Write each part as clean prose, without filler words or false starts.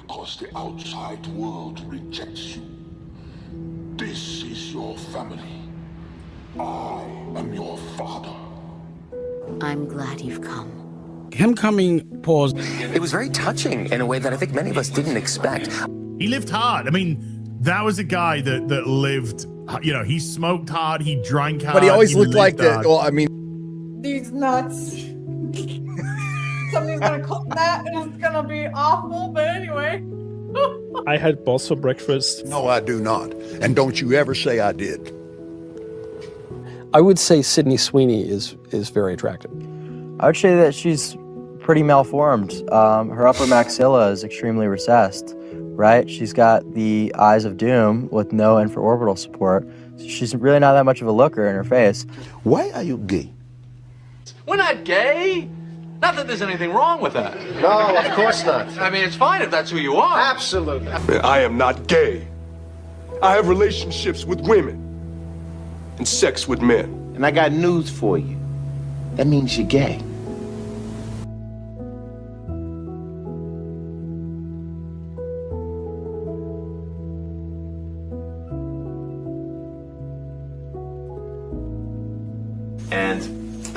because the outside world rejects you. This is your family. I am your father. I'm glad you've come. Him coming, pause. It was very touching in a way that I think many of us didn't expect. He lived hard. I mean, that was a guy that lived, you know, he smoked hard, he drank hard. But he always looked like that. Well, I mean, these nuts. Somebody's gonna cook that and it's gonna be awful, but anyway. I had balls for breakfast. No, I do not. And don't you ever say I did. I would say Sydney Sweeney is very attractive. I would say that she's pretty malformed. Her upper maxilla is extremely recessed, right? She's got the eyes of doom with no infraorbital support. She's really not that much of a looker in her face. Why are you gay? We're not gay. Not that there's anything wrong with that. No, of course not. I mean, it's fine if that's who you are. Absolutely. I am not gay. I have relationships with women and sex with men. And I got news for you. That means you're gay. And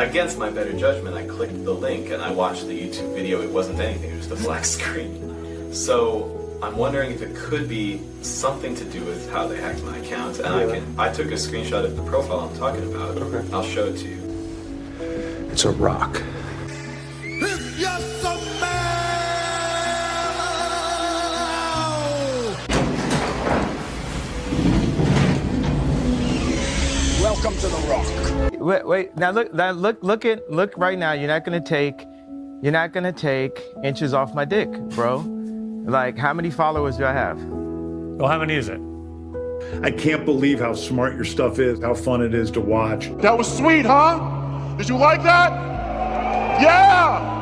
against my better judgment, I clicked the link and I watched the YouTube video. It wasn't anything, it was just a black screen. So I'm wondering if it could be something to do with how they hacked my account. And I took a screenshot of the profile I'm talking about. Okay. I'll show it to you. It's a rock. Welcome to the Rock. Wait. Now look right now. You're not gonna take inches off my dick, bro. Like, how many followers do I have? Well, how many is it? I can't believe how smart your stuff is, how fun it is to watch. That was sweet, huh? Did you like that? Yeah!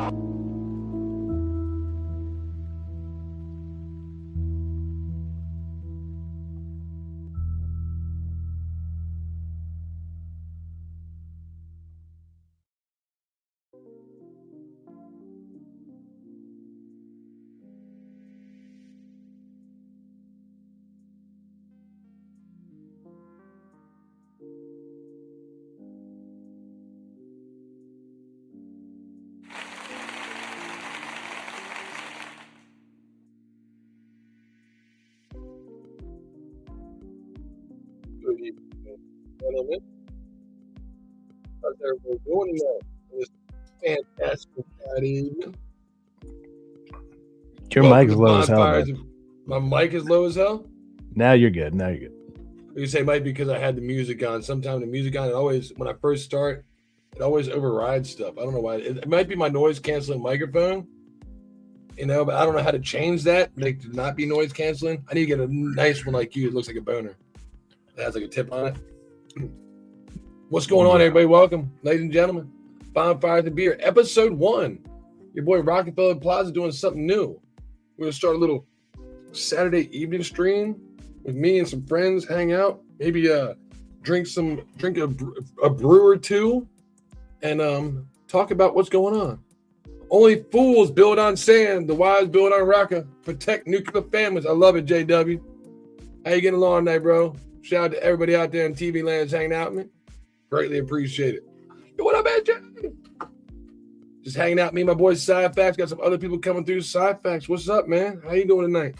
good evening, gentlemen. How's everyone doing now? This fantastic Friday evening. Your mic is low as hell. My mic is low as hell? Now you're good. You say it might be because I had the music on. Sometimes the music on, it always, when I first start, it always overrides stuff. I don't know why. It might be my noise canceling microphone, but I don't know how to change that. Make it not be noise canceling. I need to get a nice one like you. It looks like a boner. It has like a tip on it. What's going on, everybody? Welcome, ladies and gentlemen. Bonfires and Beer, episode 1. Your boy Rockefeller Plaza doing something new. We're gonna start a little Saturday evening stream with me and some friends, hang out, maybe drink a brew or two, and talk about what's going on. Only fools build on sand, the wise build on rocker. Protect nuclear families. I love it, JW. How you getting along tonight, bro? Shout out to everybody out there in TV land hanging out with me. Greatly appreciate it. Yo, what up, AJ? Just hanging out. Me and my boy Sci-Fax. Got some other people coming through. Sci-Fax, what's up, man? How you doing tonight?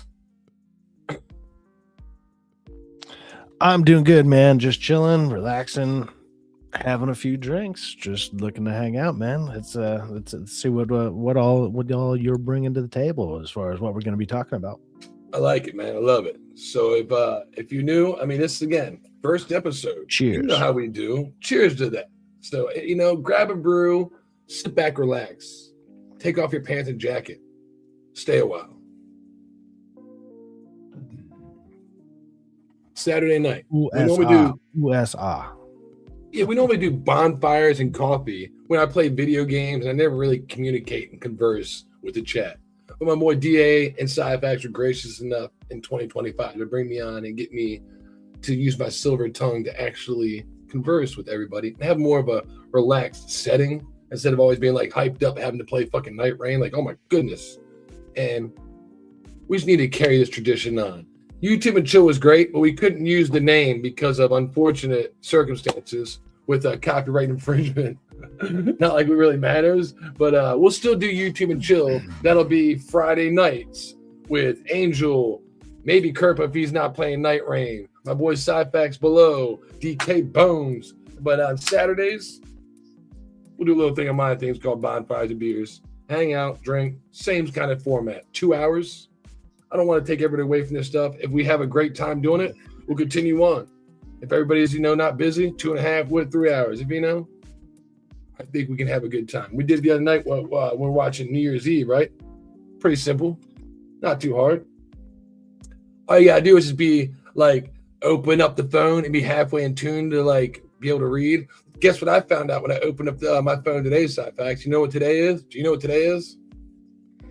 I'm doing good, man. Just chilling, relaxing, having a few drinks, just looking to hang out, man. Let's see what all you're bringing to the table as far as what we're going to be talking about. I like it, man. I love it. So if you're new, I mean, this is again first episode. Cheers. You know how we do. Cheers to that. So grab a brew, sit back, relax, take off your pants and jacket, stay a while. Saturday night. We normally do bonfires and coffee when I play video games, and I never really communicate and converse with the chat. But my boy DA and Sci-Fax were gracious enough in 2025 to bring me on and get me to use my silver tongue to actually converse with everybody and have more of a relaxed setting instead of always being like hyped up, having to play fucking Night Rain. Like, oh my goodness. And We just need to carry this tradition on. YouTube and Chill was great, but we couldn't use the name because of unfortunate circumstances with copyright infringement. Not like it really matters, but we'll still do YouTube and Chill. That'll be Friday nights with Angel, maybe Kerpa if he's not playing Night Rain, my boy Cyfax Below, DK Bones. But on Saturdays, we'll do a little thing on my things called Bonfires and Beers. Hang out, drink, same kind of format. 2 hours. I don't want to take everybody away from this stuff. If we have a great time doing it, we'll continue on. If everybody's, not busy, 2.5 with 3 hours. If I think we can have a good time. We did the other night when we're watching New Year's Eve, right? Pretty simple. Not too hard. All you gotta do is just be like, open up the phone and be halfway in tune to like be able to read. Guess what I found out when I opened up my phone today, Cyfax? You know what today is? Do you know what today is?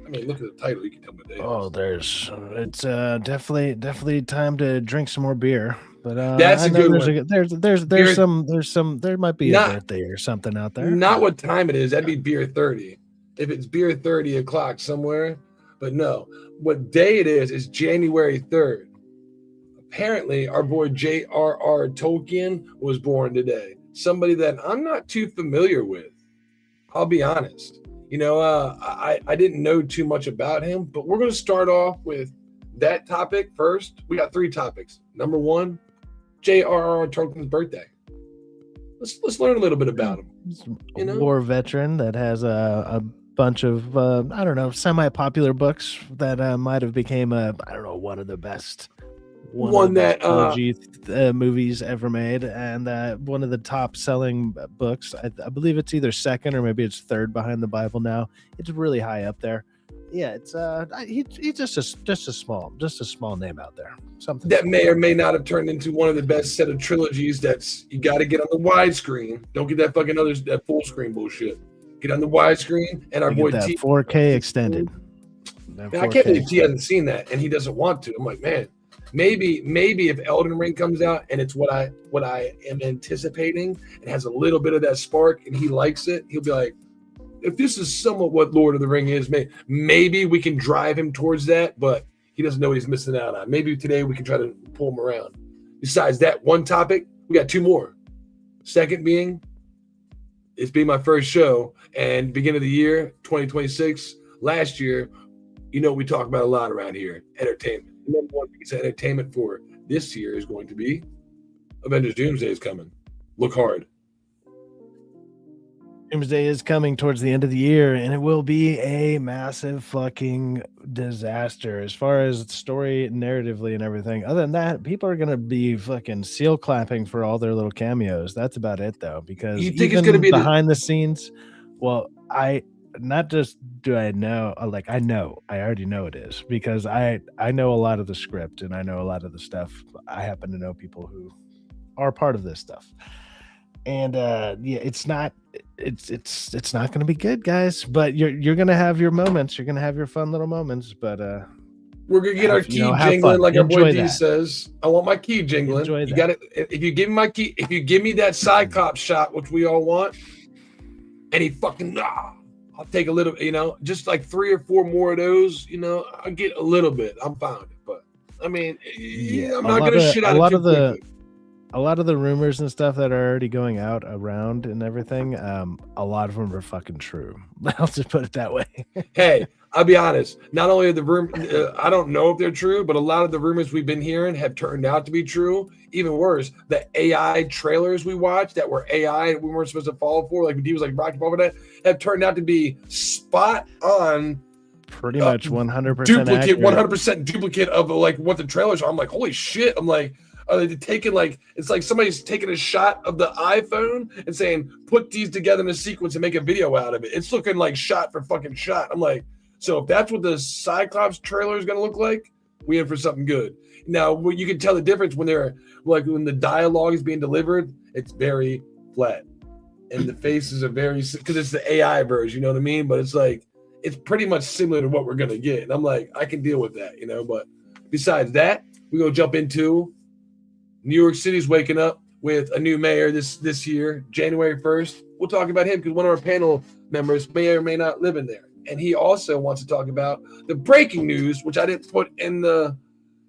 I mean, look at the title. You can tell me what day is. It's definitely time to drink some more beer. But that's a good one. There might be a birthday or something out there. Not what time it is. That'd be beer 30. If it's beer 30 o'clock somewhere, but no. What day it is January 3rd. Apparently, our boy J.R.R. Tolkien was born today. Somebody that I'm not too familiar with. I'll be honest. I didn't know too much about him, but we're going to start off with that topic first. We got 3 topics. Number 1, J.R.R. Tolkien's birthday. Let's learn a little bit about him. A war veteran that has a bunch of semi-popular books that might have became one of the best movies ever made, and one of the top selling books. I believe it's either second or maybe it's third behind the Bible now. It's really high up there. Yeah, it's he's just a small name out there. Something that may or may not have turned into one of the best set of trilogies. You got to get on the widescreen. Don't get that that full screen bullshit. Get on the widescreen, and our boy that T 4K extended. Man, I can't believe T hasn't seen that, and he doesn't want to. I'm like, man, maybe if Elden Ring comes out and it's what I am anticipating, it has a little bit of that spark, and he likes it, he'll be like, if this is somewhat what Lord of the Ring is, maybe we can drive him towards that, but he doesn't know what he's missing out on. Maybe today we can try to pull him around. Besides that one topic, we got 2 more. Second being, it's being my first show, and beginning of the year, 2026, last year, we talk about a lot around here, entertainment. The number one piece of entertainment for this year is going to be Avengers Doomsday is coming. Look hard. Doomsday is coming towards the end of the year, and it will be a massive fucking disaster as far as story, narratively, and everything. Other than that, people are gonna be fucking seal clapping for all their little cameos. That's about it, though, because you think it's gonna be behind the scenes. Well, I already know it is, because I know a lot of the script and I know a lot of the stuff. I happen to know people who are part of this stuff. And it's not going to be good, guys, but you're going to have your moments. You're going to have your fun little moments, but we're going to get our key jingling like our boy D says. I want my key jingling. You got it. If you give me my key, if you give me that Cyclops shot, which we all want, and he fucking I'll take a little, just like 3 or 4 more of those, I'll get a little bit. I'm fine with it, but I mean, I'm not going to shit out of quickly. A lot of the rumors and stuff that are already going out around and everything, a lot of them are fucking true. I'll just put it that way. Hey, I'll be honest. Not only are the rumors, I don't know if they're true, but a lot of the rumors we've been hearing have turned out to be true. Even worse, the AI trailers we watched that were AI and we weren't supposed to fall for, like D was like Rocky Ball for that, have turned out to be spot on. Pretty much 100% duplicate, 100% duplicate of like what the trailers are. I'm like, holy shit. I'm like, are they taking it's like somebody's taking a shot of the iPhone and saying, put these together in a sequence and make a video out of it. It's looking like shot for fucking shot. I'm like, so if that's what the Cyclops trailer is going to look like, we in for something good. Now, you can tell the difference when when the dialogue is being delivered, it's very flat. And the faces are because it's the AI version, you know what I mean? But it's like, it's pretty much similar to what we're going to get. And I'm like, I can deal with that, but besides that, we're going to jump into New York City's waking up with a new mayor this year, January 1st. We'll talk about him because one of our panel members may or may not live in there. and he also wants to talk about the breaking news, which I didn't put in the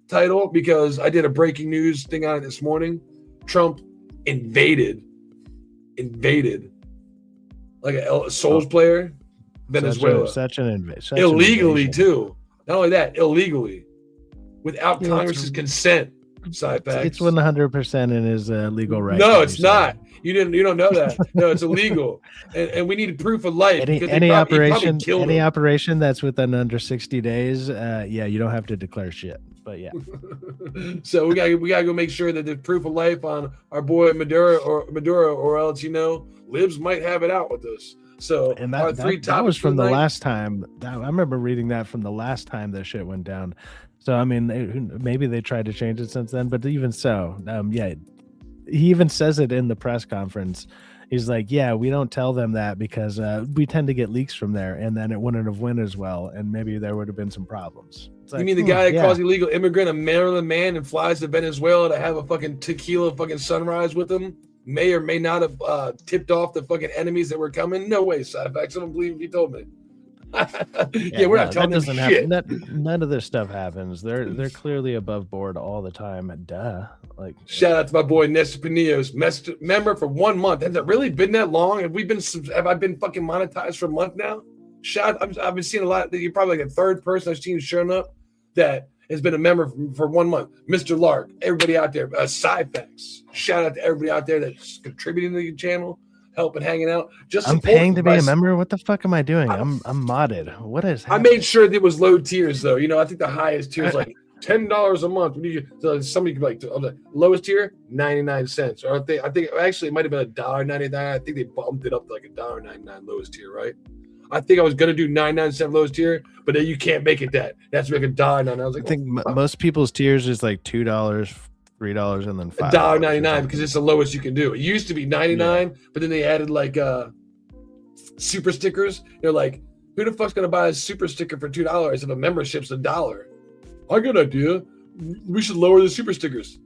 title because I did a breaking news thing on it this morning. Trump invaded like a Souls player, Venezuela. Such an invasion. Illegally, too. Not only that, illegally. Without Congress's consent. Side facts. It's 100% in his legal right. No, it's not. You don't know that. No, it's illegal, and we need proof of life. Any operation that's within under 60 days, you don't have to declare shit. But yeah, so we gotta go make sure that there's proof of life on our boy Maduro, or else libs might have it out with us. So and that was from the last time. I remember reading that from the last time that shit went down. So I mean, maybe they tried to change it since then, but even so, he even says it in the press conference. He's like, yeah, we don't tell them that because we tend to get leaks from there, and then it wouldn't have went as well, and maybe there would have been some problems. You mean the guy that calls illegal immigrant a Maryland man and flies to Venezuela to have a fucking tequila fucking sunrise with him may or may not have tipped off the fucking enemies that were coming? No way, side fact. Someone believe if he told me. We're not telling them shit. None of this stuff happens. They're clearly above board all the time. Duh. Like, shout out to my boy Nestor Pinillos, member for 1 month. Has it really been that long? Have I been fucking monetized for a month now? I've been seeing a lot. You're probably like the third person I've seen showing up that has been a member for 1 month. Mr. Lark, everybody out there, side facts. Shout out to everybody out there that's contributing to the channel, helping, hanging out. I'm paying to be a member. What the fuck am I doing? I'm modded. What is happening? I made sure there was low tiers though. I think the highest tier is like $10 a month. So somebody could be like, lowest tier 99 cents, or I think actually it might have been $1.99. I think they bumped it up to like $1.99 lowest tier, right? I think I was gonna do 99-cent lowest tier, but then you can't make it that. That's like $1.99. I was like, I think most people's tiers is like $2, $3, and then $1.99 because it's the lowest you can do. It used to be 99, but then they added like super stickers. They're like, who the fuck's gonna buy a super sticker for $2 if a membership's $1? A good idea. We should lower the super stickers.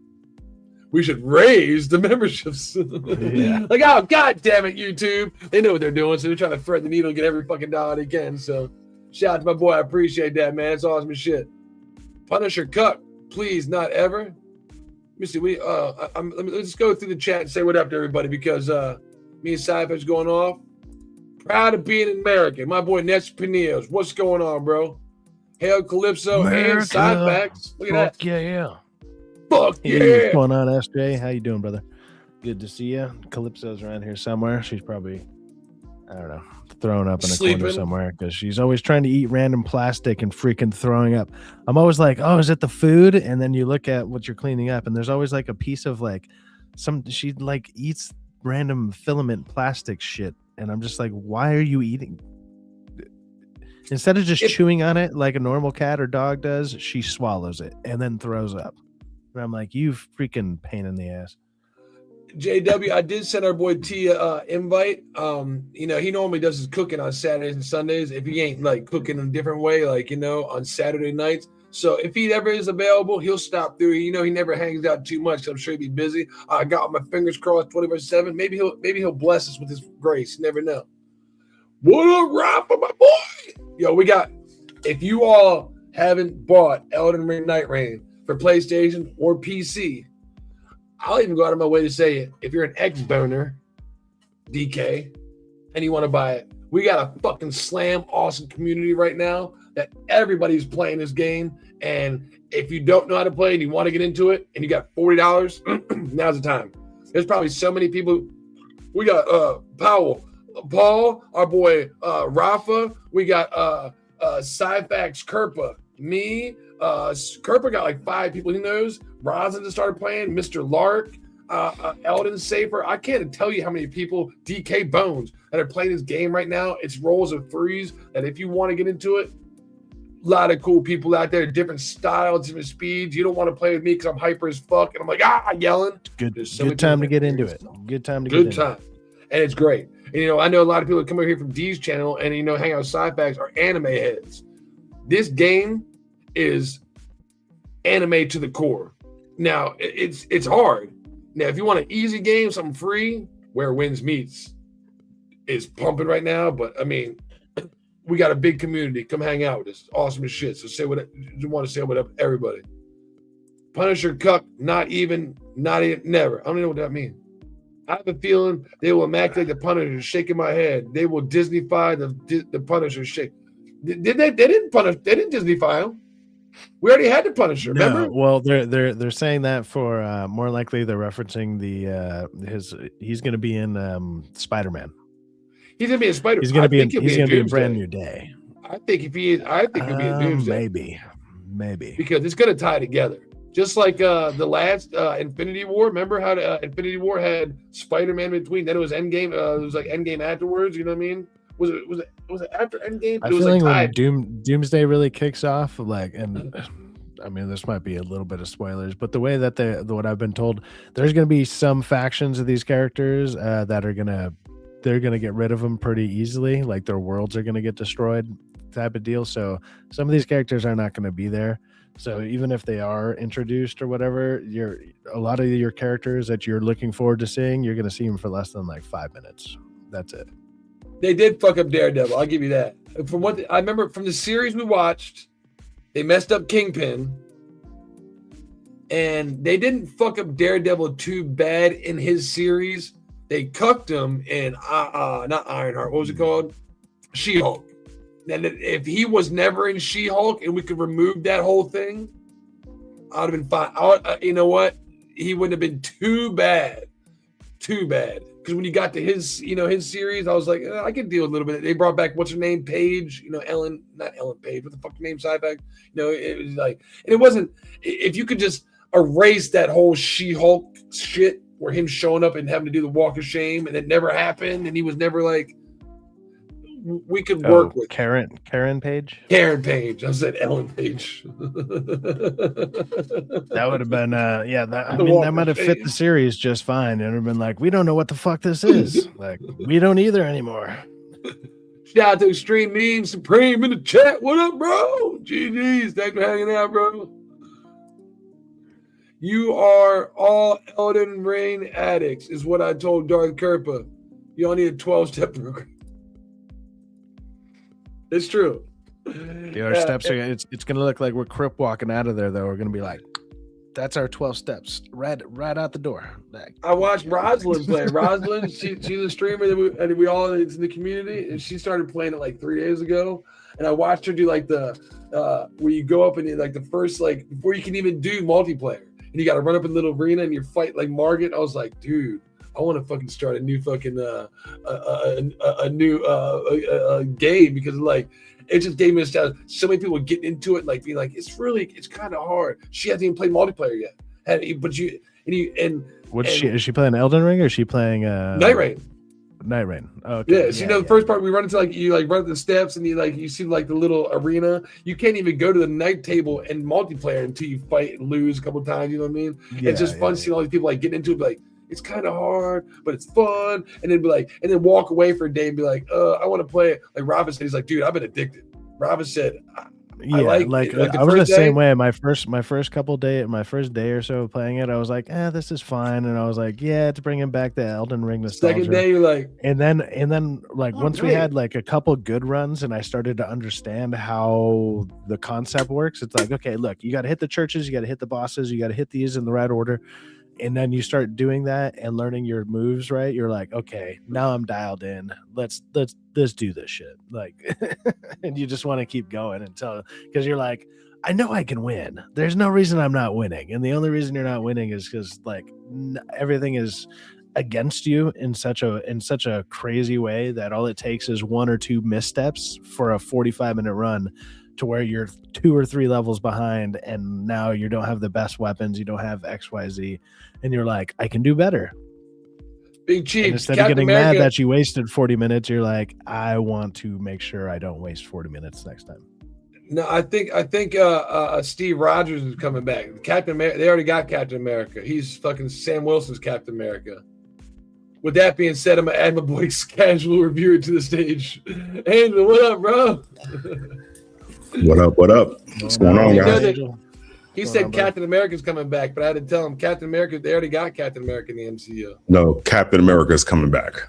We should raise the memberships. Like, oh, god damn it, YouTube. They know what they're doing, so they're trying to thread the needle and get every fucking dollar they can. So shout out to my boy. I appreciate that, man. It's awesome as shit. Punisher Cup, please, not ever. Let me see. Let's go through the chat and say what up to everybody because me and Cypher's going off. Proud of being an American. My boy Nestor Pinillos. What's going on, bro? Hail Calypso America. And Cypher. Look at that. Yeah. Fuck yeah. Hey, what's going on, SJ? How you doing, brother? Good to see you. Calypso's around here somewhere. She's probably, I don't know, thrown up in a corner somewhere because she's always trying to eat random plastic and freaking throwing up. I'm always like, oh, is it the food? And then you look at what you're cleaning up, and there's always like a piece of like she like eats random filament plastic shit. And I'm just like, why are you eating? Instead of just chewing on it like a normal cat or dog does, she swallows it and then throws up. And I'm like, you freaking pain in the ass. JW, I did send our boy T invite. He normally does his cooking on Saturdays and Sundays. If he ain't like cooking in a different way, like on Saturday nights. So if he ever is available, he'll stop through. He never hangs out too much. I'm sure he'd be busy. I got my fingers crossed 24/7. Maybe he'll bless us with his grace. You never know. What up, Rafa, my boy? Yo, if you all haven't bought Elden Ring Night Reign for PlayStation or PC, I'll even go out of my way to say it. If you're an ex-boner, DK, and you want to buy it, we got a fucking slam awesome community right now that everybody's playing this game. And if you don't know how to play and you want to get into it and you got $40, now's the time. There's probably so many people. We got Paul, our boy Rafa. We got Cyfax Kerpa, me. Kerpa got like 5 people he knows. Rosin just started playing. Mr. Lark, Eldon Safer. I can't tell you how many people, DK Bones, that are playing this game right now. It's rolls of threes. And if you want to get into it, a lot of cool people out there, different styles, different speeds. You don't want to play with me because I'm hyper as fuck. And I'm like, yelling. Good time to get into it. Good time to get into it. And it's great. And, I know a lot of people that come over here from D's channel and, hang out with Cyfax are anime heads. This game is anime to the core. Now, it's hard. Now, if you want an easy game, something free, Where Winds Meets is pumping right now. But, I mean, we got a big community. Come hang out with us. Awesome as shit. So say what you want to say what up, everybody. Punisher cuck, not even, never. I don't know what that means. I have a feeling they will immaculate the Punisher, shaking my head. They will Disneyfy the Punisher. Shake. Did they? They didn't punish. They didn't Disneyfy him. We already had the Punisher. No, remember? well, they're saying that for more likely they're referencing he's going to be in Spider-Man. He's going to be in Spider-Man. He's going to be in Brand Doomsday. New Day. I think if he is, I think he'll be in Doomsday. Maybe because it's going to tie together. Just like the last Infinity War. Remember how Infinity War had Spider-Man in between? Then it was Endgame. It was like Endgame afterwards. You know what I mean? Was it after Endgame? I It was feel like like when Doomsday really kicks off, like, and I mean, this might be a little bit of spoilers, but the way that what I've been told, there's going to be some factions of these characters that are they're gonna get rid of them pretty easily. Like their worlds are gonna get destroyed, type of deal. So some of these characters are not going to be there. So even if they are introduced or whatever, a lot of your characters that you're looking forward to seeing, you're going to see them for less than like 5 minutes. That's it. They did fuck up Daredevil. I'll give you that. From what I remember from the series we watched, they messed up Kingpin, and they didn't fuck up Daredevil too bad in his series. They cucked him in not Ironheart. What was it called? She-Hulk. And if he was never in She-Hulk and we could remove that whole thing, I'd have been fine. You know what? He wouldn't have been too bad. Too bad. Because when you got to his series, I was like, I could deal with a little bit. They brought back, what's her name? Paige, not Ellen Page. What the fuck name? Sci-Fi? It was like, and it wasn't, if you could just erase that whole She-Hulk shit where him showing up and having to do the walk of shame and it never happened and he was never like, we could work with Karen Page. Karen Page. I said Ellen Page. That would have been that might have fit the series just fine. It would have been like, we don't know what the fuck this is. Like, we don't either anymore. Shout out to Extreme Meme Supreme in the chat. What up, bro? GG's. Thanks for hanging out, bro. You are all Elden Ring addicts, is what I told Darth Kerpa. You all need a 12-step program. It's true. Our steps are it's gonna look like we're crip walking out of there though. We're gonna be like, that's our 12 steps right out the door. Like, I watched Rosalind play. Rosalind, she's a streamer that we all it's in the community, and she started playing it like 3 days ago. And I watched her do like the where you go up and like the first like before you can even do multiplayer, and you got to run up in a little arena and you fight like Margaret. I was like, dude, I want to fucking start a new fucking game because like it just gave me a style. So many people getting into it, like being like, it's kind of hard. She hasn't even played multiplayer yet. Is she playing Elden Ring or is she playing Night Rain? Night Rain. Oh, okay. Yeah, so the first part we run into like you like run up the steps and you see like the little arena. You can't even go to the night table and multiplayer until you fight and lose a couple of times. You know what I mean? It's just fun seeing all these people like getting into it, like it's kind of hard, but it's fun. And then be like, and then walk away for a day and be like, I want to play it. Like Robin said, he's like, dude, I've been addicted. Robin said, I was the same way. My first day or so of playing it, I was like, this is fine. And I was like, yeah, it's bringing back the Elden Ring nostalgia. Second day, you're like, and then like once we had like a couple good runs and I started to understand how the concept works, it's like, okay, look, you got to hit the churches, you got to hit the bosses, you got to hit these in the right order. And then you start doing that and learning your moves, right? You're like, okay, now I'm dialed in. Let's do this shit. Like, and you just want to keep going because you're like, I know I can win. There's no reason I'm not winning. And the only reason you're not winning is because like everything is against you in such a crazy way that all it takes is one or two missteps for a 45-minute run to where you're 2 or 3 levels behind and now you don't have the best weapons, you don't have XYZ, and you're like, I can do better. Big Chief. And instead of getting mad that you wasted 40 minutes, you're like, I want to make sure I don't waste 40 minutes next time. No, I think Steve Rogers is coming back. Captain America, they already got Captain America. He's fucking Sam Wilson's Captain America. With that being said, I'm gonna add my boy Casual Reviewer to the stage. Angel, what up, bro? What up? What's going on, guys? He said Captain America's coming back, but I had to tell him Captain America, they already got Captain America in the MCU. No, Captain America's coming back.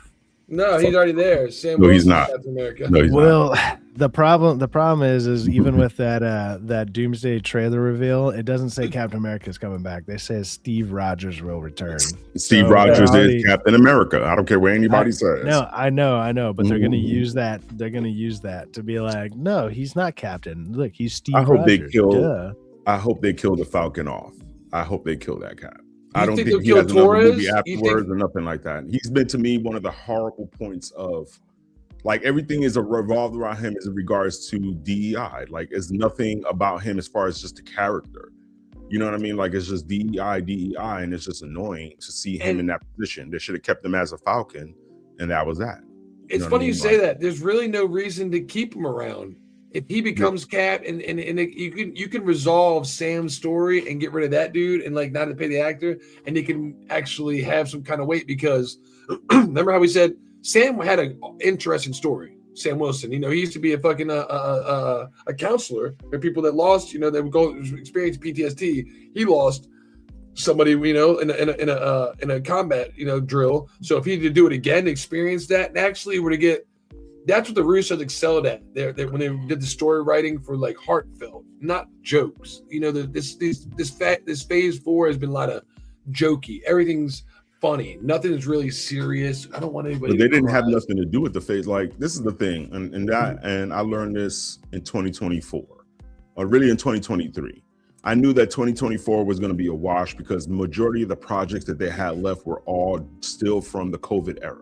No, he's already there. Sam No, he's Wilson, not. Captain America. No, he's Well, the problem is even with that Doomsday trailer reveal, it doesn't say Captain America is coming back. They say Steve Rogers will return. Steve So Rogers they're already- is Captain America. I don't care what anybody says. No, I know, but they're gonna Mhm. use that. They're gonna use that to be like, no, he's not Captain. Look, he's Steve I hope Rogers. they kill. Duh. I hope they kill the Falcon off. I hope they kill that Cap. I don't think think he they'll has kill another movie Torres? You afterwards or nothing like that. He's been to me one of the horrible points of, like, everything is revolved around him as in regards to DEI. Like, it's nothing about him as far as just a character. You know what I mean? Like, it's just DEI, and it's just annoying to see him in that position. They should have kept him as a Falcon, and that was that. It's know what funny I you mean? say Like, that. There's really no reason to keep him around. If he becomes Cap, and you can resolve Sam's story and get rid of that dude, and like not to pay the actor, and he can actually have some kind of weight because remember how we said Sam had an interesting story. Sam Wilson, he used to be a fucking a counselor for people that lost, that would go experience PTSD. He lost somebody, in a combat, drill. So if he had to do it again, experience that, and actually were to get. That's what the Russos excelled at. They when they did the story writing for like heartfelt, not jokes. This phase 4 has been a lot of jokey. Everything's funny. Nothing is really serious. I don't want anybody. But they to didn't cry. have nothing to do with the phase. Like, this is the thing, and I learned this in 2024, or really in 2023. I knew that 2024 was going to be a wash because the majority of the projects that they had left were all still from the COVID era.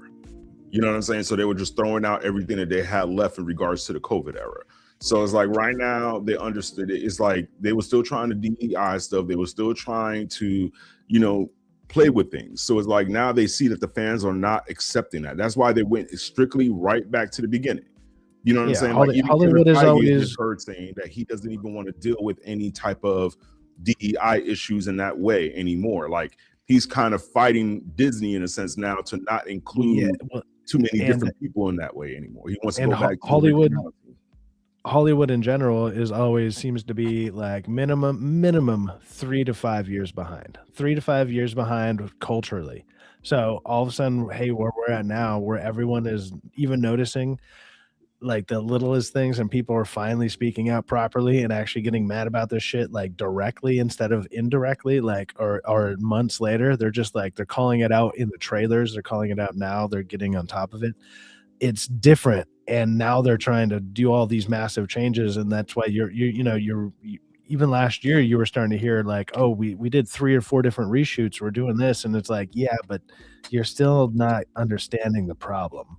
You know what I'm saying? So they were just throwing out everything that they had left in regards to the COVID era. So it's like right now they understood it. It's like they were still trying to DEI stuff. They were still trying to, play with things. So it's like now they see that the fans are not accepting that. That's why they went strictly right back to the beginning. You know what I'm saying? Like even Hollywood is always heard saying that he doesn't even want to deal with any type of DEI issues in that way anymore. Like he's kind of fighting Disney in a sense now to not include too many different people in that way anymore. He wants to go back to Hollywood. originality. Hollywood in general is always seems to be like minimum 3 to 5 years behind. 3 to 5 years behind culturally. So all of a sudden, hey, where we're at now, where everyone is even noticing like the littlest things, and people are finally speaking out properly and actually getting mad about this shit like directly instead of indirectly, like or months later. They're just like they're calling it out in the trailers, they're calling it out now, they're getting on top of it. It's different, and now they're trying to do all these massive changes, and that's why you're even last year you were starting to hear like, oh, we did 3 or 4 different reshoots, we're doing this, and it's like, yeah, but you're still not understanding the problem.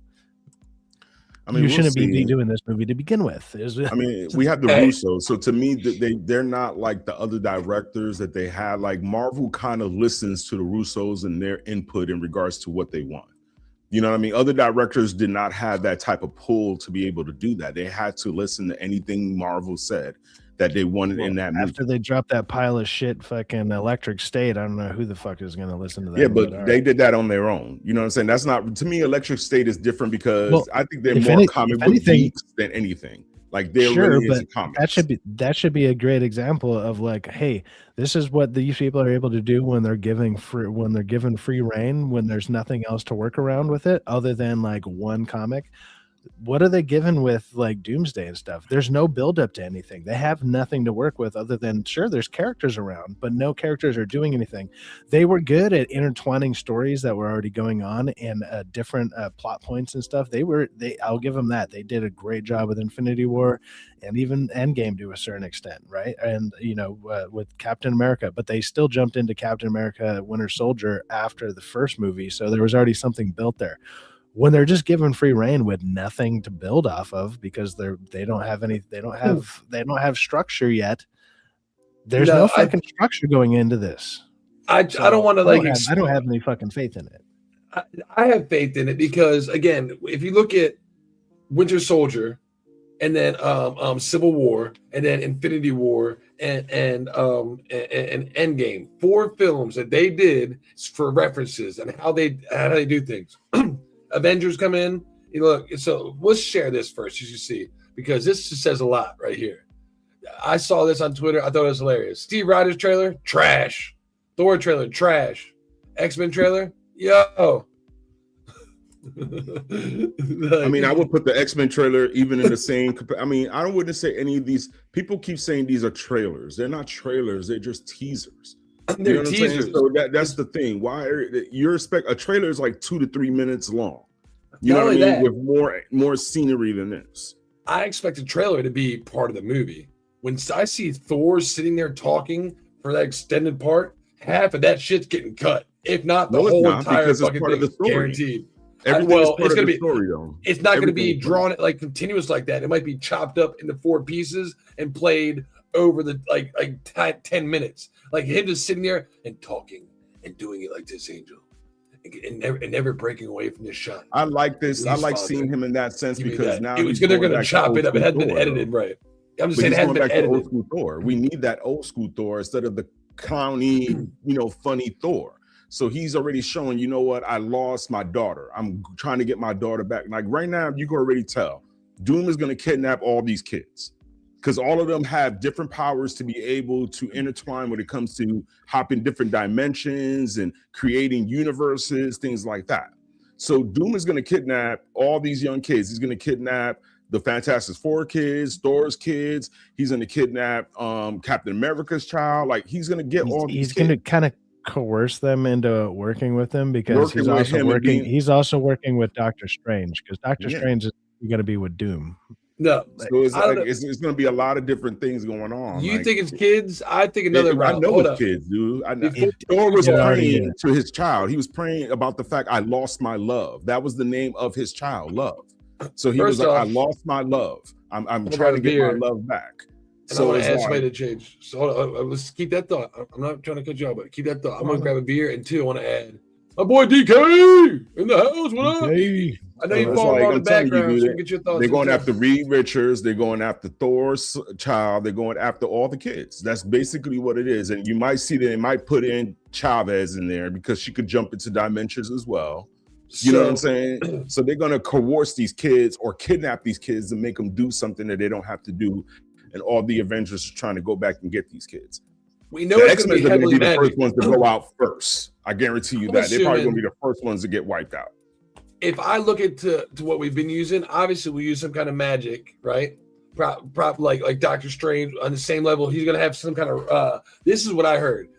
I mean, you shouldn't be doing this movie to begin with. I mean, we have the Russos. So to me, they're not like the other directors that they had. Like Marvel kind of listens to the Russos and their input in regards to what they want. You know what I mean? Other directors did not have that type of pull to be able to do that. They had to listen to anything Marvel said that they wanted in that movie. After they dropped that pile of shit fucking Electric State, I don't know who the fuck is going to listen to that. Yeah, but they did that on their own. You know what I'm saying? That's not, to me, Electric State is different because I think they're more comic book geeks than anything. Like they're really into comics. That should be a great example of like, hey, this is what these people are able to do when they're given free reign, when there's nothing else to work around with it other than like one comic. What are they given with like Doomsday and stuff? There's no build up to anything. They have nothing to work with other than, sure, there's characters around, but no characters are doing anything. They were good at intertwining stories that were already going on and different plot points and stuff. I'll give them that. They did a great job with Infinity War and even Endgame to a certain extent, right? And with Captain America, but they still jumped into Captain America Winter Soldier after the first movie, so there was already something built there. When they're just given free reign with nothing to build off of because they don't have structure yet. There's no fucking structure going into this. I don't want to I don't have any fucking faith in it. I have faith in it because again, if you look at Winter Soldier and then Civil War and then Infinity War and Endgame, 4 films that they did for references and how they do things. Avengers come in. Look, so let's share this first, as you see, because this just says a lot right here. I saw this on Twitter. I thought it was hilarious. Steve Rogers trailer, trash. Thor trailer, trash. X-Men trailer, yo. I mean, I would put the X-Men trailer even in the same. I mean, I wouldn't say any of these. People keep saying these are trailers. They're not trailers. They're just teasers. They're what I'm teasers. saying? So that's the thing. Why you're expect a trailer is like 2 to 3 minutes long. You know what I mean? With more scenery than this. I expect a trailer to be part of the movie. When I see Thor sitting there talking for that extended part, half of that shit's getting cut. If not, the whole entire fucking thing is guaranteed. Well, it's gonna be story though. It's not going to be drawn like continuous like that. It might be chopped up into 4 pieces and played over the like 10 minutes. Like him just sitting there and talking and doing it like this, Angel, and never breaking away from this shot. I like this. I like seeing him in that sense because now they're going to chop it up. It hasn't been edited right. I'm just saying it hasn't been edited. Old school Thor. We need that old school Thor instead of the clowny, funny Thor. So he's already showing, you know what? I lost my daughter. I'm trying to get my daughter back. Like right now, you can already tell Doom is going to kidnap all these kids because all of them have different powers to be able to intertwine when it comes to hopping different dimensions and creating universes, things like that. So Doom is going to kidnap all these young kids. He's going to kidnap the Fantastic Four kids, Thor's kids. He's going to kidnap Captain America's child. Like he's going to get all these He's going to kind of coerce them into working with him because he's also working with Doctor Strange because Doctor Strange is going to be with Doom. No, so it's going to be a lot of different things going on. You think it's kids? I think another route. I know it's kids, dude. Thor was praying to his child. He was praying about the fact I lost my love. That was the name of his child, love. So he was like, I lost my love. I'm trying to get my love back. So I want to ask somebody to change. So hold on, let's keep that thought. I'm not trying to cut you off, but keep that thought. I'm gonna grab a beer, and 2, I want to add my boy DK in the house. What up? I know you follow on the background, so you get your thoughts. They're going after Reed Richards. They're going after Thor's child. They're going after all the kids. That's basically what it is. And you might see that they might put in Chavez in there because she could jump into dimensions as well. You know what I'm saying? So they're going to coerce these kids or kidnap these kids and make them do something that they don't have to do. And all the Avengers are trying to go back and get these kids. We know the X-Men are going to be the first ones to go out first. I guarantee you that. They're probably going to be the first ones to get wiped out. If I look into what we've been using, obviously we use some kind of magic, right? Prop like Doctor Strange on the same level. He's going to have some kind of, this is what I heard.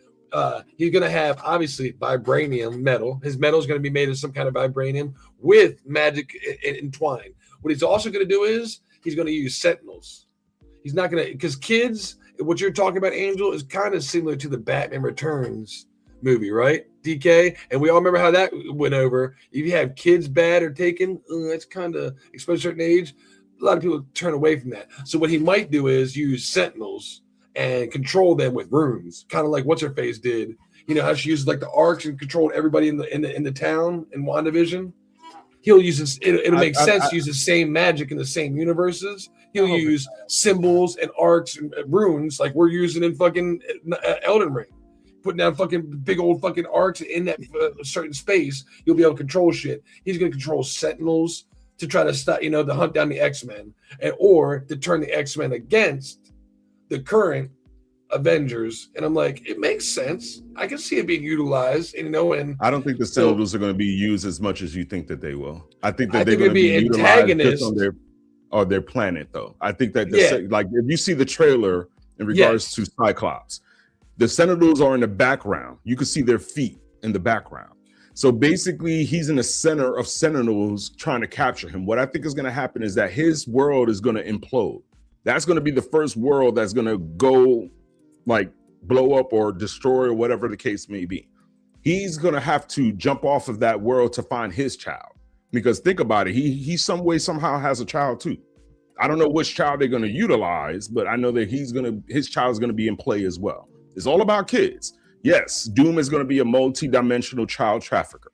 He's going to have, obviously, vibranium metal. His metal is going to be made of some kind of vibranium with magic entwined. What he's also going to do is he's going to use sentinels. He's not going to, because kids, what you're talking about, Angel, is kind of similar to the Batman Returns movie, right? DK, and we all remember how that went over. If you have kids bad or taken, that's kind of, especially at a certain age, a lot of people turn away from that. So what he might do is use sentinels and control them with runes, kind of like what's her face did. You know how she uses like the arcs and controlled everybody in the town in WandaVision. He'll use this. It'll make sense to use the same magic in the same universes. He'll use symbols and arcs and runes like we're using in fucking Elden Ring. Putting down fucking big old fucking arcs in that certain space, you'll be able to control shit. He's going to control sentinels to try to stop, to hunt down the X-Men, or to turn the X-Men against the current Avengers. And I'm like, it makes sense. I can see it being utilized, and I don't think the Sentinels are going to be used as much as you think that they will. I think that they're going to be utilized just on their planet, though. I think that like if you see the trailer in regards to Cyclops, the Sentinels are in the background. You can see their feet in the background. So basically, he's in the center of Sentinels trying to capture him. What I think is going to happen is that his world is going to implode. That's going to be the first world that's going to go like blow up or destroy or whatever the case may be. He's going to have to jump off of that world to find his child. Because think about it, he some way somehow has a child too. I don't know which child they're going to utilize, but I know that his child is going to be in play as well. It's all about kids. Yes, Doom is going to be a multi-dimensional child trafficker.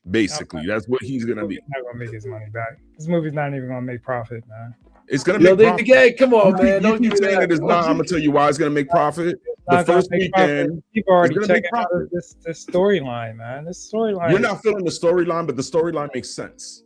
Basically, that's what he's going to be. He's not going to make his money back. This movie's not even going to make profit, man. It's going to make profit. DK, come on, man. Don't keep saying that it's not. I'm going to tell you why it's going to make profit. The first weekend, people already checking out this storyline, man. This storyline. You're not feeling the storyline, but the storyline makes sense.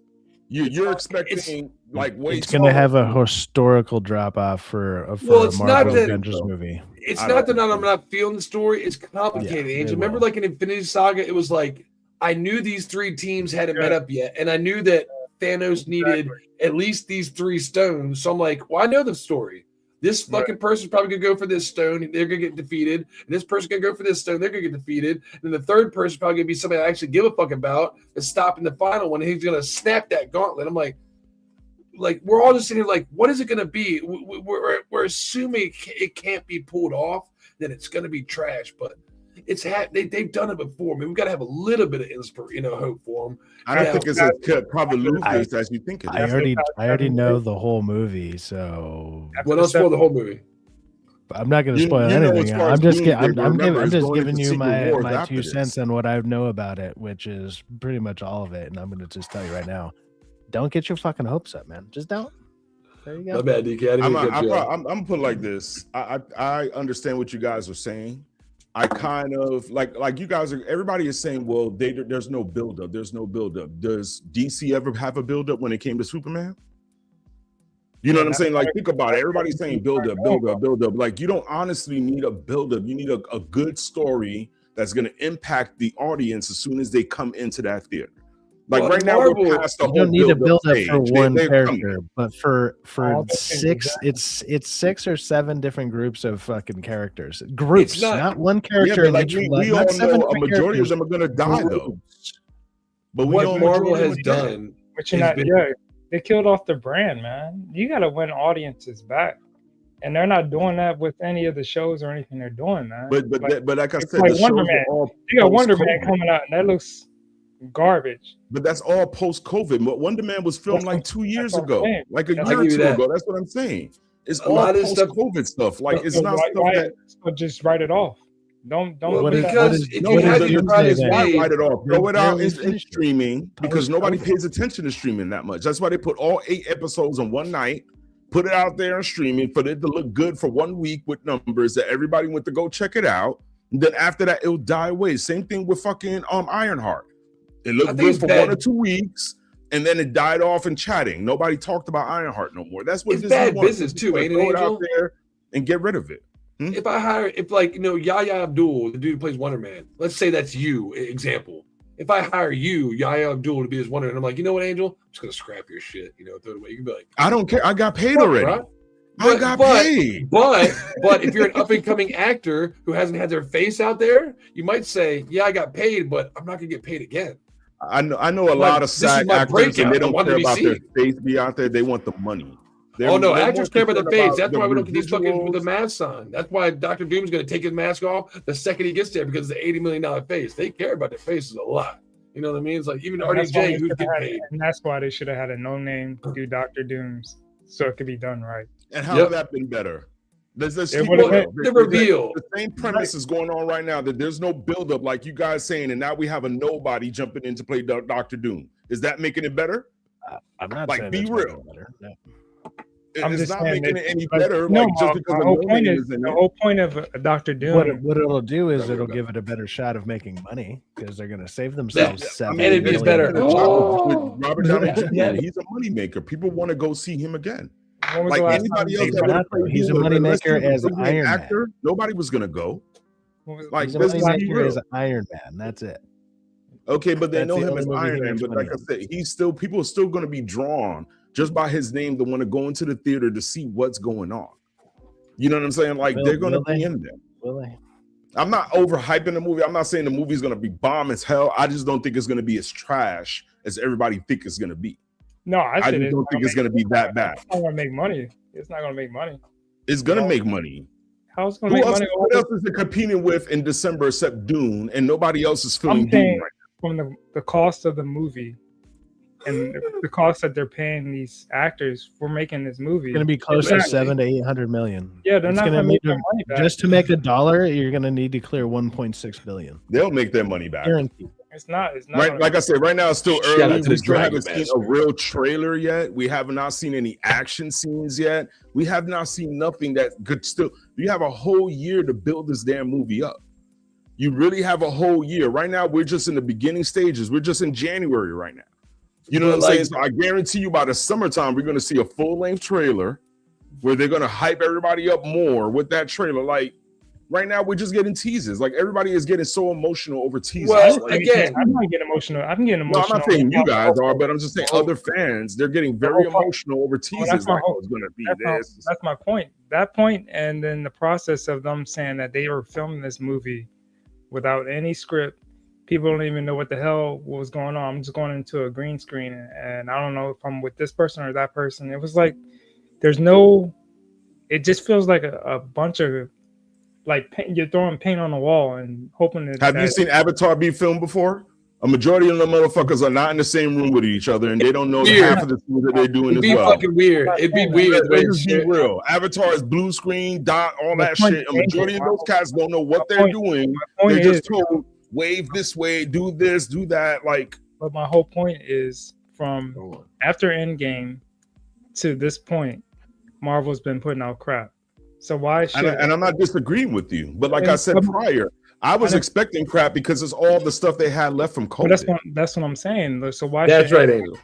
You're expecting like way. It's going to have a historical drop off for a Marvel Avengers movie. It's not that I'm not feeling the story. It's complicated, Angel. Remember, like in Infinity Saga, it was like I knew these three teams hadn't met up yet, and I knew that Thanos needed at least these 3 stones. So I'm like, well, I know the story. This fucking person's probably gonna go for this stone, and they're gonna get defeated. And this person gonna go for this stone, they're gonna get defeated. And the third person probably gonna be somebody I actually give a fuck about that's stopping the final one. And he's gonna snap that gauntlet. I'm like we're all just sitting here like, what is it gonna be? We're assuming it can't be pulled off, then it's gonna be trash. But it's they've done it before. I mean, we got to have a little bit of hope for them. I don't think it's as convoluted as you think it is. I already know the whole movie, so well, don't spoil the whole movie. I'm not going to spoil anything. I'm just giving you my 2 cents on what I know about it, which is pretty much all of it. And I'm going to just tell you right now, don't get your fucking hopes up, man. Just don't. There you go. My bad, DK. I'm gonna put it like this. I understand what you guys are saying. I kind of like you guys are. Everybody is saying, well, there's no buildup. There's no buildup. Does DC ever have a buildup when it came to Superman? You know what I'm saying? Like, think about it. Everybody's saying buildup. Like, you don't honestly need a buildup. You need a good story that's going to impact the audience as soon as they come into that theater. Like right now, we're past the whole you don't need a build up stage. for one character, coming. but for 6, it's 6 or 7 different groups of fucking characters. Groups, not one character. Yeah, but like we all know a majority of them are gonna die though. But what Marvel has done, but they killed off the brand, man. You got to win audiences back. And they're not doing that with any of the shows or anything they're doing, man. But like I said, like the Wonder shows Man. are all You got Wonder Man post-COVID. coming out, and that looks garbage. But that's all post-COVID. But Wonder Man was filmed like 2 years ago, like a I'll year or give you 2 that. ago. That's what I'm saying. It's A all lot of stuff- post-COVID stuff. Like it's So not why- stuff that. so just write it off. Don't Well, let that- because if you had the price Why paid, write it off? Throw it out in Post-COVID. streaming because nobody pays attention to streaming that much. That's why they put all 8 episodes on one night, put it out there on streaming for it to look good for 1 week with numbers that everybody went to go check it out. And then after that, it'll die away. Same thing with fucking Ironheart. It looked think good it's for bad. 1 or 2 weeks, and then it died off in chatting. Nobody talked about Ironheart no more. That's what It's Disney bad wants. business Just too, like ain't it, throw it Angel? out there and get rid of it. if like Yahya Abdul, the dude who plays Wonder Man, let's say that's you, example. If I hire you, Yahya Abdul, to be his Wonder Man, I'm like, you know what, Angel? I'm just gonna scrap your shit, throw it away. You can be like, I don't care. I got paid fuck, already. bro. I got paid. But if you're an up and coming actor who hasn't had their face out there, you might say, yeah, I got paid, but I'm not gonna get paid again. I know a Like, lot of this is SAG my actors, breakout. and they I don't want to care be about their seen. face be out there. They want the money. They're Oh no, more actors care about their concerned face. That's the why we don't get these fucking residuals. with the mask on. That's why Dr. Doom's gonna take his mask off the second he gets there because it's an $80 million face. They care about their faces a lot. You know what I mean? It's like even And that's why RDJ, they who's shoulda getting had- paid. and that's why they should have had a no-name do Dr. Dooms so it could be done right. And how would that been better? Let's It keep would've going. been- the reveal. The same premise is going on right now, that there's no buildup like you guys saying, and now we have a nobody jumping in to play Dr. Doom. Is that making it better? I'm not like saying be it's real. making it better. No. I'm It's just not saying making that- it any but better. no, Like just because my the whole no point name is is in the it. whole point of Dr. Doom. What it'll do is it'll give it a better shot of making money because they're going to save themselves I $7 mean, it'd be million. better. With Robert Downey Jr. Yeah. He's a moneymaker. People want to go see him again. When was Like the last anybody time else they- that would have played He's a Doom, unless moneymaker he was as a great Iron Man. actor, nobody was gonna go. when was- Like He's a let's just be moneymaker as real. Iron Man. That's it. Okay, but they That's know the him only as movie Iron he Man. makes But money like I said, people are still going to be drawn just by his name to want to go into the theater to see what's going on. You know what I'm saying? Like they're going to Will be they? in there. Will they? I'm not overhyping the movie. I'm not saying the movie's going to be bomb as hell. I just don't think it's going to be as trash as everybody think it's going to be. No, I I said just don't think it's going to be that bad. It's not going to make money. It's not going to make money. It's going to make money. How's it going to Who make else, money? what else is it competing with in December except Dune, and nobody else is filming I'm saying Dune right from the cost of the movie and the cost that they're paying these actors for making this movie. It's going to be close to Exactly. 700 to 800 million. Yeah, they're It's not gonna going to make need their money back. Just to make $1, you're going to need to clear 1.6 billion. They'll make their money back. Guaranteed. It's not. It's not. Right, gonna like I said, right now it's still Shout out early. to We the still Dragon haven't seen Master. a real trailer yet. We have not seen any action scenes yet. We have not seen nothing that could still. You have a whole year to build this damn movie up. You really have a whole year. Right now, we're just in the beginning stages. We're just in January right now. You know But what I'm saying? like- So I guarantee you by the summertime, we're going to see a full-length trailer where they're going to hype everybody up more with that trailer. Like, Right now, we're just getting teases. Like everybody is getting so emotional over teases. Well, like, again, I'm not getting emotional. I'm getting no, emotional. I'm not saying you guys are, but I'm just saying other fans. They're getting very emotional over teases. That's my Like, whole- oh, it's gonna be that's this. that's my point. That point, and then the process of them saying that they were filming this movie without any script. People don't even know what the hell was going on. I'm just going into a green screen, and I don't know if I'm with this person or that person. It was like there's no. It just feels like a bunch of like paint, you're throwing paint on the wall and hoping that. Have you seen Avatar be filmed before? A majority of the motherfuckers are not in the same room with each other, and they don't know Weird. half of the things that they're doing It'd as be well. fucking weird. It'd be weird. the way Let's it's just be shit. real. Avatar is blue screen, dot, all My that point shit. A is- majority of those cats don't know what they're doing. point They're just is- told, wave this way, do this, do that. Like, But my whole point is from after Endgame to this point, Marvel's been putting out crap. So why should and I'm not disagreeing with you, but like I said prior, I was expecting crap because it's all the stuff they had left from But COVID. that's what I'm saying. So why? That's should right, Angel.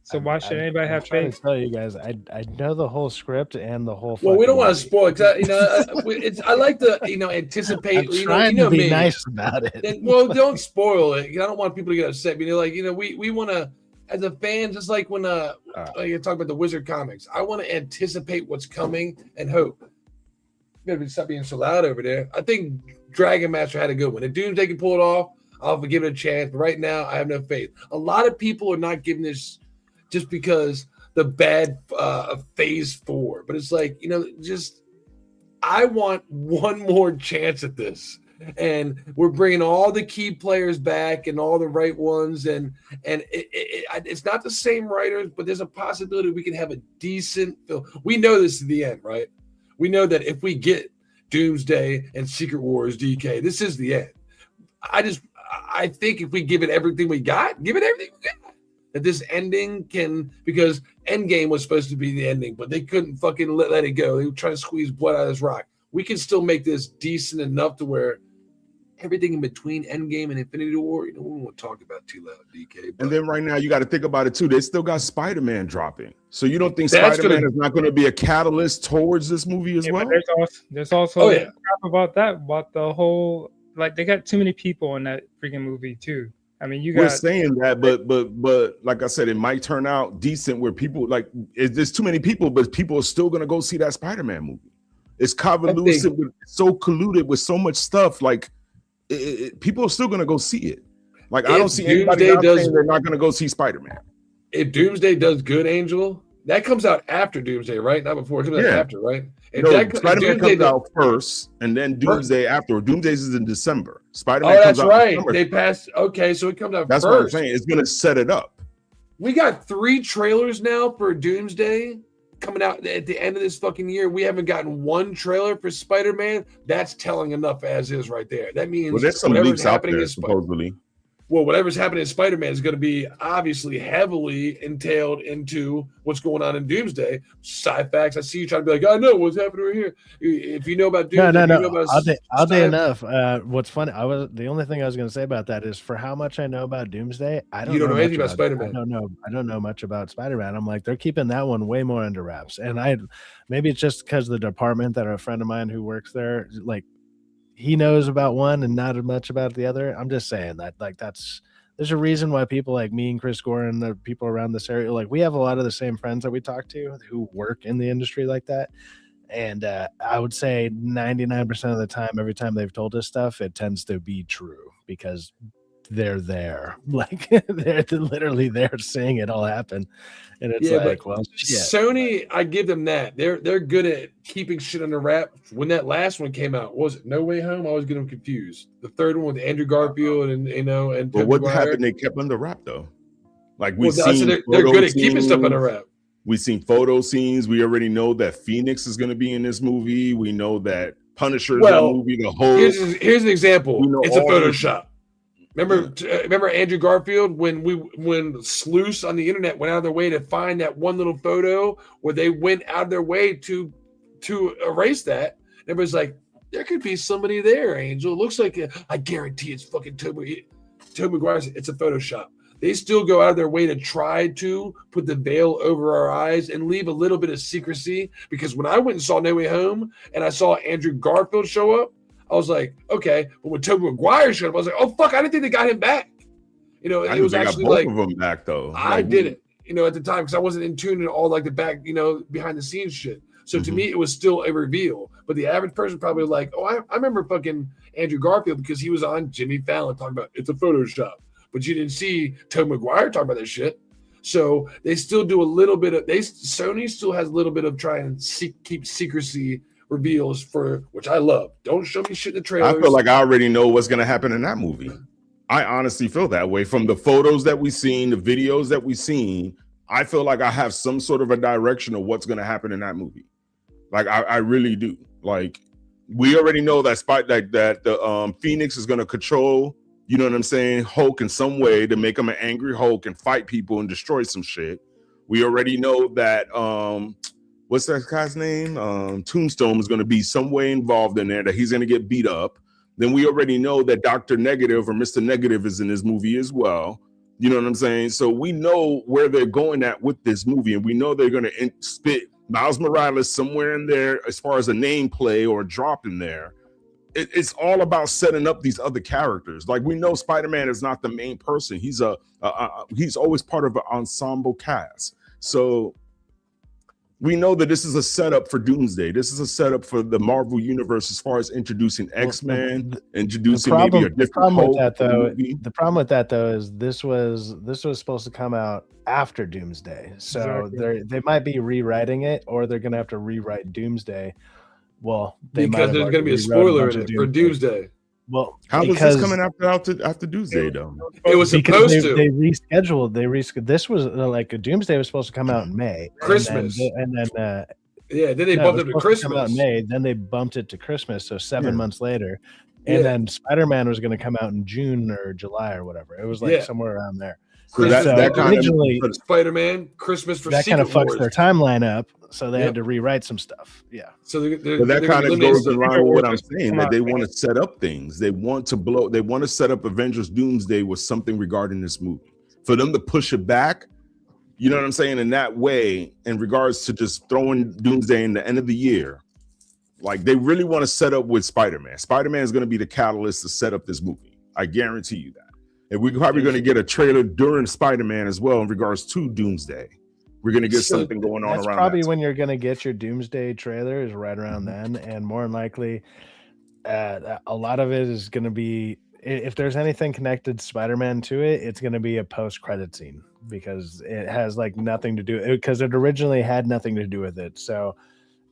So why should anybody have trying faith? to tell you guys, I know the whole script and the whole. Well, we don't fucking want to spoil it. 'Cause, it's I like to anticipate. I'm trying to be me. nice about it. Well, don't spoil it. I don't want people to get upset. We want to, as a fan, just like when you talk about the Wizard comics, I want to anticipate what's coming and hope. You gotta stop being so loud over there. I think Dragon Master had a good one. If Doomsday can pull it off, I'll give it a chance. But right now, I have no faith. A lot of people are not giving this just because the bad phase 4. But it's like, I want one more chance at this. And we're bringing all the key players back and all the right ones. And it's not the same writers, but there's a possibility we can have a decent film. We know this is the end, right? We know that if we get Doomsday and Secret Wars DK, this is the end. I think if we give it everything we got, that this ending can, because Endgame was supposed to be the ending, but they couldn't fucking let it go. They were trying to squeeze blood out of this rock. We can still make this decent enough to where everything in between Endgame and Infinity War, we won't talk about too loud, DK. And then right now, you got to think about it too. They still got Spider-Man dropping. So you don't think That's Spider-Man is not going to be a catalyst towards this movie as well? But there's also crap about that, about the whole, like, they got too many people in that freaking movie too. I mean, We're saying that, but like I said, it might turn out decent where people there's too many people, but people are still going to go see that Spider-Man movie. It's convoluted, so colluded with so much stuff. Like, people are still going to go see it. Like, I don't see anybody saying they're not going to go see Spider-Man. If Doomsday does good, Angel, that comes out after Doomsday, right? Not before. It comes out after, right? Spider-Man comes out first, and then Doomsday after. Doomsday is in December. Spider-Man Oh, comes that's out right. December. They passed. Okay, so it comes out That's first. what I'm saying. It's going to set it up. We got 3 trailers now for Doomsday coming out at the end of this fucking year. We haven't gotten 1 trailer for Spider-Man. That's telling enough as is right there. That means Well, there's some whatever's leaks out happening there, in supposedly. Well, whatever's happening in Spider-Man is going to be obviously heavily entailed into what's going on in Doomsday. Sci-Fax, I see you trying to be like, I know what's happening right here. If you know about Doomsday, No. you know about Oddly enough, what's funny, the only thing I was going to say about that is, for how much I know about Doomsday, I don't know anything about Spider-Man. I don't know much about Spider-Man. I'm like, they're keeping that one way more under wraps. And maybe it's just because the department that a friend of mine who works there, like, he knows about one and not as much about the other. I'm just saying that, like, there's a reason why people like me and Chris Gore and the people around this area, like, we have a lot of the same friends that we talk to who work in the industry like that. And I would say 99% of the time, every time they've told us stuff, it tends to be true because they're there. Like, they're literally there seeing it all happen. And it's like, well, shit. Sony, I give them that. They're good at keeping shit under wrap. When that last one came out, was it No Way Home? I always get them confused. The third one with Andrew Garfield and But what happened? They kept under wrap though. Like, we've Well, seen, they're good at keeping stuff under wrap. We've seen photo scenes. We already know that Phoenix is going to be in this movie. We know that Punisher is in the movie. The whole here's an example. It's a all Photoshop. Remember Andrew Garfield when sleuths on the internet went out of their way to find that one little photo where they went out of their way to erase that. Everybody's like, there could be somebody there, Angel. It looks like I guarantee it's fucking Tobey Maguire. It's a Photoshop. They still go out of their way to try to put the veil over our eyes and leave a little bit of secrecy. Because when I went and saw No Way Home and I saw Andrew Garfield show up, I was like, okay. But when Tobey Maguire showed up, I was like, oh fuck, I didn't think they got him back. You know, I it was got actually both like of them back though. I didn't, you know, at the time because I wasn't in tune to all like the back, you know, behind the scenes shit. So to me, it was still a reveal. But the average person probably like, oh, I remember fucking Andrew Garfield because he was on Jimmy Fallon talking about it's a Photoshop. But you didn't see Tobey Maguire talk about that shit. So they still do a little bit of Sony still has a little bit of trying and keep secrecy reveals for which I love. Don't show me shit in the trailers. I feel like I already know what's gonna happen in that movie. I honestly feel that way from the photos that we've seen, the videos that we've seen. I feel like I have some sort of a direction of what's gonna happen in that movie. Like I really do. Like we already know that the Phoenix is gonna control, you know what I'm saying, Hulk in some way to make him an angry Hulk and fight people and destroy some shit. We already know that what's that guy's name? Tombstone is gonna be some way involved in there, that he's gonna get beat up. Then we already know that Dr. Negative or Mr. Negative is in this movie as well. You know what I'm saying? So we know where they're going at with this movie, and we know they're gonna spit Miles Morales somewhere in there as far as a name play or a drop in there. It's all about setting up these other characters. Like we know Spider-Man is not the main person. He's he's always part of an ensemble cast. So we know that this is a setup for Doomsday. This is a setup for the Marvel universe as far as introducing X-Men, introducing maybe a different Hulk. The problem with that though is this was supposed to come out after Doomsday. So they might be rewriting it, or they're gonna have to rewrite Doomsday. Well, because there's gonna be a spoiler in it for Doomsday. Well, how is this coming after Doomsday though? It was supposed to. They rescheduled. This was like Doomsday was supposed to come out in May, Christmas, and then then they bumped it to Christmas. Come out in May, then they bumped it to Christmas, so 7 months later, and then Spider-Man was going to come out in June or July or whatever. It was like somewhere around there. So that kind of Spider-Man Christmas for that kind of fucks Wars. their timeline up, so they had to rewrite some stuff. Yeah. So that kind of goes around with what I'm saying, that they want to set up things. They want to set up Avengers Doomsday with something regarding this movie. For them to push it back, you know what I'm saying, in that way, in regards to just throwing Doomsday in the end of the year, like they really want to set up with Spider-Man. Spider-Man is going to be the catalyst to set up this movie. I guarantee you that. And we're probably going to get a trailer during Spider-Man as well in regards to Doomsday. We're going to get something going on that's around probably that. When you're going to get your Doomsday trailer is right around then. And more than likely, a lot of it is going to be, if there's anything connected Spider-Man to it, it's going to be a post-credit scene because it has like nothing to do, because it originally had nothing to do with it. So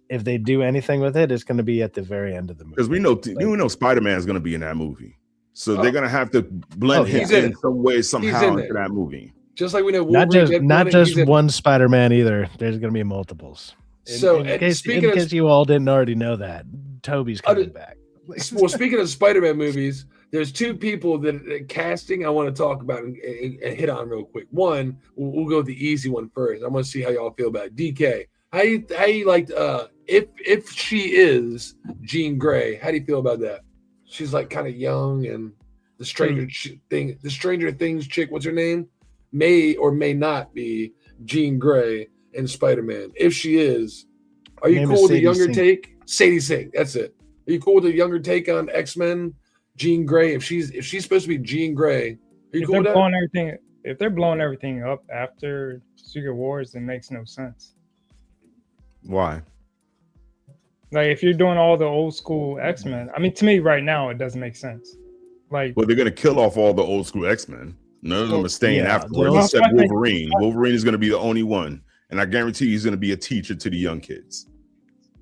if they do anything with it, it's going to be at the very end of the movie. Because we know Spider-Man is going to be in that movie. So they're going to have to blend him in some way, somehow into that movie. Just like we know Wolverine, not just one Spider-Man either. There's going to be multiples. In case you all didn't already know that, Toby's coming back. Well, speaking of Spider-Man movies, there's two people that casting I want to talk about and hit on real quick. One, we'll go with the easy one first. I want to see how y'all feel about it. DK. How you liked if she is Jean Grey? How do you feel about that? She's like kind of young, and the Stranger Things chick, what's her name? May or may not be Jean Grey in Spider-Man. If she is, are you cool with a younger take? Sadie Sink, that's it. Are you cool with a younger take on X-Men? Jean Grey, if she's supposed to be Jean Grey, are you cool with that? If they're blowing everything up after Secret Wars, it makes no sense. Why? Like if you're doing all the old school X-Men, I mean, to me right now it doesn't make sense. Like, well, they're gonna kill off all the old school X-Men. None of them are staying afterwards, except Wolverine. Wolverine is gonna be the only one, and I guarantee he's gonna be a teacher to the young kids.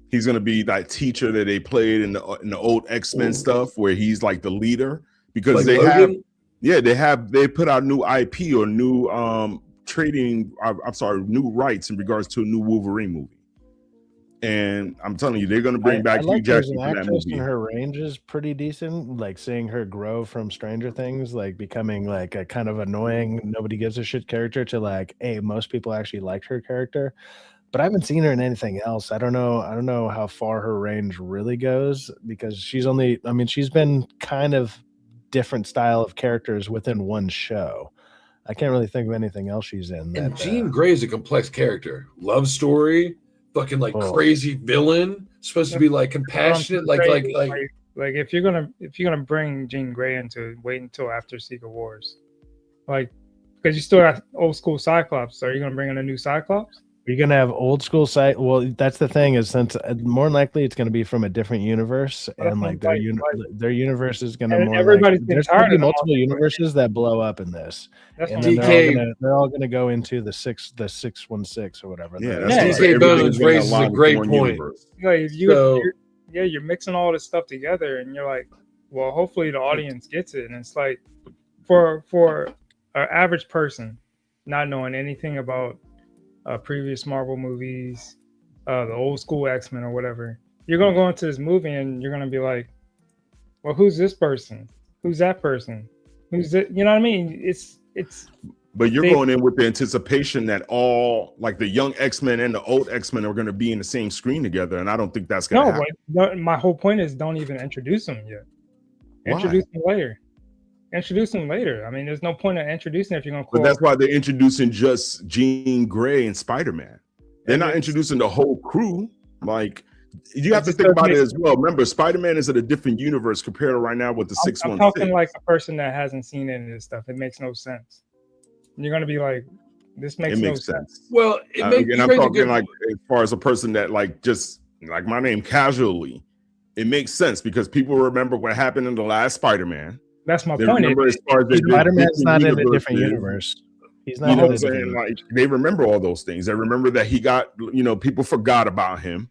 He's gonna be that teacher that they played in the old X-Men stuff, where he's like the leader, because like they put out new IP or new new rights in regards to a new Wolverine movie. And I'm telling you, they're going to bring back Hugh Jackman for that movie. And her range is pretty decent. Like seeing her grow from Stranger Things, like becoming like a kind of annoying, nobody gives a shit character to like, hey, most people actually liked her character. But I haven't seen her in anything else. I don't know how far her range really goes, because she's been kind of different style of characters within one show. I can't really think of anything else she's in. And Jean Grey is a complex character. Love story. Fucking like crazy villain, supposed to be like compassionate, like Like if you're gonna bring Jean Grey into it, wait until after Secret Wars, like because you still got old school Cyclops. So are you gonna bring in a new Cyclops? You're gonna have old school site. Well, that's the thing is since more than likely it's gonna be from a different universe, and like their universe is gonna more everybody's like been there's tired gonna be of multiple universes that blow up in this, That's and what then they're all gonna go into the 616 or whatever. Yeah, DK Bones raises a great point. Like you're mixing all this stuff together, and you're like, well, hopefully the audience gets it. And it's like for an average person not knowing anything about previous Marvel movies, the old school X-Men or whatever, you're gonna go into this movie and you're gonna be like, well, who's this person? Who's that person? Who's it? You know what I mean? It's. But you're going in with the anticipation that all like the young X-Men and the old X-Men are going to be in the same screen together, and I don't think that's going to happen. But my whole point is don't even introduce them yet. Introduce them later. Introduce them later. I mean, there's no point in introducing if you're going to. But that's why they're introducing just Jean Grey and Spider-Man. They're not introducing the whole crew. Like you have to think about it as well. Remember, Spider-Man is in a different universe compared to right now with the 616. I'm talking like a person that hasn't seen any of this stuff. It makes no sense. You're going to be like, this makes no sense. Well, and I'm talking like as far as a person that like just like my name casually, it makes sense because people remember what happened in the last Spider-Man. That's my point. Spider-Man's not in a different universe. He's not. You know what I'm saying? Like they remember all those things. They remember that he got, people forgot about him.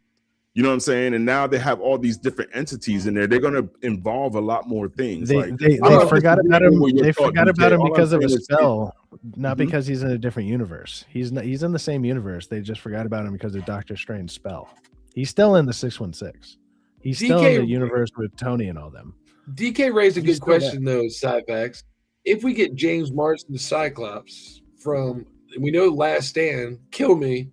You know what I'm saying? And now they have all these different entities in there. They're going to involve a lot more things. They forgot about him. They forgot about him because of a spell, not because he's in a different universe. He's in the same universe. They just forgot about him because of Doctor Strange's spell. He's still in the 616. He's still in the universe with Tony and all them. DK raised a good question though, Cyfax. If we get James Marsden the Cyclops from, we know Last Stand, kill me,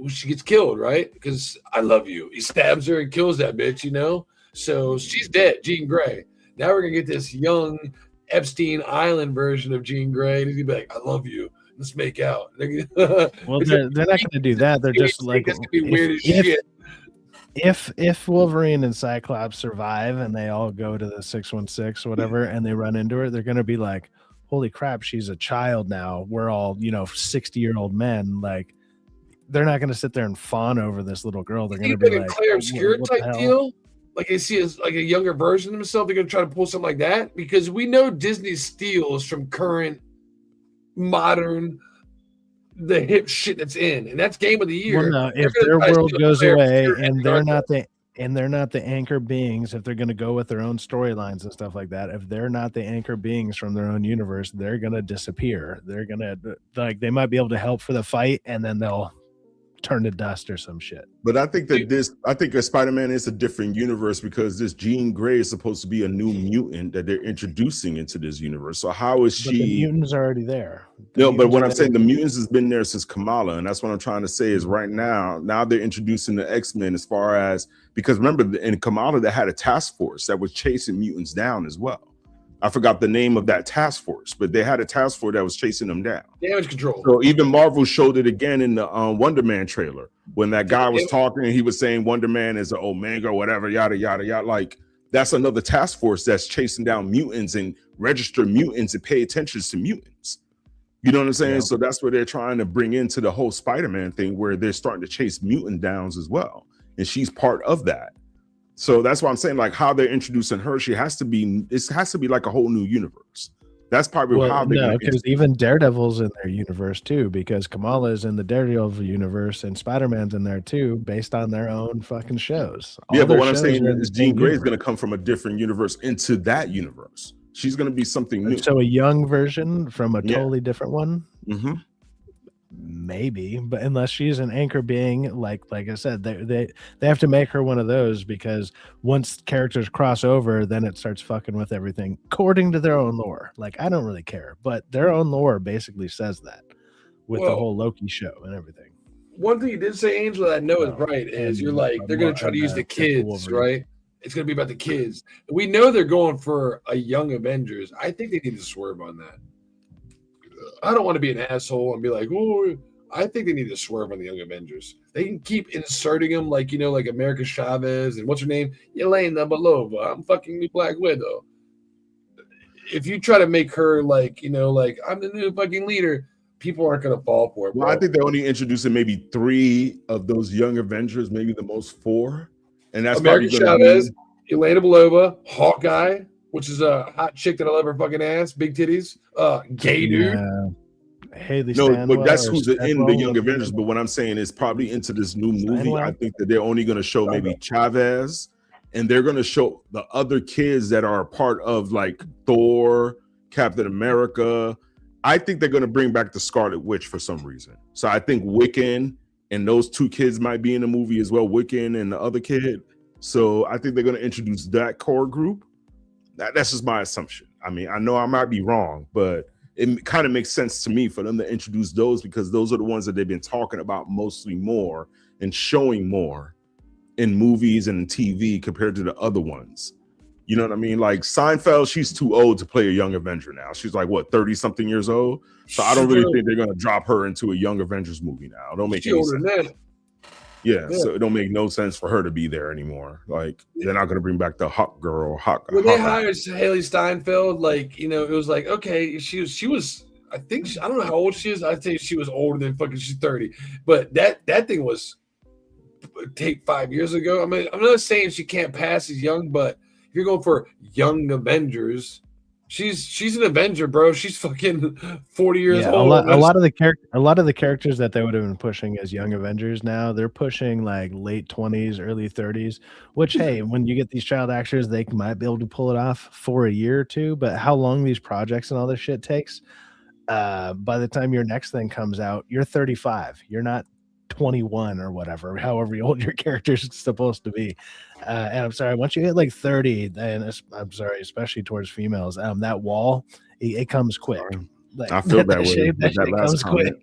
she gets killed, right? Because I love you. He stabs her and kills that bitch, So she's dead, Jean Grey. Now we're gonna get this young Epstein Island version of Jean Grey. And he's gonna be like, I love you. Let's make out. Well, they're not gonna do that. They're just like, that's gonna be weird as shit. If Wolverine and Cyclops survive and they all go to the 616 or whatever and they run into her, they're going to be like, holy crap, she's a child now. We're all, 60-year-old men. Like, they're not going to sit there and fawn over this little girl. They're going to be like, Claire Obscure type deal. Like they see as like a younger version of themselves. They're going to try to pull something like that because we know Disney steals from current modern the hip shit that's in, and that's Game of the Year. Well, no, if their world goes away and they're not the anchor beings, if they're going to go with their own storylines and stuff like that, if they're not the anchor beings from their own universe, they're going to disappear. They're going to they might be able to help for the fight, and then they'll turn to dust or some shit. But I think that Spider-Man is a different universe because this Jean Grey is supposed to be a new mutant that they're introducing into this universe. So how is she? The mutants are already there. No, but what I'm saying, the mutants has been there since Kamala, and that's what I'm trying to say is right now they're introducing the X-Men as far as, because remember in Kamala they had a task force that was chasing mutants down as well. I forgot the name of that task force, but they had a task force that was chasing them down. Damage control. So even Marvel showed it again in the Wonder Man trailer when that guy was talking and he was saying Wonder Man is an Omega, whatever, yada, yada, yada. Like that's another task force that's chasing down mutants and register mutants and pay attention to mutants. You know what I'm saying? Yeah. So that's what they're trying to bring into the whole Spider-Man thing where they're starting to chase mutant downs as well. And she's part of that. So that's why I'm saying, like, how they're introducing her, it has to be like a whole new universe. That's probably how they're because even Daredevil's in their universe too, because Kamala is in the Daredevil universe and Spider-Man's in there too, based on their own fucking shows. Yeah, but what I'm saying is Jean Grey is going to come from a different universe into that universe. She's going to be something new. So a young version from a totally different one? Mm-hmm. Maybe, but unless she's an anchor being, like I said, they have to make her one of those, because once characters cross over, then it starts fucking with everything according to their own lore. Like, I don't really care, but their own lore basically says that with the whole Loki show and everything. One thing you did say, Angel, that I know is right, is you're like, they're going to try to use the kids, right? It's going to be about the kids. We know they're going for a young Avengers. I think they need to swerve on that. I don't want to be an asshole and be like, oh, I think they need to swerve on the Young Avengers. They can keep inserting them like America Chavez and what's her name? Yelena Belova. I'm fucking the Black Widow. If you try to make her like I'm the new fucking leader, people aren't gonna fall for it. Well, bro. I think they're only introducing maybe 3 of those Young Avengers, maybe the most 4. And that's America probably Chavez, Yelena Belova, Hawkeye, which is a hot chick that I love her fucking ass, big titties, gay dude. Haley No, Stanwell but that's or who's in the Stanwell? Young Avengers. But what I'm saying is probably into this new movie, Stanwell? I think that they're only going to show maybe Chavez, and they're going to show the other kids that are a part of like Thor, Captain America. I think they're going to bring back the Scarlet Witch for some reason. So I think Wiccan and those 2 kids might be in the movie as well, Wiccan and the other kid. So I think they're going to introduce that core group. That's just my assumption. I mean, I know I might be wrong, but it kind of makes sense to me for them to introduce those because those are the ones that they've been talking about mostly more and showing more in movies and TV compared to the other ones. You know what I mean? Like Seinfeld, she's too old to play a Young Avenger now. She's like, what, 30-something years old? So I don't really think they're going to drop her into a Young Avengers movie now. It don't make any sense. Yeah, so it don't make no sense for her to be there anymore. Like they're not going to bring back the Hawk girl. When they hired Haley Steinfeld, it was like, okay, she was. I think I don't know how old she is. I'd say she was older than fucking she's 30. But that thing was take 5 years ago. I mean, I'm not saying she can't pass as young, but if you're going for Young Avengers, she's an Avenger, bro. She's fucking 40 years old. A lot of the characters that they would have been pushing as Young Avengers now, they're pushing like late 20s, early 30s, which hey, when you get these child actors, they might be able to pull it off for a year or two, but how long these projects and all this shit takes, by the time your next thing comes out, you're 35. You're not 21 or whatever, however old your character's supposed to be. And I'm sorry, once you hit like 30, then I'm sorry, especially towards females, that wall, it comes quick. Like, I feel that way. That shit comes quick.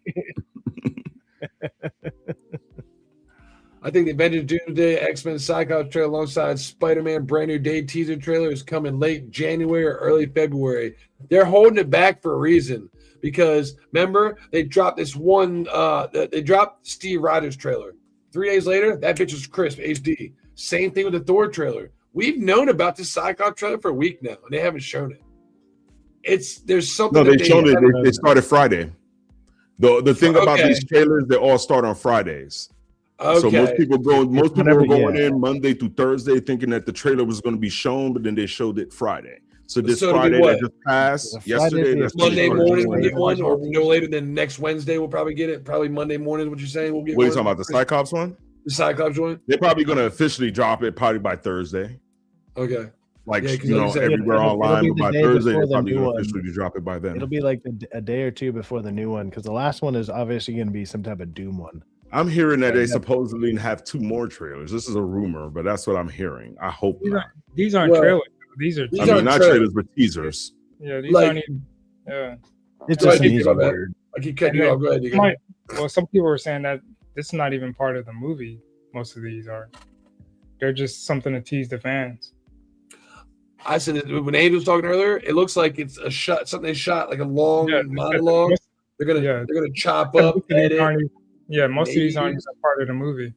I think the Avengers Doomsday, X-Men Cyclops trailer alongside Spider-Man brand new day teaser trailer is coming late January or early February. They're holding it back for a reason because remember they dropped this one. They dropped Steve Rogers trailer. 3 days later, that bitch was crisp HD. Same thing with the Thor trailer. We've known about this Cyclops trailer for a week now, and they haven't shown it. There's something. No, they showed it. They started Friday. The thing about these trailers, they all start on Fridays. Okay. So most people were going in Monday through Thursday thinking that the trailer was going to be shown, but then they showed it Friday. So this Friday that just passed, yesterday, that's Monday morning we'll get one, or no later than next Wednesday we'll probably get it. Probably Monday morning. What you're saying? We'll get. What are you talking about? The Cyclops one? The Cyclops one? They're probably going to officially drop it probably by Thursday. Okay. Like, Yeah, everywhere online, but by Thursday, they're probably new going to one. officially drop it by then. It'll be like a day or two before the new one because the last one is obviously going to be some type of Doom one. I'm hearing that they supposedly have 2 more trailers. This is a rumor, but that's what I'm hearing. I hope not. These aren't trailers. These are. Not trailers, but teasers. Yeah, these aren't even. Yeah. It's just an easy word. I keep cutting you off. Go ahead. Well, some people were saying that this is not even part of the movie. Most of these are. They're just something to tease the fans. I said it, when Andy was talking earlier, it looks like it's a shot, something they shot like a long monologue. They're gonna chop up, edit. Most of these aren't even part of the movie.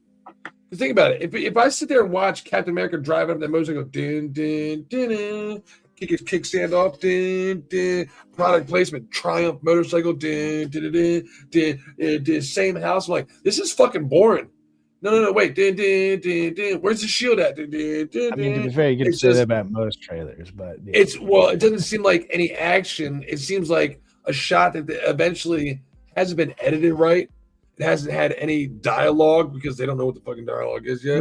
Think about it. If I sit there and watch Captain America drive up that motorcycle, dun, dun, dun, dun, kick his kickstand off, dun, dun, product placement, Triumph motorcycle, dun, dun, dun, dun, dun, dun, same house. I'm like, this is fucking boring. No, wait, dun, dun, dun, dun. Where's the shield at? Dun, dun, dun, I mean, to be fair, you can say that about most trailers, but yeah. It doesn't seem like any action. It seems like a shot that eventually hasn't been edited right. It hasn't had any dialogue because they don't know what the fucking dialogue is yet.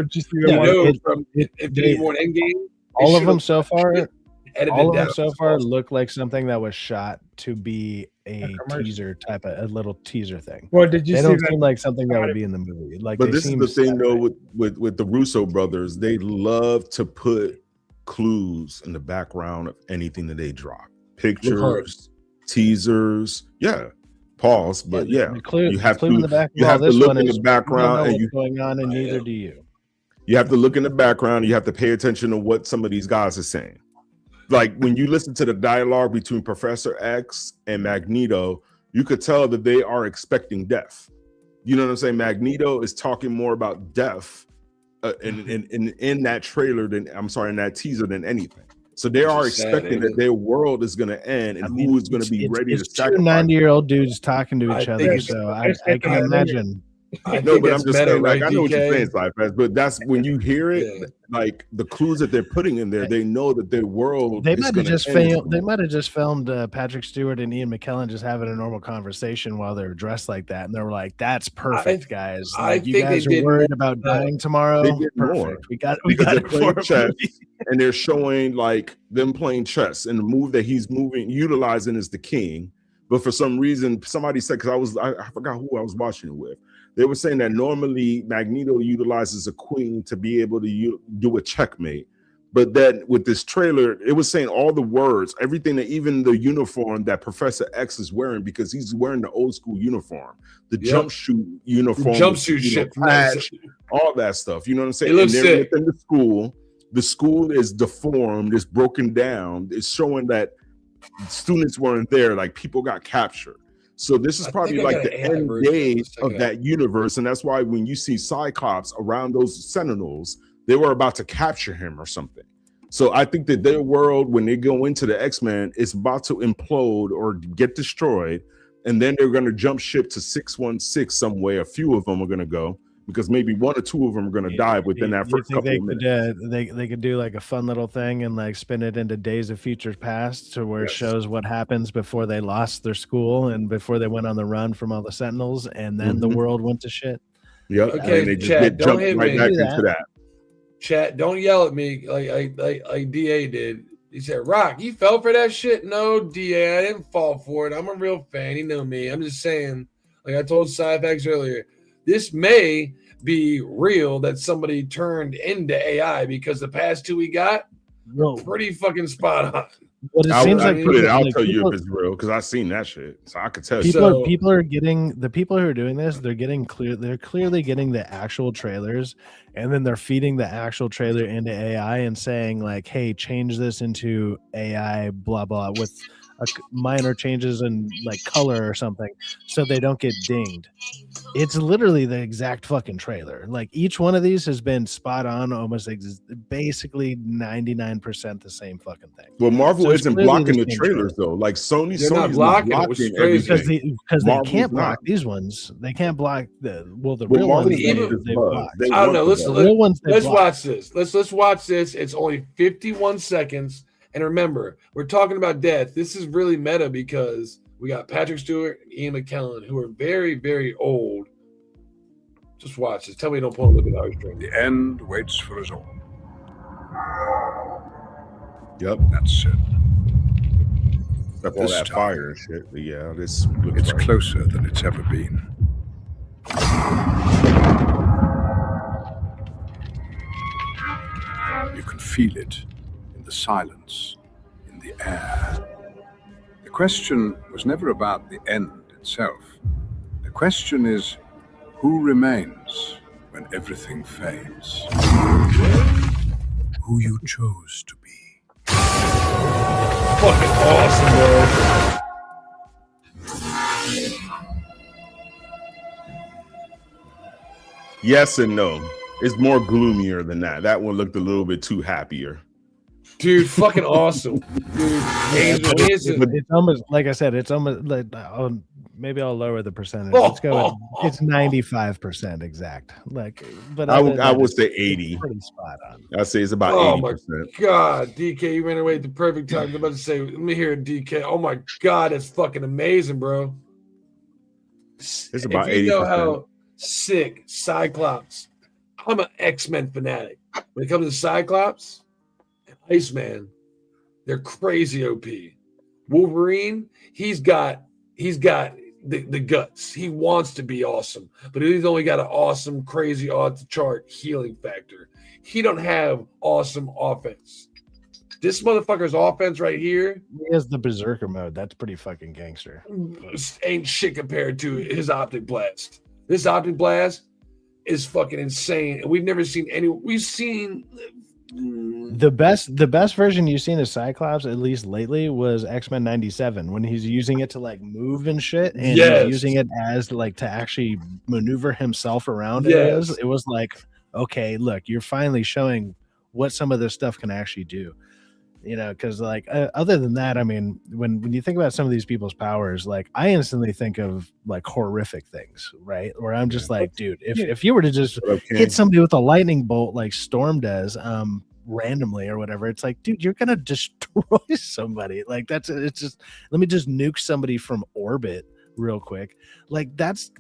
From Infinity War and Endgame. All of them so far, down. Look like something that was shot to be a teaser type of a little teaser thing. Well, did you? They see don't that? seem like something that would be in the movie. Like, but this is the thing though with the Russo brothers, they love to put clues in the background of anything that they drop, pictures, teasers. Yeah. Pause, but you have to look in the background and you going on, and neither do you. You have to look in the background. You have to pay attention to what some of these guys are saying. Like when you listen to the dialogue between Professor X and Magneto, you could tell that they are expecting death. You know what I'm saying? Magneto is talking more about death in that trailer in that teaser than anything. So they are expecting that their world is going to end, and who is going to be ready to sacrifice. 90-year-old dudes talking to each other, so I can imagine. No, but I'm just saying, like, I know what you're saying, Sci-Fi, but that's when you hear it, like the clues that they're putting in there, they know that their world. They might have just filmed Patrick Stewart and Ian McKellen just having a normal conversation while they were dressed like that, and they were like, "That's perfect, guys. Like, you guys are worried about dying tomorrow. They did Perfect. more. We got they're it playing for a chess, movie." and they're showing like them playing chess, and the move that he's utilizing is the king. But for some reason, somebody said, because I forgot who I was watching it with. They were saying that normally Magneto utilizes a queen to be able to do a checkmate. But then with this trailer, it was saying all the words, everything, that even the uniform that Professor X is wearing, because he's wearing the old school uniform, the jumpsuit uniform, jumpsuit shit, flash, all that stuff. You know what I'm saying? It looks and they're sick. within the school. The school is deformed, it's broken down. It's showing that students weren't there, like people got captured. So this is probably like the end game of that universe, and that's why when you see Cyclops around those Sentinels, they were about to capture him or something. So I think that their world, when they go into the X-Men, is about to implode or get destroyed, and then they're going to jump ship to 616 somewhere. A few of them are going to go, because maybe one or two of them are going to die within that first couple of minutes. They could do like a fun little thing and like spin it into Days of Future Past, to where it shows what happens before they lost their school and before they went on the run from all the Sentinels, and then the world went to shit. Yep. Okay, and they just Chad, get jumped right back into that. Chat, don't yell at me like DA did. He said, "Rock, you fell for that shit." No, DA, I didn't fall for it. I'm a real fan. You know me. I'm just saying, like I told Cyfax earlier, this may be real that somebody turned into AI, because the past two we got pretty fucking spot on. But it seems like I'll tell you if it's real, because I've seen that shit, so I could tell you. People are getting, the people who are doing this, they're clearly getting the actual trailers, and then they're feeding the actual trailer into AI and saying like, "Hey, change this into AI, blah blah," with minor changes in like color or something, so they don't get dinged. It's literally the exact fucking trailer. Like each one of these has been spot on, almost basically 99% the same fucking thing. Well, Marvel isn't blocking the trailers though. Like Sony's not blocking everything. because they can't block these ones. They can't block the real ones. They block. I don't know. Let's watch this. Let's watch this. It's only 51 seconds. And remember, we're talking about death. This is really meta, because we got Patrick Stewart and Ian McKellen, who are very, very old. Just watch this. Tell me you don't pull a little bit out of your The end waits for us all. Yep. That's it. Except all that fire and shit. But yeah, this looks It's closer than it's ever been. You can feel it in the silence, in the air. The question was never about the end itself. The question is, who remains when everything fades? Who you chose to be. Fucking awesome, bro. Yes and no. It's more gloomier than that. That one looked a little bit too happier. Dude, fucking awesome. Dude, it's almost, like I said, it's almost like, maybe I'll lower the percentage. Let's go with, it's 95% exact. Like, but I would say 80. Pretty spot on. I'd say it's about 80%. My God, DK, you ran away at the perfect time. I was about to say, let me hear it, DK. Oh my God, that's fucking amazing, bro. It's about 80%. You know how sick Cyclops. I'm an X-Men fanatic. When it comes to Cyclops and Iceman, they're crazy OP. Wolverine, he's got the guts. He wants to be awesome, but he's only got an awesome, crazy, off the chart healing factor. He don't have awesome offense. This motherfucker's offense right here, he has the Berserker mode. That's pretty fucking gangster. Ain't shit compared to his Optic Blast. This Optic Blast is fucking insane. And we've never seen any. We've seen The best version you've seen of Cyclops, at least lately, was X-Men 97 when he's using it to like move and shit, and he's using it as like to actually maneuver himself around areas. It was like, okay, look, you're finally showing what some of this stuff can actually do. You know, because like other than that, I mean, when you think about some of these people's powers, like I instantly think of like horrific things, right? Where I'm just like, dude, if you were to just hit somebody with a lightning bolt like Storm does, randomly or whatever, it's like, dude, you're gonna destroy somebody. Like it's just, let me just nuke somebody from orbit real quick. Like there's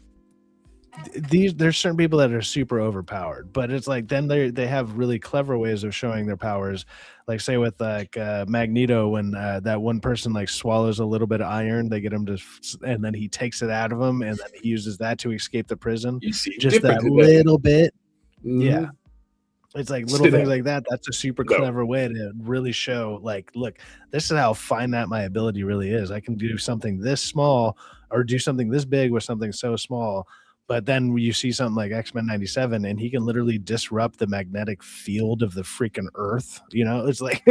certain people that are super overpowered, but it's like then they have really clever ways of showing their powers, like say with like Magneto, when that one person like swallows a little bit of iron, they get him to, and then he takes it out of him, and then he uses that to escape the prison. You see, just that little bit. Mm-hmm. Yeah, it's like little things like that. That's a super clever way to really show, like, look, this is how finite my ability really is. I can do something this small or do something this big with something so small. But then you see something like X-Men 97, and he can literally disrupt the magnetic field of the freaking Earth. You know, it's like.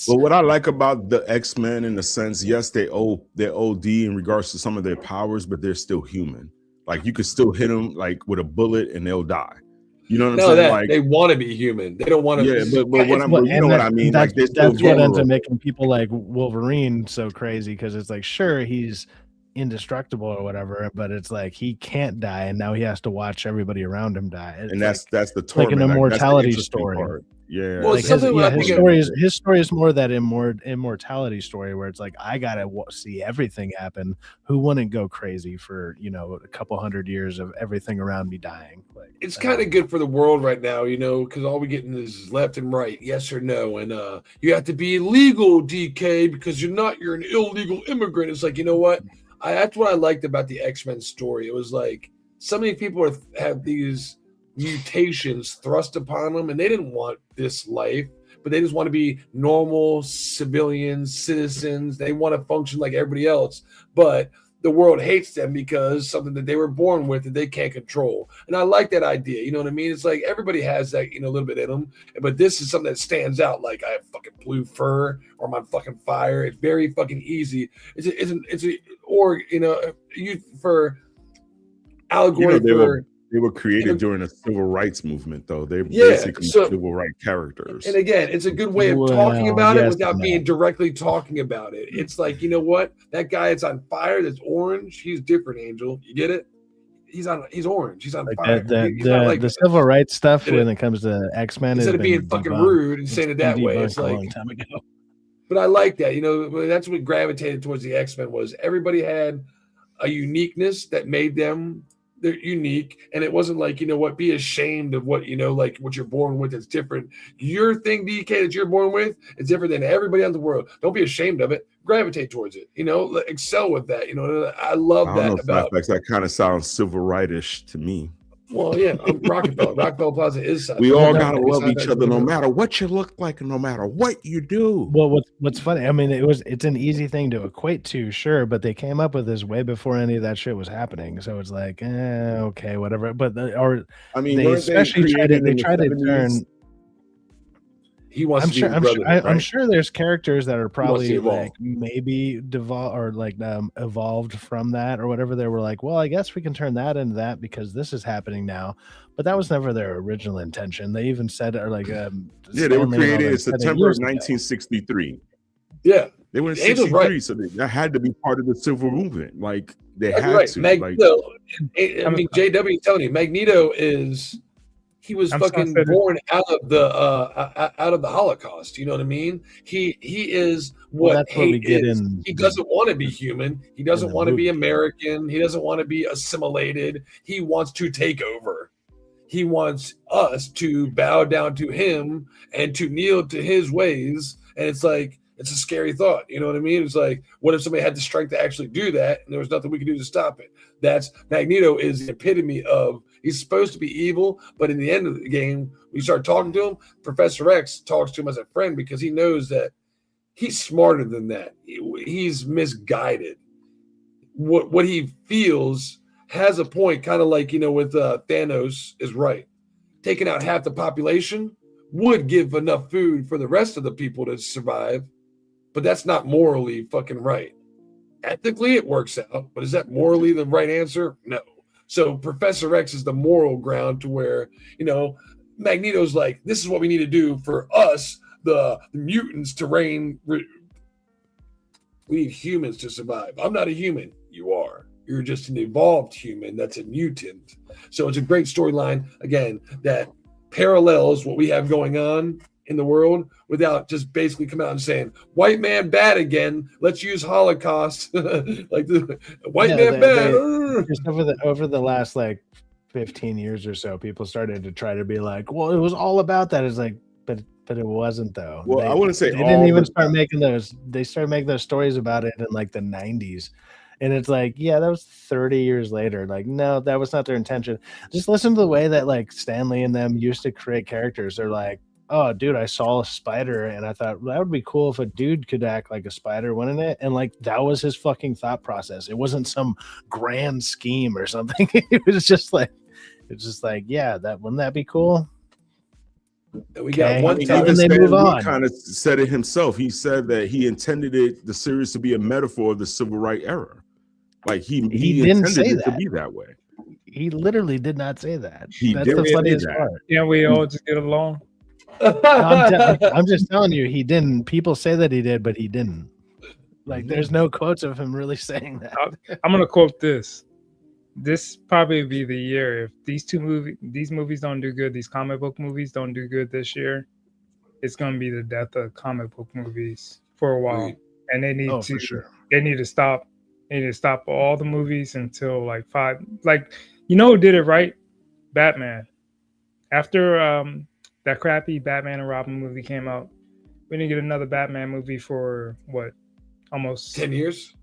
Well, what I like about the X-Men, in the sense, yes, they're OD in regards to some of their powers, but they're still human. Like you could still hit them like with a bullet, and they'll die. You know what I'm saying? Like they want to be human. They don't want to. Yeah, but you know what I mean. That's, like that's what ends up making people like Wolverine so crazy, because it's like, sure, he's indestructible or whatever, but it's like he can't die, and now he has to watch everybody around him die. It's and that's the like an immortality that's the story. part. Yeah, well, like his story is more that immortality story where it's like, I gotta see everything happen. Who wouldn't go crazy for, you know, a couple hundred years of everything around me dying? Like, it's kind of good for the world right now, you know, because all we getting is left and right, yes or no, and you have to be legal, DK, because you're an illegal immigrant. It's like, you know what? That's what I liked about the X-Men story. It was like so many people have these mutations thrust upon them, and they didn't want this life, but they just want to be normal civilians, citizens. They want to function like everybody else, but the world hates them because something that they were born with that they can't control. And I like that idea. You know what I mean? It's like everybody has that, you know, a little bit in them, but this is something that stands out. Like I have fucking blue fur, or I'm on fucking fire. It's very fucking easy. Or, you know, for allegory, you know, they were created during the civil rights movement, though. They're basically civil rights characters. And again, it's a good way of talking about it without being directly talking about it. It's like, you know what? That guy that's on fire, that's orange, he's different, Angel. You get it? He's orange. He's on fire. The civil rights stuff when it comes to X-Men, instead of being fucking rude and saying it that way, it's like a long time ago. But I like that. You know, that's what gravitated towards the X-Men was everybody had a uniqueness that made them. They're unique, and it wasn't like, you know what, be ashamed of what, you know, like what you're born with. It's different. Your thing, DK, that you're born with is different than everybody else in the world. Don't be ashamed of it. Gravitate towards it. You know, excel with that. You know, I love that about. That kind of sounds civil rightish to me. Well, yeah, I'm Rockefeller. Rockefeller Plaza is. We all gotta love each other, no matter what you look like, and no matter what you do. Well, what's funny? I mean, it's an easy thing to equate to, sure, but they came up with this way before any of that shit was happening. So it's like, okay, whatever. But they especially tried to turn. He wants I'm sure there's characters that are probably like maybe evolved from that or whatever. They were like, well, I guess we can turn that into that because this is happening now. But that was never their original intention. They even said, or like, they were created in September of 1963. Yeah, they were in 63, so that had to be part of the civil movement. Like they had to. Magneto, I mean, JW telling you, Magneto is. He was fucking born out of the Holocaust. You know what I mean? He is what hate is. He doesn't want to be human. He doesn't want to be American. He doesn't want to be assimilated. He wants to take over. He wants us to bow down to him and to kneel to his ways. And it's like, it's a scary thought. You know what I mean? It's like, what if somebody had the strength to actually do that and there was nothing we could do to stop it? That's Magneto is the epitome of, he's supposed to be evil, but in the end of the game, when you start talking to him, Professor X talks to him as a friend because he knows that he's smarter than that. He's misguided. What he feels has a point, kind of like, you know, with Thanos is right. Taking out half the population would give enough food for the rest of the people to survive, but that's not morally fucking right. Ethically, it works out, but is that morally the right answer? No. So Professor X is the moral ground to where, Magneto's like, this is what we need to do for us, the mutants, to reign. We need humans to survive. I'm not a human. You are. You're just an evolved human that's a mutant. So it's a great storyline, again, that parallels what we have going on in the world without just basically come out and saying, white man bad again, let's use Holocaust. Like the white man bad. Just over the last like 15 years or so, people started to try to be like, well, it was all about that. It's like, but it wasn't though. Well, I wouldn't say they all, didn't even but- start making those. They started making those stories about it in like the 90s. And it's like, yeah, that was 30 years later. Like, no, that was not their intention. Just listen to the way that like Stan Lee and them used to create characters. They're like, oh, dude, I saw a spider and I thought that would be cool if a dude could act like a spider, wouldn't it? And like, that was his fucking thought process. It wasn't some grand scheme or something. It was just like, yeah, wouldn't that be cool? We got one Even time. And they Stan move Lee on. kind of said it himself. He said that he intended the series to be a metaphor of the civil rights era. Like he didn't intended say it to that. be that way. He literally did not say that. He That's didn't the say funniest that. part. Yeah, we all just get along. I'm just telling you, he didn't. People say that he did, but he didn't. Like, there's no quotes of him really saying that. I'm gonna quote this. This probably be the year if these movies don't do good. These comic book movies don't do good this year. It's gonna be the death of comic book movies for a while, and they need to. For sure. They need to stop. They need to stop all the movies until like 5. Like, who did it right? Batman. After that crappy Batman and Robin movie came out, we didn't get another Batman movie for what? Almost 10 years?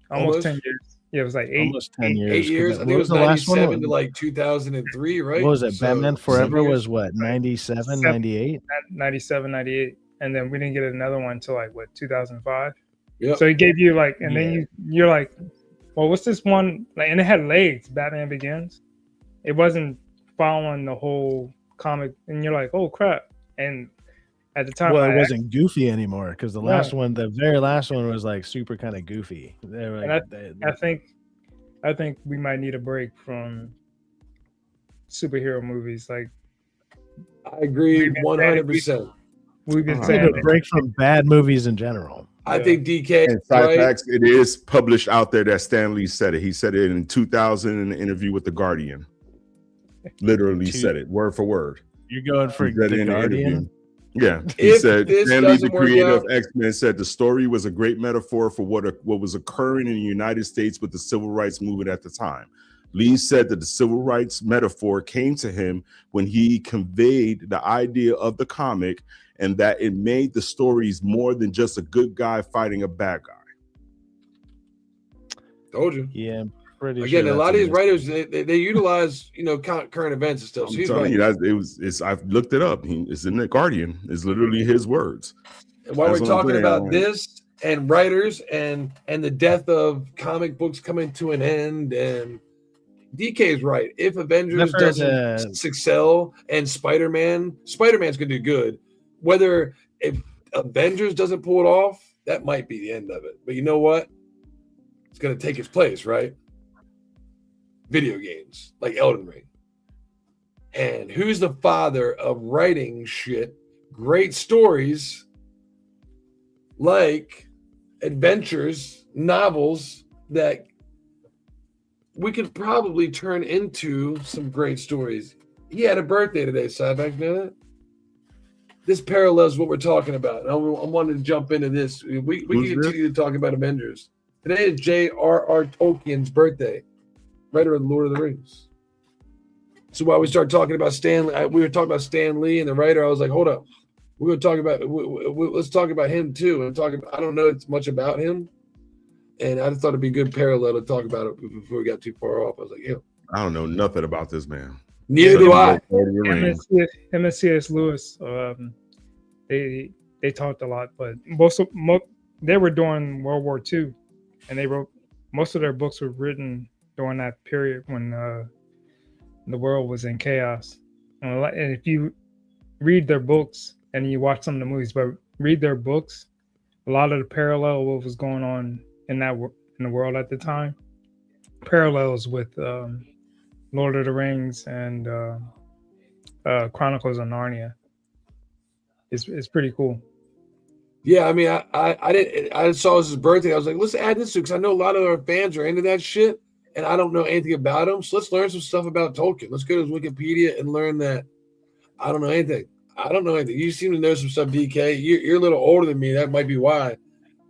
Almost 10 years. Yeah, it was like 8. Almost 10 years. 8 years. I think it was 97 to like 2003, right? What was it? So, Batman 7 Forever years. was what? 97, 98? 97, 98. And then we didn't get another one until like what, 2005? Yep. So he gave you like, and then you're like, well, what's this one? Like, and it had legs, Batman Begins. It wasn't following the whole comic, and you're like, oh crap. And at the time, Well, it wasn't goofy anymore because the last No. one, the very last one, was like super kind of goofy. They were And like, I think we might need a break from superhero movies. Like, I agree 100%. We've been Take saying a break from bad movies in general. I think DK, And right? Cyfax, it is published out there that Stan Lee said it. He said it in 2000 in an interview with The Guardian. Literally said it word for word. You're going for He said it The in an Guardian? interview. Yeah, he If said this Stan Lee, the doesn't work creator of out- X-Men, said the story was a great metaphor for what was occurring in the United States with the civil rights movement at the time. Lee said that the civil rights metaphor came to him when he conveyed the idea of the comic and that it made the stories more than just a good guy fighting a bad guy. Told you. Yeah, pretty Again, sure a lot of that's these writers, they utilize, current events and stuff. So I'm he's telling right. you, I've looked it up. It's in The Guardian. It's literally his words. And while That's we're what I'm talking saying, about like- this and writers and the death of comic books coming to an end, and DK is right. If Avengers I've heard, doesn't excel and Spider-Man's gonna do good. Whether if Avengers doesn't pull it off, that might be the end of it. But you know what? It's gonna take its place, right? Video games like Elden Ring. And who's the father of writing shit, great stories like adventures, novels that we could probably turn into some great stories. He had a birthday today, Cyback, know that? This parallels what we're talking about. And I wanted to jump into this. We can Who's this? continue to talk about Avengers. Today is J.R.R. Tolkien's birthday, writer of the Lord of the Rings. So while we start talking about we were talking about Stan Lee and the writer. I was like, hold up, we're going to talk about. Let's talk about him too. And I don't know much about him, and I just thought it'd be a good parallel to talk about it before we got too far off. I was like, yeah, I don't know nothing about this man. neither do I. Lord of the him Rings. and C.S. Lewis, they talked a lot, but they were during World War II, and they wrote most of their books were written during that period when the world was in chaos. And if you read their books and you watch some of the movies, but read their books. A lot of the parallel what was going on in the world at the time, parallels with Lord of the Rings and Chronicles of Narnia. It's pretty cool. Yeah, I mean, I saw his birthday. I was like, let's add this to, because I know a lot of our fans are into that shit, and I don't know anything about him. So let's learn some stuff about Tolkien. Let's go to his Wikipedia and learn that. I don't know anything. You seem to know some stuff, DK. You're a little older than me. That might be why.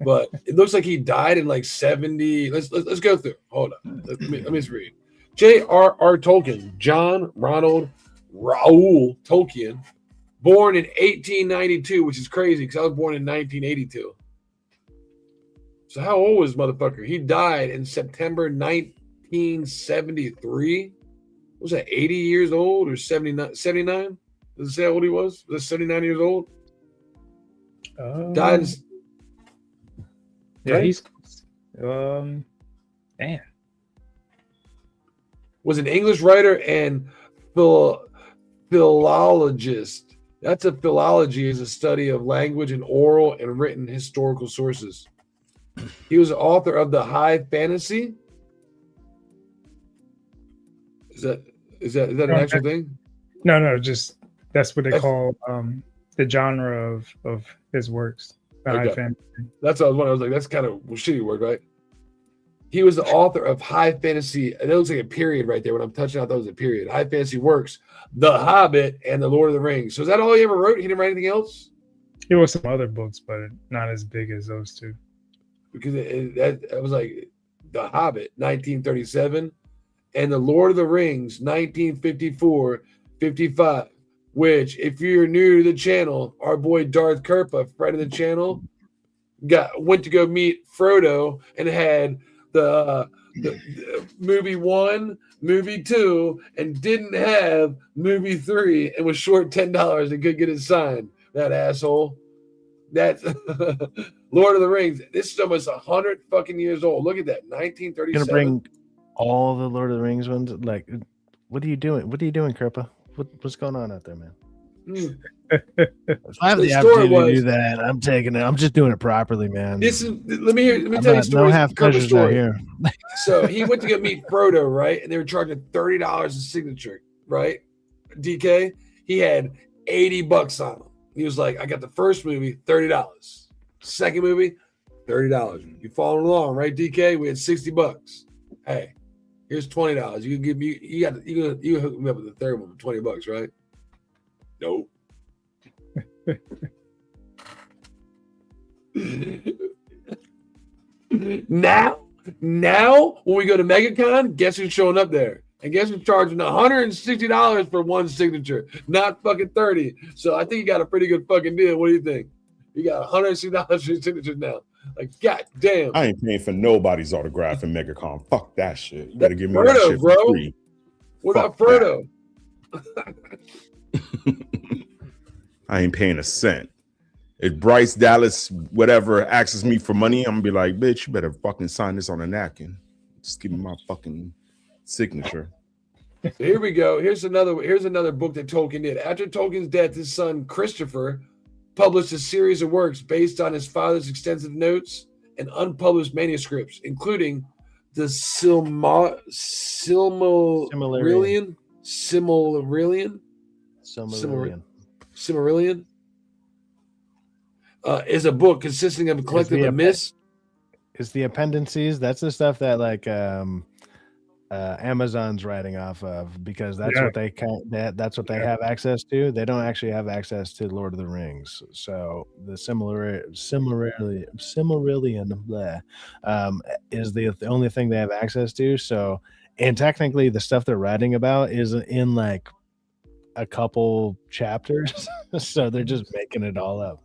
But it looks like he died in like 70. Let's go through. Hold on. Let me just read. J.R.R. Tolkien, John Ronald Raoul Tolkien, born in 1892, which is crazy because I was born in 1982. So how old was this motherfucker? He died in September 1973. Was that 80 years old or 79? 79? Does it say how old he was? Was it 79 years old? Died. Yeah, he's damn. Was an English writer and philologist. That's a philology, is a study of language and oral and written historical sources. He was the author of the high fantasy. Is that an actual thing? No, just that's what they call the genre of his works. The high fantasy. That's what I was wondering. I was like, that's kind of a shitty word, right? He was the author of high fantasy. It looks like a period right there. When I'm touching out, that was a period. High fantasy works, The Hobbit, and The Lord of the Rings. So is that all he ever wrote? He didn't write anything else? He wrote some other books, but not as big as those two. Because it was like The Hobbit, 1937, and The Lord of the Rings, 1954, 55. Which, if you're new to the channel, our boy Darth Kerpa, friend of the channel, went to go meet Frodo and had the movie 1, movie 2, and didn't have movie 3, and was short $10 and could get it signed. That asshole. That's Lord of the Rings. This is almost 100 fucking years old. Look at that, 1937. Gonna bring all the Lord of the Rings ones. Like, what are you doing? What are you doing, Kerpa? What's going on out there, man? If I have the opportunity to do that, I'm taking it. I'm just doing it properly, man. Let me tell you a story. No half pleasures out here. So he went to go meet Frodo, right? And they were charging $30 a signature, right? DK, he had $80 on him. He was like, I got the first movie, $30. Second movie, $30. You following along, right, DK? We had $60. Hey, here's $20. You can give me, you hook me up with the third one for $20, right? Nope. Now, when we go to MegaCon, guess who's showing up there? And guess who's charging $160 for one signature, not fucking 30. So I think you got a pretty good fucking deal. What do you think? You got $160 for your signatures now. Like, god damn. I ain't paying for nobody's autograph in MegaCon. Fuck that shit. You better give me that shit for bro. free. What about Frodo? I ain't paying a cent. If Bryce Dallas, whatever, asks me for money, I'm gonna be like, bitch, you better fucking sign this on a napkin. Just give me my fucking signature. Here we go. Here's another book that Tolkien did. After Tolkien's death, his son Christopher published a series of works based on his father's extensive notes and unpublished manuscripts, including the Silmarillion. Is a book consisting of a collection of myths. Is the appendices? That's the stuff that like Amazon's writing off of, because that's what they that's what they have access to. They don't actually have access to Lord of the Rings. So the Silmarillion is the only thing they have access to. So, and technically the stuff they're writing about is in like a couple chapters. So they're just making it all up.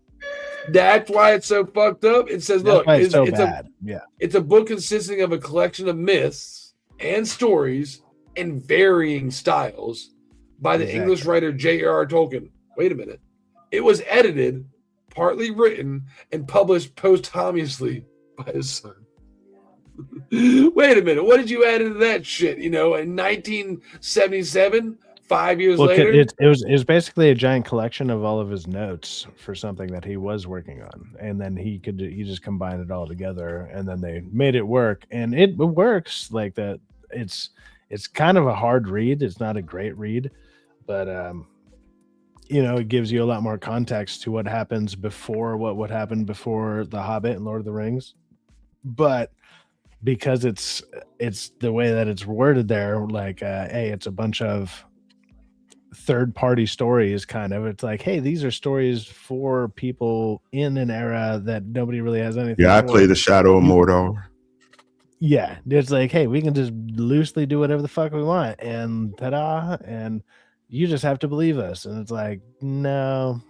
That's why it's so fucked up. It says, look, it's a book consisting of a collection of myths and stories in varying styles by the English writer J.R.R. Tolkien. Wait a minute. It was edited, partly written, and published posthumously by his son. Wait a minute. What did you add into that shit? You know, in 1977, 5 years Well, later. it was basically a giant collection of all of his notes for something that he was working on, and then he just combined it all together, and then they made it work, and it works like that. It's kind of a hard read. It's not a great read, but it gives you a lot more context to what happens before what happened before The Hobbit and Lord of the Rings. But because it's the way that it's worded there, like, hey, it's a bunch of third-party stories, kind of. It's like, hey, these are stories for people in an era that nobody really has anything. Yeah, I for. play the Shadow of Mordor. Yeah, it's like, hey, we can just loosely do whatever the fuck we want, and ta-da, and you just have to believe us. And it's like, no,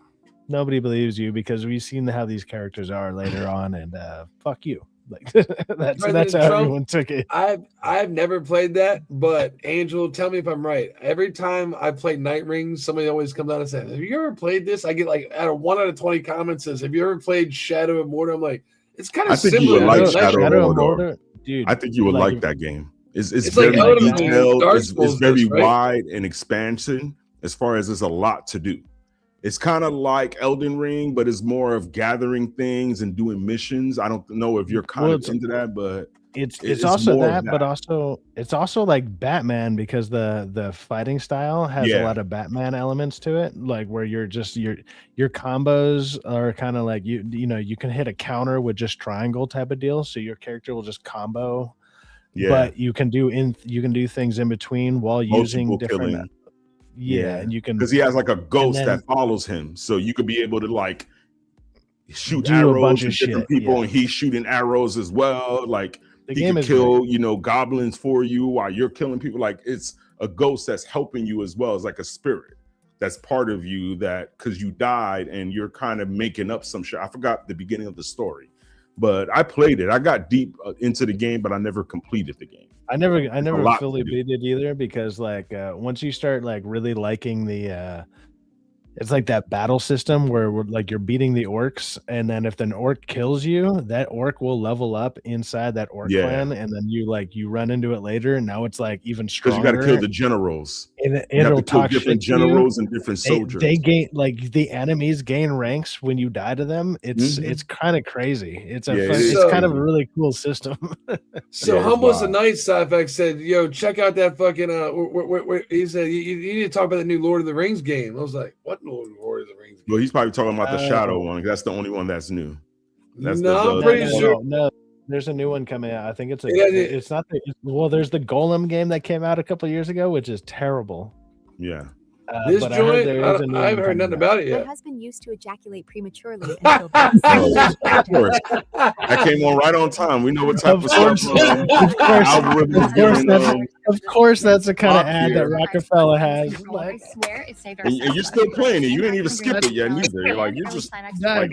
nobody believes you because we've seen how these characters are later on, and fuck you. Like that's how everyone took it. I've never played that, but Angel, tell me if I'm right. Every time I play Night Rings, somebody always comes out and says, "Have you ever played this?" I get like out of 1 out of 20 comments says, "Have you ever played Shadow of Mordor?" I'm like, it's kind of similar. I think you would like Shadow of Mordor. Mordor. Dude, I think you would like that game. It's like very Elden Ring, detailed. Dark It's Souls very is, right? wide and expansion as far as there's a lot to do. It's kind of like Elden Ring, but it's more of gathering things and doing missions. I don't know if you're kind of into that, but it's also that, but also it's also like Batman, because the fighting style has a lot of Batman elements to it, like where you're just your combos are kind of like you can hit a counter with just triangle type of deal, so your character will just combo. Yeah. But you can do things in between while using multiple different killing. and you can, because he has like a ghost then- that follows him, so you could be able to like shoot Do a arrows bunch at of different shit, people, yeah. and he's shooting arrows as well. Like The he game can is kill, goblins for you while you're killing people. Like it's a ghost that's helping you as well as like a spirit that's part of you, that because you died and you're kind of making up some shit. I forgot the beginning of the story, but I played it. I got deep into the game, but I never completed the game. I never lot fully to do. beat it either, because like once you start like really liking the it's like that battle system where like you're beating the orcs, and then if an orc kills you, that orc will level up inside that orc clan, and then you run into it later, and now it's like even Because stronger. you got to kill the generals. And You have it'll to kill talk different shit to you. generals and different soldiers. They gain, like, the enemies gain ranks when you die to them. It's kind of crazy. It's is. kind of a really cool system. So Humblest the Night Sci-Fi said, "Yo, check out that fucking." He said, "You need to talk about the new Lord of the Rings game." I was like, "What Lord of the Rings game?" Well, he's probably talking about the Shadow one. That's the only one that's new. That's No, I'm pretty sure. No, there's a new one coming out. I think it's Yeah, it's not the well. There's the Golem game that came out a couple years ago, which is terrible. Yeah. This but I heard joint, there is a new I haven't one heard nothing coming out. about it My yet. husband used to ejaculate prematurely. Oh, of course. That came on right on time. We know what type of stuff Of course, that's the kind of Rock ad here. that Rockefeller has. I swear it saved our And you're still playing it. You didn't even skip it yet, neither. You're like, you're just like, yeah, I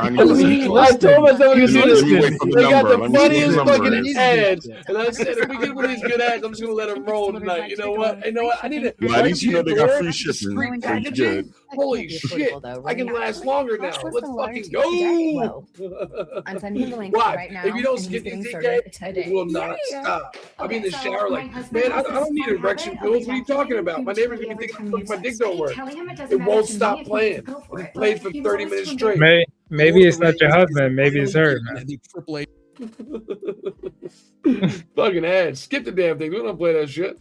need to I told myself I could do Let me this. wait for the They got number. the Let me see what the funniest number fucking is. ads, and I said, if we get one of these good ads, I'm just gonna let them roll tonight. You know what? I need it. Well, at least you know they got free shipping, so it's good. Holy shit! I can last longer now. Let's fucking go. I'm sending the link Why? right now. If you don't and skip he's this getting DK, started it will not stop. I'm in the shower like, man, I don't need erection pills. What are you talking about? My neighbor's gonna think my dick don't work. It won't stop playing. It plays for 30 minutes straight. Maybe it's not your husband. Maybe it's her, man. Fucking ads. Skip the damn thing. We don't play that shit.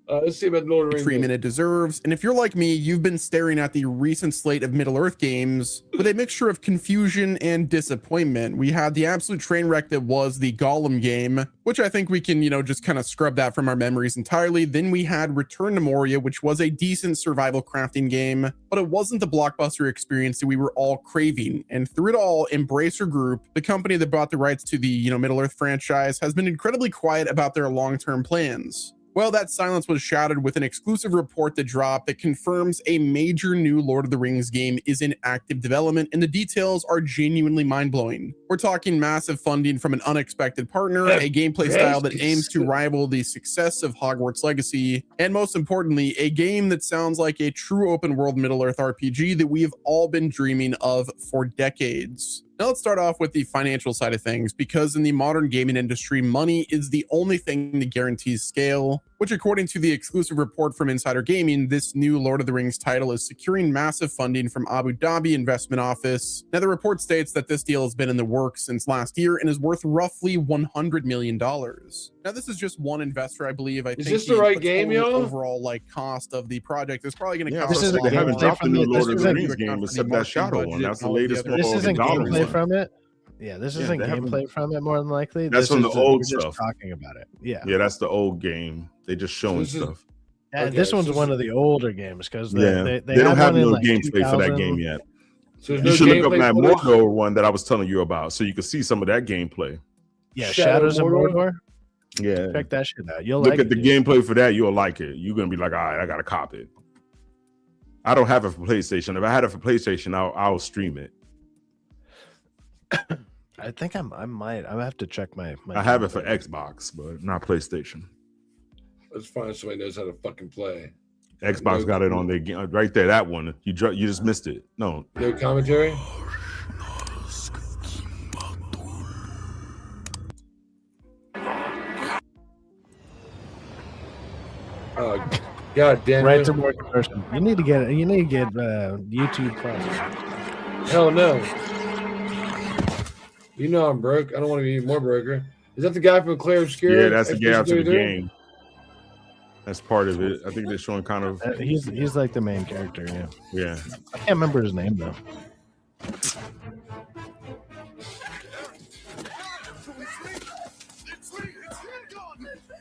Let's see about Lord of the Rings. Treatment it deserves. And if you're like me, you've been staring at the recent slate of Middle-earth games with a mixture of confusion and disappointment. We had the absolute train wreck that was the Gollum game, which I think we can, just kind of scrub that from our memories entirely. Then we had Return to Moria, which was a decent survival crafting game, but it wasn't the blockbuster experience that we were all craving. And through it all, Embracer Group, the company that bought the rights to the, Middle-earth franchise, has been incredibly quiet about their long-term plans. Well, that silence was shattered with an exclusive report that dropped that confirms a major new Lord of the Rings game is in active development, and the details are genuinely mind-blowing. We're talking massive funding from an unexpected partner, a gameplay style that aims to rival the success of Hogwarts Legacy, and most importantly, a game that sounds like a true open-world Middle-earth RPG that we have all been dreaming of for decades. Now let's start off with the financial side of things, because in the modern gaming industry, money is the only thing that guarantees scale. which according to the exclusive report from Insider Gaming, this new Lord of the Rings title is securing massive funding from Abu Dhabi Investment Office. Now, the report states that this deal has been in the works since last year and is worth roughly $100 million. Now, this is just one investor, I believe. I think this the right game, yo? Overall, like, cost of the project is probably going to cost. This is they haven't dropped the new Lord of the Rings game except that Shadow one. That's the latest. This isn't gameplay from it. Yeah, this isn't gameplay from it, more than likely. That's from the old stuff. Just talking about it. Yeah. Yeah, that's the old game. They just showing stuff. And this one's one of the older games because they don't have no gameplay for that game yet. So you should look up that Mordor one that I was telling you about, so you can see some of that gameplay. Yeah, Shadows of Mordor. Yeah, check that shit out. You'll look at the gameplay for that. You'll like it. You're gonna be like, all right, I gotta cop it. I don't have it for PlayStation. If I had it for PlayStation, I'll stream it. I think I might. I have to check my I have it for Xbox, but not PlayStation. Let's find somebody who knows how to fucking play. Xbox got it on their game right there. That one you just missed it. No commentary. Oh, God damn it! Right to more commercial. You need to get YouTube Plus. Hell no. You know I'm broke. I don't want to be more broker. Is that the guy from Claire Obscura? Yeah, that's the guy after the game. That's part of it. I think they're showing kind of. He's like the main character. Yeah. Yeah. I can't remember his name though.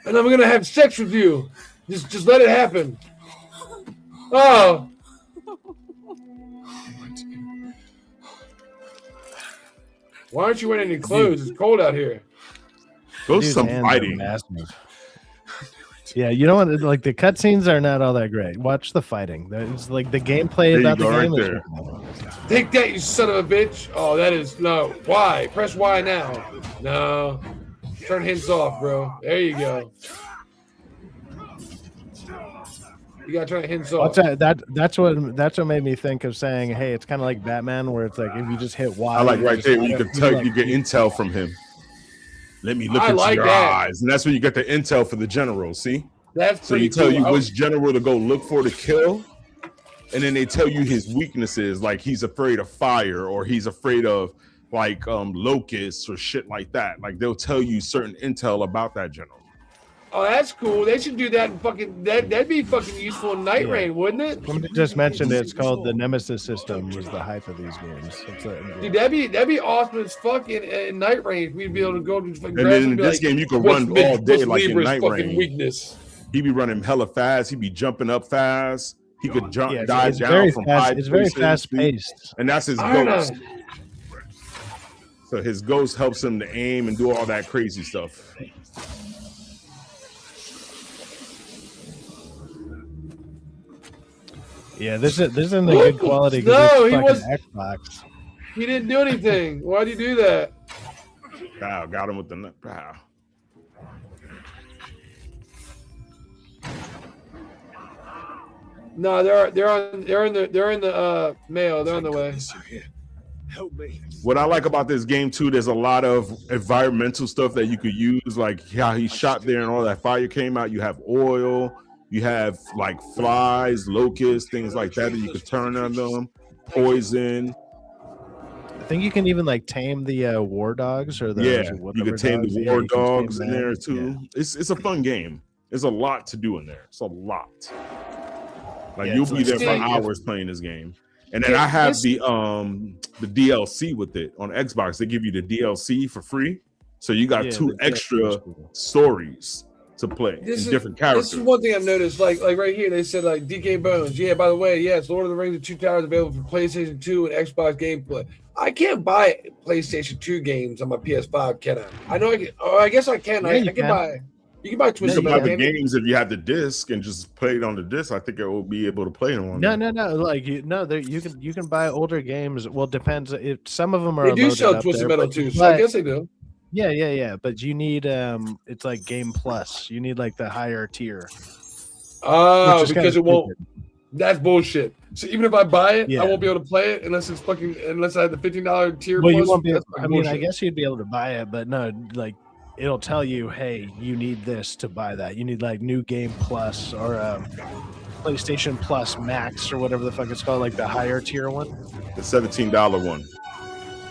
And I'm gonna have sex with you. Just let it happen. Oh. Why aren't you wearing any clothes? It's cold out here. Go some fighting. Yeah, you know what? Like the cutscenes are not all that great. Watch the fighting. It's like the gameplay about the game. Take that, you son of a bitch! Oh, that is no. Why? Press Y now. No. Turn hints off, bro. There you go. You gotta turn hints off. That's what made me think of saying, hey, it's kind of like Batman, where it's like if you just hit Y. I like right there. You can tell you get intel from him. Let me look into your eyes, and that's when you get the intel for the general. See, that's so you tell you which general to go look for to kill, and then they tell you his weaknesses, like he's afraid of fire or he's afraid of like locusts or shit like that. Like they'll tell you certain intel about that general. Oh, that's cool. They should do that. That'd be fucking useful in Night Rain, wouldn't it? Somebody just mentioned it's called the Nemesis system. Was the hype of these games? Dude, that'd be awesome as fuck in Night Rain. We'd be able to go to. And then in this game, you can run all day like in Night Rain. Weakness. He'd be running hella fast. He'd be jumping up fast. He could dive down from high places. It's very fast paced, and that's his ghost. So his ghost helps him to aim and do all that crazy stuff. Yeah, this isn't a good quality. No, he was Xbox. He didn't do anything. Why'd you do that? Wow, got him with the wow. No, they're in the mail. They're on the way. Help me. What I like about this game too, there's a lot of environmental stuff that you could use, like how he shot there and all that fire came out. You have oil. You have like flies, locusts, things like that you could turn on them. Poison. I think you can even like tame the war dogs or the you can tame the war dogs in there too. Yeah. It's a fun game. There's a lot to do in there. It's a lot. Like you'll be there for hours playing this game. And then I have the DLC with it on Xbox. They give you the DLC for free, so you got 2 extra stories to play in different characters. This is one thing I've noticed. Like right here, they said like DK Bones. Yeah, by the way, yes, Lord of the Rings: The Two Towers available for PlayStation 2 and Xbox gameplay. I can't buy PlayStation 2 games on my PS5, can I? I know I can. Oh, I guess I can. Yeah, I can buy. You can buy Twisted Metal. The games if you have the disc and just play it on the disc. I think it will be able to play them on. No. Like you can buy older games. Well, depends. If some of them are. They do sell Twisted Metal too, so I guess they do. Yeah. But you need it's like Game Plus. You need like the higher tier. Oh, because it won't. That's bullshit. So even if I buy it, I won't be able to play it unless I have the $15 tier. Well, plus. You won't be. I mean, I guess you'd be able to buy it, but no, like it'll tell you, hey, you need this to buy that. You need like New Game Plus or PlayStation Plus Max or whatever the fuck it's called, like the higher tier one. The $17 one.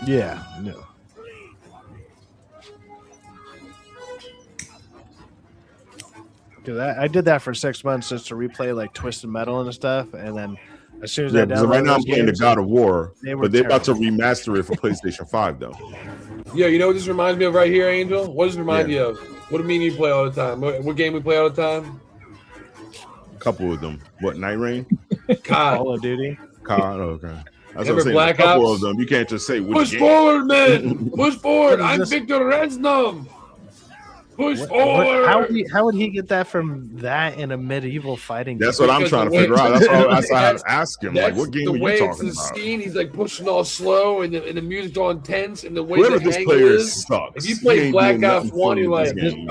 Yeah, no. Because I did that for 6 months just to replay like Twisted Metal and stuff, and then as soon as I because right now I'm playing the God of War, but they're about to terrible. remaster it for PlayStation 5 though. Yeah, you know what this reminds me of right here, Angel? What does it remind you of? What do you mean you play all the time? What game we play all the time? A couple of them. What, Night Rain? Call of Duty. COD, okay. That's Remember what I'm saying. Black A couple Ops? of them. You can't just say which Push game. forward, man! Push forward! What is I'm this? Victor Resnum! Push forward! How would he get that from that in a medieval fighting That's game? what I'm trying to figure out. That's why I had to ask him. Like, what game the are way you it's talking the about? scene, he's like pushing all slow, and the music's all intense, and the way Whoever the this angle player is. sucks. If you He play ain't Black doing Ops nothing 1, you're for like, this game.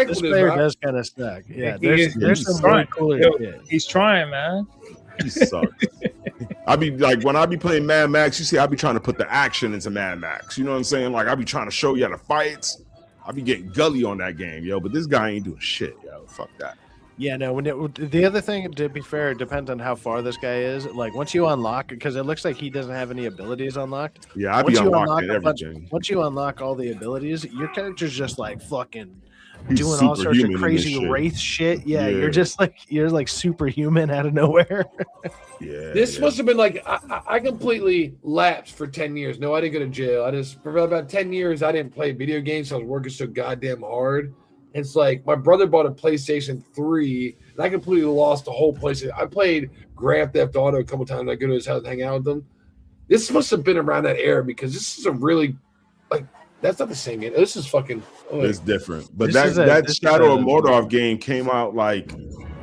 This player does kind of suck. Yeah, there's some way cooler shit. He's trying, man. He sucks. I be like, when I be playing Mad Max, you see, I be trying to put the action into Mad Max. You know what I'm saying? Like, I be trying to show you how to fight. I be getting gully on that game, yo. But this guy ain't doing shit, yo. Fuck that. Yeah, no. The other thing, to be fair, it depends on how far this guy is. Like once you unlock, because it looks like he doesn't have any abilities unlocked. Yeah, I be unlocking a bunch- everything. once you unlock all the abilities, your character's just like fucking He's doing all sorts of superhuman in this crazy shit. wraith shit. Yeah, Yeah. you're like superhuman out of nowhere. This must have been like I completely lapsed for 10 years. No, I didn't go to jail. I just for about 10 years I didn't play video games. So I was working so goddamn hard. It's like my brother bought a PlayStation 3 and I completely lost the whole PlayStation. I played Grand Theft Auto a couple times. I go to his house and hang out with him. This must have been around that era because this is a really like that's not the same game. This is fucking It's different. But This that is Shadow a- of Mordor game came out like,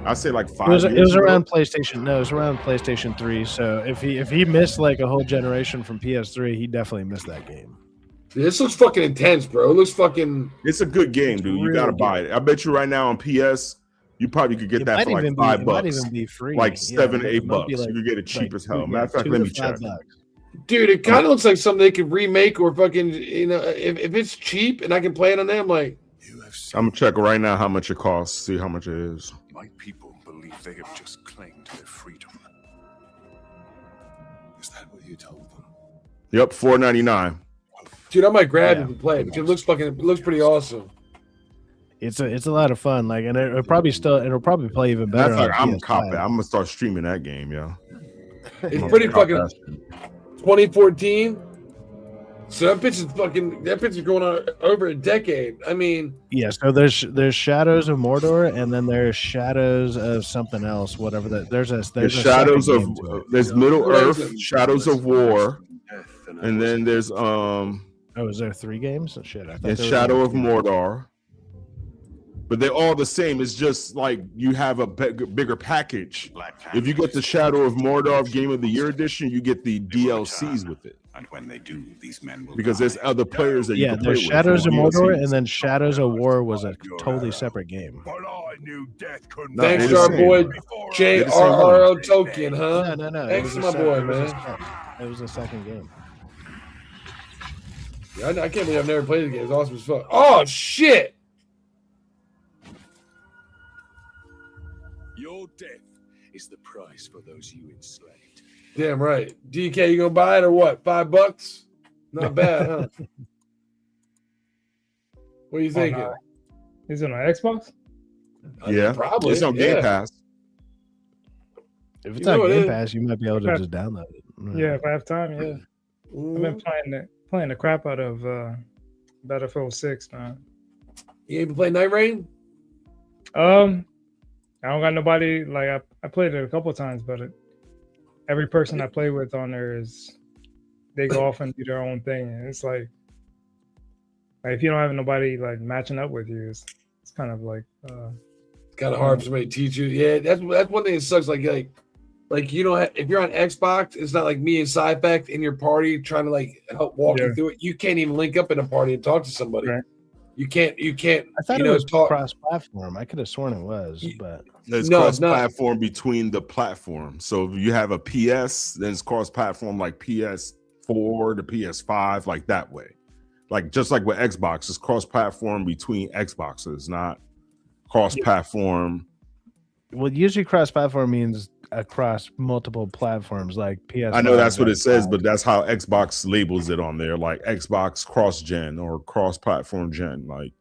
I say like 5 It was years ago. around PlayStation. No, it was around PlayStation 3. So if he missed like a whole generation from PS3, he definitely missed that game. This looks fucking intense, bro. It looks fucking. It's a good game, dude. You Really gotta buy it. I bet you right now on PS, you probably could get It that might for like even be- $5. it might even be free. Like Yeah, $7, it $8 might be bucks. like- You could get it cheap like as hell. $2 Matter of fact, to let me $5 check. bucks. Dude, it kind of looks like something they could remake or fucking, you know, if it's cheap and I can play it on there, I'm like, I'm gonna check right now how much it costs. See how much it is. My people believe they have just claimed their freedom. Is that what you told them? Yep, $4.99. dude, I might grab it and play it because it looks pretty awesome. It's a lot of fun. Like, and it'll probably play even better. That's like on I'm PS5. copping. I'm gonna start streaming that game, yo. It's pretty fucking 2014. So that bitch is going on over a decade. I mean, Yeah, so there's Shadows of Mordor, and then there's Shadows of something else, whatever that. There's a Shadows second of game to it. there's Middle Earth, Shadows of War, and then there's Oh, is there 3 games? Oh, shit, I thought and there was Shadow only of 2. Mordor. But they're all the same. It's just like you have a bigger package. If you get the Shadow of Mordor Game of the Year edition, you get the DLCs with it. And when they do, these men will Because there's other players that you Yeah, can play there's with. Shadows of from Mordor, DLCs. and then Shadows of War was a totally separate game. No, thanks they're to the our same. boy They're the same one. J.R.R.O. Tolkien, huh? No. Thanks to my boy, man. It was a second game. Yeah, I can't believe I've never played the game. It's awesome as fuck. Oh shit! Your death is the price for those you enslaved. Damn right. DK, you gonna buy it or what? $5? Not bad, huh? What are you thinking? no. Is it on Xbox? Yeah, Probably, It's on Game yeah. Pass. If it's You on know it Game is. Pass, you might be able to Yeah. just download it. Yeah, if I have time, yeah. I've been playing the crap out of Battlefield 6, man. You even play Night Rain? I don't got nobody like I played it a couple times, but every person I play with on there they go off and do their own thing, and it's like if you don't have nobody like matching up with you, it's kind of like It's kind of hard for somebody to teach you. Yeah, that's one thing that sucks. Like you don't if you're on Xbox, it's not like me and Sci-Fact in your party trying to like help walk you through it. You can't even link up in a party and talk to somebody. Right. You can't. I thought you it know, was talk. cross-platform. I could have sworn it was, but There's No, it's not. cross-platform between the platforms. So if you have a PS, then it's cross-platform like PS4 to PS5, like that way. Like just like with Xbox, it's cross-platform between Xboxes, not cross-platform. Well, usually cross-platform means across multiple platforms, like PS. I know that's what it says, but that's how Xbox labels it on there, like Xbox cross-gen or cross-platform gen. Like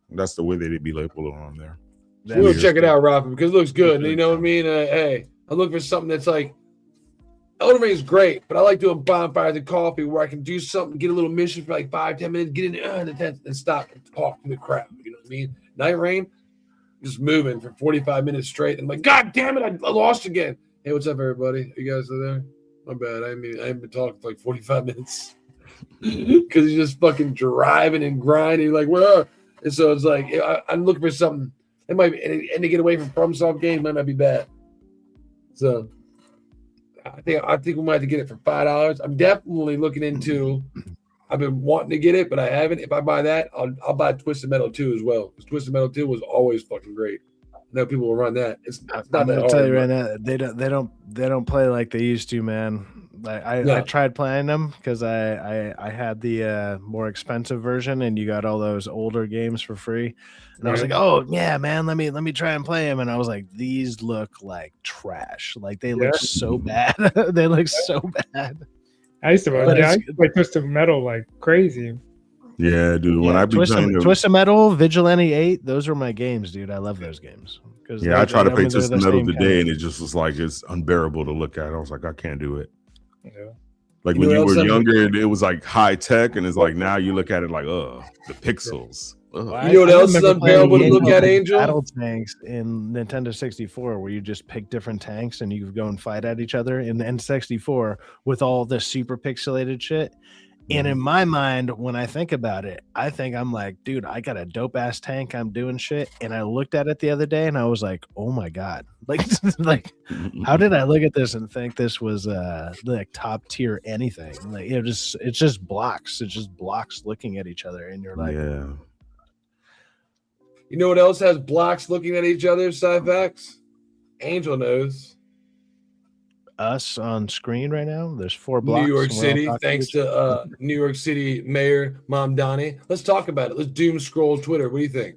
that's the way they'd be labeled on there. We'll check it out, Rafa, because it looks good. You know what I mean? Hey, I look for something that's like Elden Ring is great, but I like doing bonfires and coffee where I can do something, get a little mission for like 5-10 minutes, get in there and stop and talk to the crowd. You know what I mean? Night Rain, just moving for 45 minutes straight. And I'm like, God damn it, I lost again. Hey, what's up, everybody? You guys are there? My bad. I haven't been talking for like 45 minutes because you're just fucking driving and grinding. Like, where? And so it's like I'm looking for something. It might be, and to get away from FromSoft games might not be bad. So I think we might have to get it for $5. I'm definitely looking into. I've been wanting to get it, but I haven't. If I buy that, I'll buy Twisted Metal 2 as well. Because Twisted Metal 2 was always fucking great. I know people will run that. It's not I'm that gonna hard. tell you right now, they don't play like they used to, man. Like I tried playing them because I had the more expensive version, and you got all those older games for free. And I was like, oh yeah, man, let me try and play them. And I was like, these look like trash. Like they look so bad. They look so bad. I used to play Twisted Metal like crazy. Yeah, dude. When I be Twisted Metal, Vigilante 8, those were my games, dude. I love those games. Yeah, I tried to play Twisted Metal today, and it just was like it's unbearable to look at. I was like, I can't do it. Yeah. Like when you were younger, it was like high tech, and it's like now you look at it like, the pixels. You know what else is unbearable to look at, Angel? Battle tanks in Nintendo 64, where you just pick different tanks and you go and fight at each other in the N64 with all the super pixelated shit. And in my mind, when I think about it, I think I'm like, dude, I got a dope ass tank. I'm doing shit. And I looked at it the other day and I was like, oh my God. Like how did I look at this and think this was like top tier anything? Like it's just blocks. It's just blocks looking at each other. And you're like, yeah. You know what else has blocks looking at each other, Cyfax? Angel knows. Us on screen right now. There's 4 blocks. New York City, thanks to New York City Mayor Mamdani. Let's talk about it. Let's doom scroll Twitter. What do you think?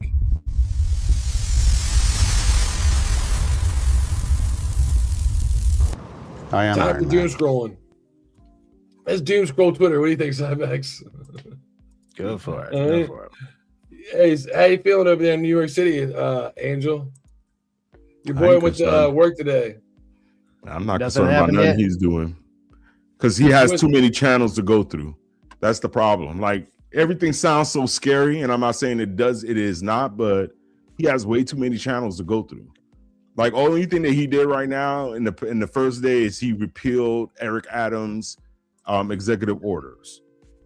I am time for doom scrolling. Let's doom scroll Twitter. What do you think, Cybex? Go for it. Go for it. Hey, how you feeling over there in New York City, Angel? Your boy went to work today. I'm not concerned about nothing he's doing because he has too many channels to go through. That's the problem. Like everything sounds so scary, and I'm not saying it is not, but he has way too many channels to go through. Like only thing that he did right now in the first day is he repealed Eric Adams' executive orders,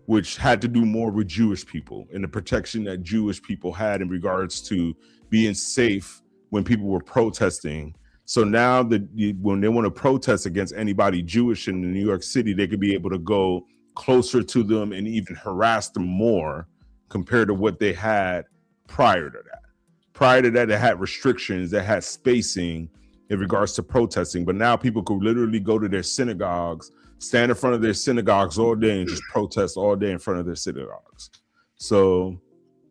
which had to do more with Jewish people and the protection that Jewish people had in regards to being safe when people were protesting. So now when they want to protest against anybody Jewish in New York City, they could be able to go closer to them and even harass them more compared to what they had prior to that. Prior to that, they had restrictions, they had spacing in regards to protesting. But now people could literally go to their synagogues, stand in front of their synagogues all day and just protest all day in front of their synagogues. So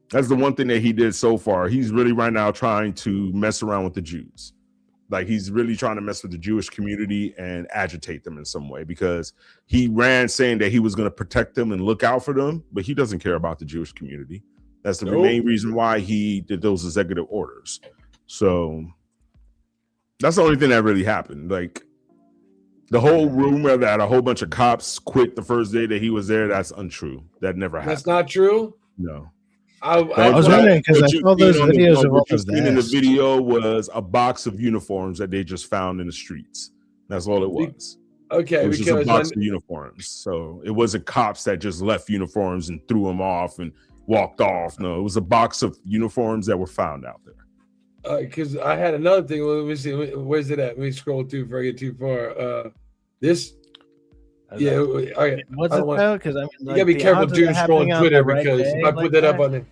that's the one thing that he did so far. He's really right now trying to mess around with the Jews. Like he's really trying to mess with the Jewish community and agitate them in some way because he ran saying that he was going to protect them and look out for them, but he doesn't care about the Jewish community. That's the main reason why he did those executive orders. So that's the only thing that really happened. Like the whole rumor that a whole bunch of cops quit the first day that he was there, that's untrue. That never happened. That's not true? No. I was wondering because I saw those videos of what was in the video was a box of uniforms that they just found in the streets. That's all it was. Okay, it was just a box of uniforms. So it wasn't cops that just left uniforms and threw them off and walked off. No, it was a box of uniforms that were found out there. Because I had another thing. Let me see. Where's it at? Let me scroll through before I get too far. This. Yeah. What's it though? Because I mean, you gotta be careful doom scrolling Twitter because if I put that up on it.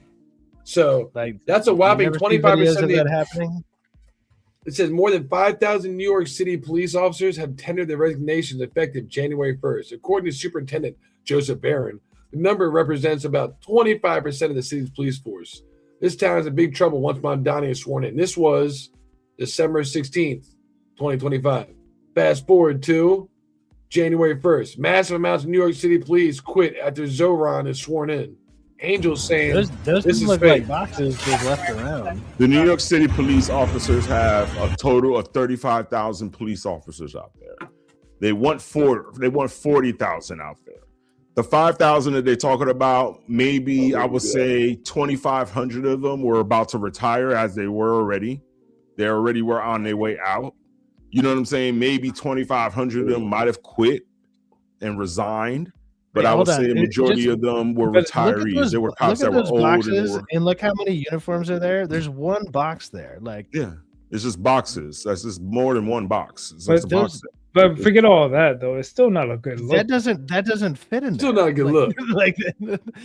So that's a whopping 25% of that happening. It says more than 5,000 New York City police officers have tendered their resignations effective January 1st. According to Superintendent Joseph Barron, The number represents about 25% of the city's police force. This town is in big trouble once Mamdani is sworn in. This was December 16th, 2025. Fast forward to January 1st. Massive amounts of New York City police quit after Zoran is sworn in. Angel saying Those this is look fake. like boxes just left around. The New York City police officers have a total of 35,000 police officers out there. They want 40,000 out there. The 5,000 that they're talking about, maybe I would say 2,500 of them were about to retire, as they were already. They already were on their way out. You know what I'm saying? Maybe 2,500 of them might have quit and resigned. But Wait, I would hold on. say a majority of them were But look at retirees. those- They were cops look that at were those old. boxes and look how many uniforms are there. There's one box there. Like, yeah, it's just boxes. That's just more than one box. It's But just a box. those- But forget all that though. It's still not a good look. that doesn't fit in Still there. not a good Like- look. Like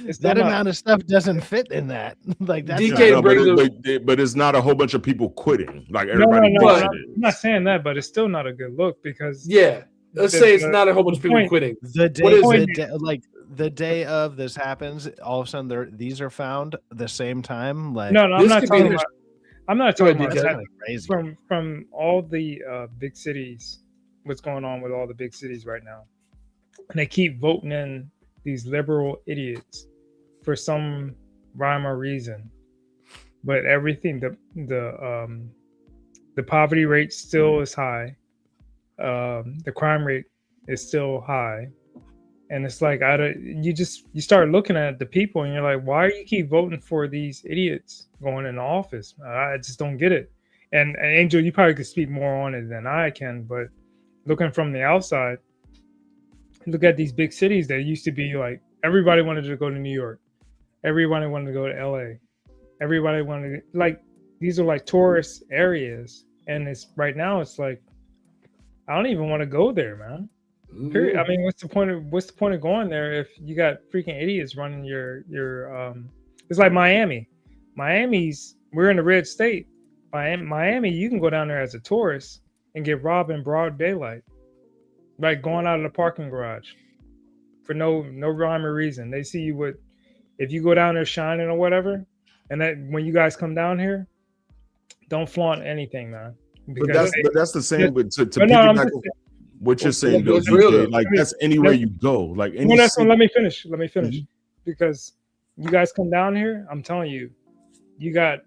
It's that still not- amount of stuff doesn't fit in that. Like that's DK not- brings but it's not a whole bunch of people quitting. Like No, everybody no, thinks I'm it is. not saying that, but it's still not a good look because Yeah. Let's say it's not a whole bunch of people point- quitting. the day, What is the it? day- like the day of this happens, all of a sudden these are found the same time. Like No, I'm This not could be talking the- about. I'm not Go talking ahead, about DK. that. crazy. From all the big cities. What's going on with all the big cities right now? And they keep voting in these liberal idiots for some rhyme or reason. But everything, the poverty rate still is high. The crime rate is still high. And it's like you start looking at the people and you're like, why do you keep voting for these idiots going into office? I just don't get it. And Angel, you probably could speak more on it than I can, but looking from the outside, look at these big cities that used to be like everybody wanted to go to New York, everybody wanted to go to LA, everybody wanted to, like these are like tourist areas, and it's right now it's like I don't even want to go there, man. Period. I mean, what's the point of going there if you got freaking idiots running your it's like Miami. We're in a red state. Miami, you can go down there as a tourist and get robbed in broad daylight, like going out of the parking garage for no rhyme or reason. They see you if you go down there shining or whatever, and that when you guys come down here, don't flaunt anything, man. But that's the same. But to But no, I'm piggyback just- on what you're saying, though, That's real, DJ, though. like that's anywhere you go. Like any Well, city- let me finish. Mhm. Because you guys come down here, I'm telling you, you got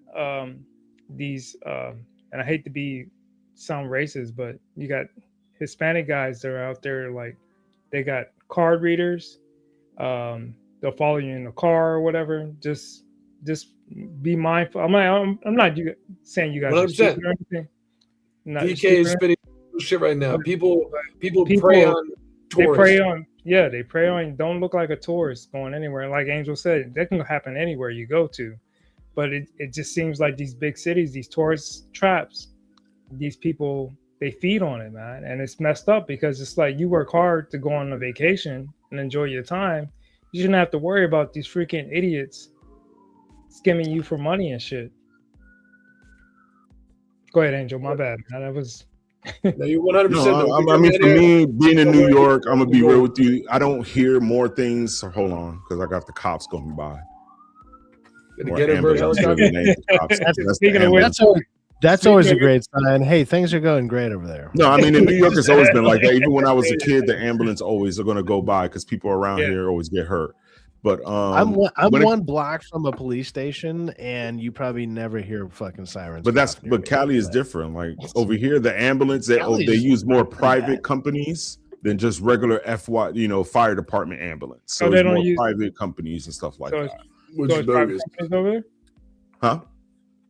these and I hate to sound racist, but you got Hispanic guys that are out there, like they got card readers. They'll follow you in the car or whatever. Just be mindful. I'm not saying you guys are 100%. stupid or anything. Not DK stupid is or spitting shit right now. People People- prey on they tourists. they prey on don't look like a tourist going anywhere. Like Angel said, that can happen anywhere you go to, but it just seems like these big cities, these tourist traps, these people, they feed on it, man. And it's messed up because it's like you work hard to go on a vacation and enjoy your time. You shouldn't have to worry about these freaking idiots skimming you for money and shit. Go ahead, Angel. My bad, man. That was No, you're 100%. No, I mean, for me, being in New York, I'm gonna be real with you. I don't hear more things. So hold on, because I got the cops going by. More ambulance serving names of cops. That's the Speaking of which, ambulance. That's always a great sign. Hey, things are going great over there. No, I mean in New York, it's always been like that. Even when I was a kid, the ambulance always are gonna go by because people around here always get hurt. But I'm when it- one block from a police station, and you probably never hear fucking sirens. But Cali is different. Like over here, the ambulance they Cali's use more private companies than just regular fire department ambulance. So they it's don't more use- private companies and stuff like so that. it's private companies over there Huh?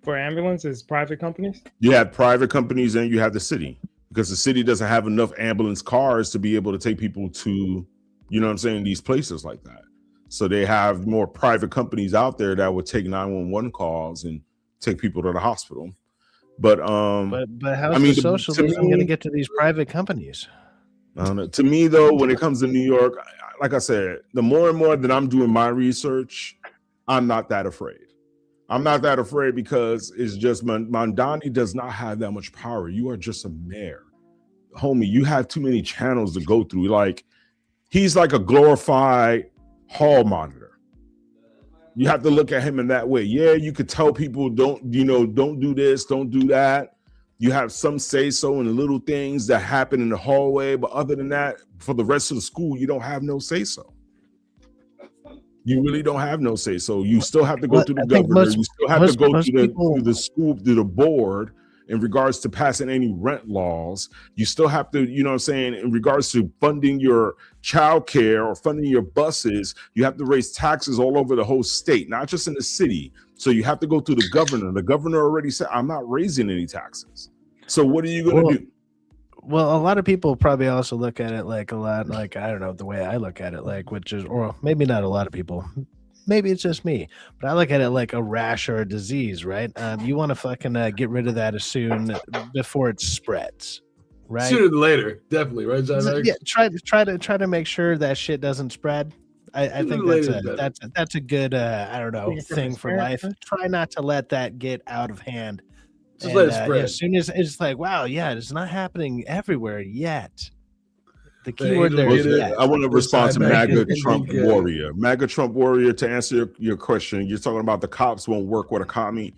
for ambulances, private companies. You have private companies and you have the city because the city doesn't have enough ambulance cars to be able to take people to, these places like that. So they have more private companies out there that would take 911 calls and take people to the hospital. But how's the socialism going to get to these private companies? I don't know. To me, though, when it comes to New York, like I said, the more and more that I'm doing my research, I'm not that afraid. I'm not that afraid because it's just Mamdani does not have that much power. You are just a mayor. Homie, you have too many channels to go through. Like, he's like a glorified hall monitor. You have to look at him in that way. Yeah, you could tell people don't do this, don't do that. You have some say so in the little things that happen in the hallway, but other than that, for the rest of the school, you don't have no say so. You really don't have no say so. You still have to go through the governor. You still have to go to the school, to the board in regards to passing any rent laws. You still have to, you know what I'm saying, in regards to funding your child care or funding your buses, you have to raise taxes all over the whole state, not just in the city. So you have to go through the governor. The governor already said, I'm not raising any taxes. So what are you going to do? Well, a lot of people probably also look at it like I don't know, the way I look at it, like, which is, or maybe not a lot of people. Maybe it's just me, but I look at it like a rash or a disease, right? You want to fucking get rid of that as soon before it spreads, right? Sooner than later, definitely, right, John? Yeah, try to make sure that shit doesn't spread. I think that's a good I don't know, thing for life. Try not to let that get out of hand. Just let it spread. As soon as it's like, wow, yeah, it's not happening everywhere yet. The keyword there is yet. I want to respond to MAGA Trump warrior. MAGA Trump warrior, to answer your question, you're talking about the cops won't work with a commie.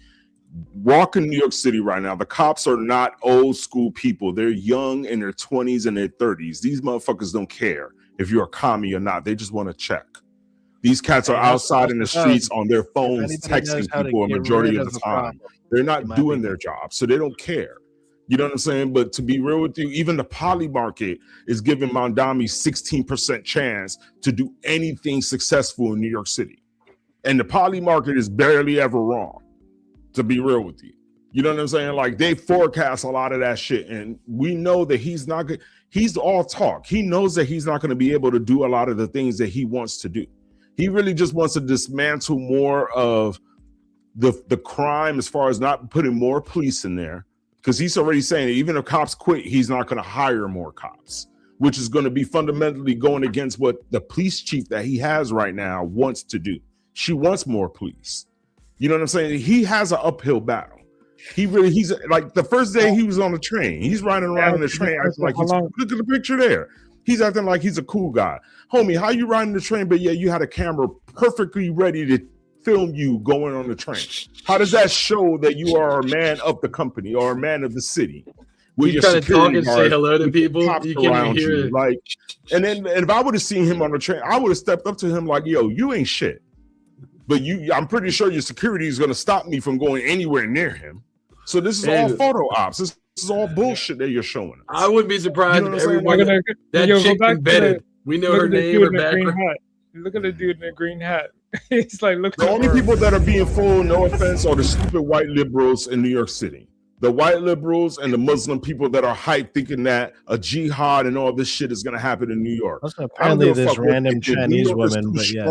Walk in New York City right now. The cops are not old school people. They're young in their 20s and their 30s. These motherfuckers don't care if you're a commie or not. They just want to check. These cats are outside in the streets on their phones texting people a majority of the time. They're not doing their job, so they don't care. You know what I'm saying? But to be real with you, even the poly market is giving Mamdani 16% chance to do anything successful in New York City. And the poly market is barely ever wrong, to be real with you. You know what I'm saying? Like, they forecast a lot of that shit. And we know that he's not good. He's all talk. He knows that he's not going to be able to do a lot of the things that he wants to do. He really just wants to dismantle more of the crime, as far as not putting more police in there. Because he's already saying that even if cops quit, he's not going to hire more cops, which is going to be fundamentally going against what the police chief that he has right now wants to do. She wants more police. You know what I'm saying? He has an uphill battle. He's like, the first day he was on the train, he's riding around in the train acting like, look at the picture there. He's acting like he's a cool guy. Homie, how you riding the train, but yeah, you had a camera perfectly ready to film you going on the train? How does that show that you are a man of the company or a man of the city? You trying to talk and say hello to people, you can't hear it. Like, and if I would have seen him on the train, I would have stepped up to him like, yo, you ain't shit. But I'm pretty sure your security is going to stop me from going anywhere near him. So this is all photo ops. This is all bullshit that you're showing us. I wouldn't be surprised if everyone that chick embedded. We know her name, her background. Look at the dude in the green hat. It's like, look. The only people that are being fooled, no offense, are the stupid white liberals in New York City. The white liberals and the Muslim people that are hyped, thinking that a jihad and all this shit is going to happen in New York. Apparently, this random Chinese woman, but yes.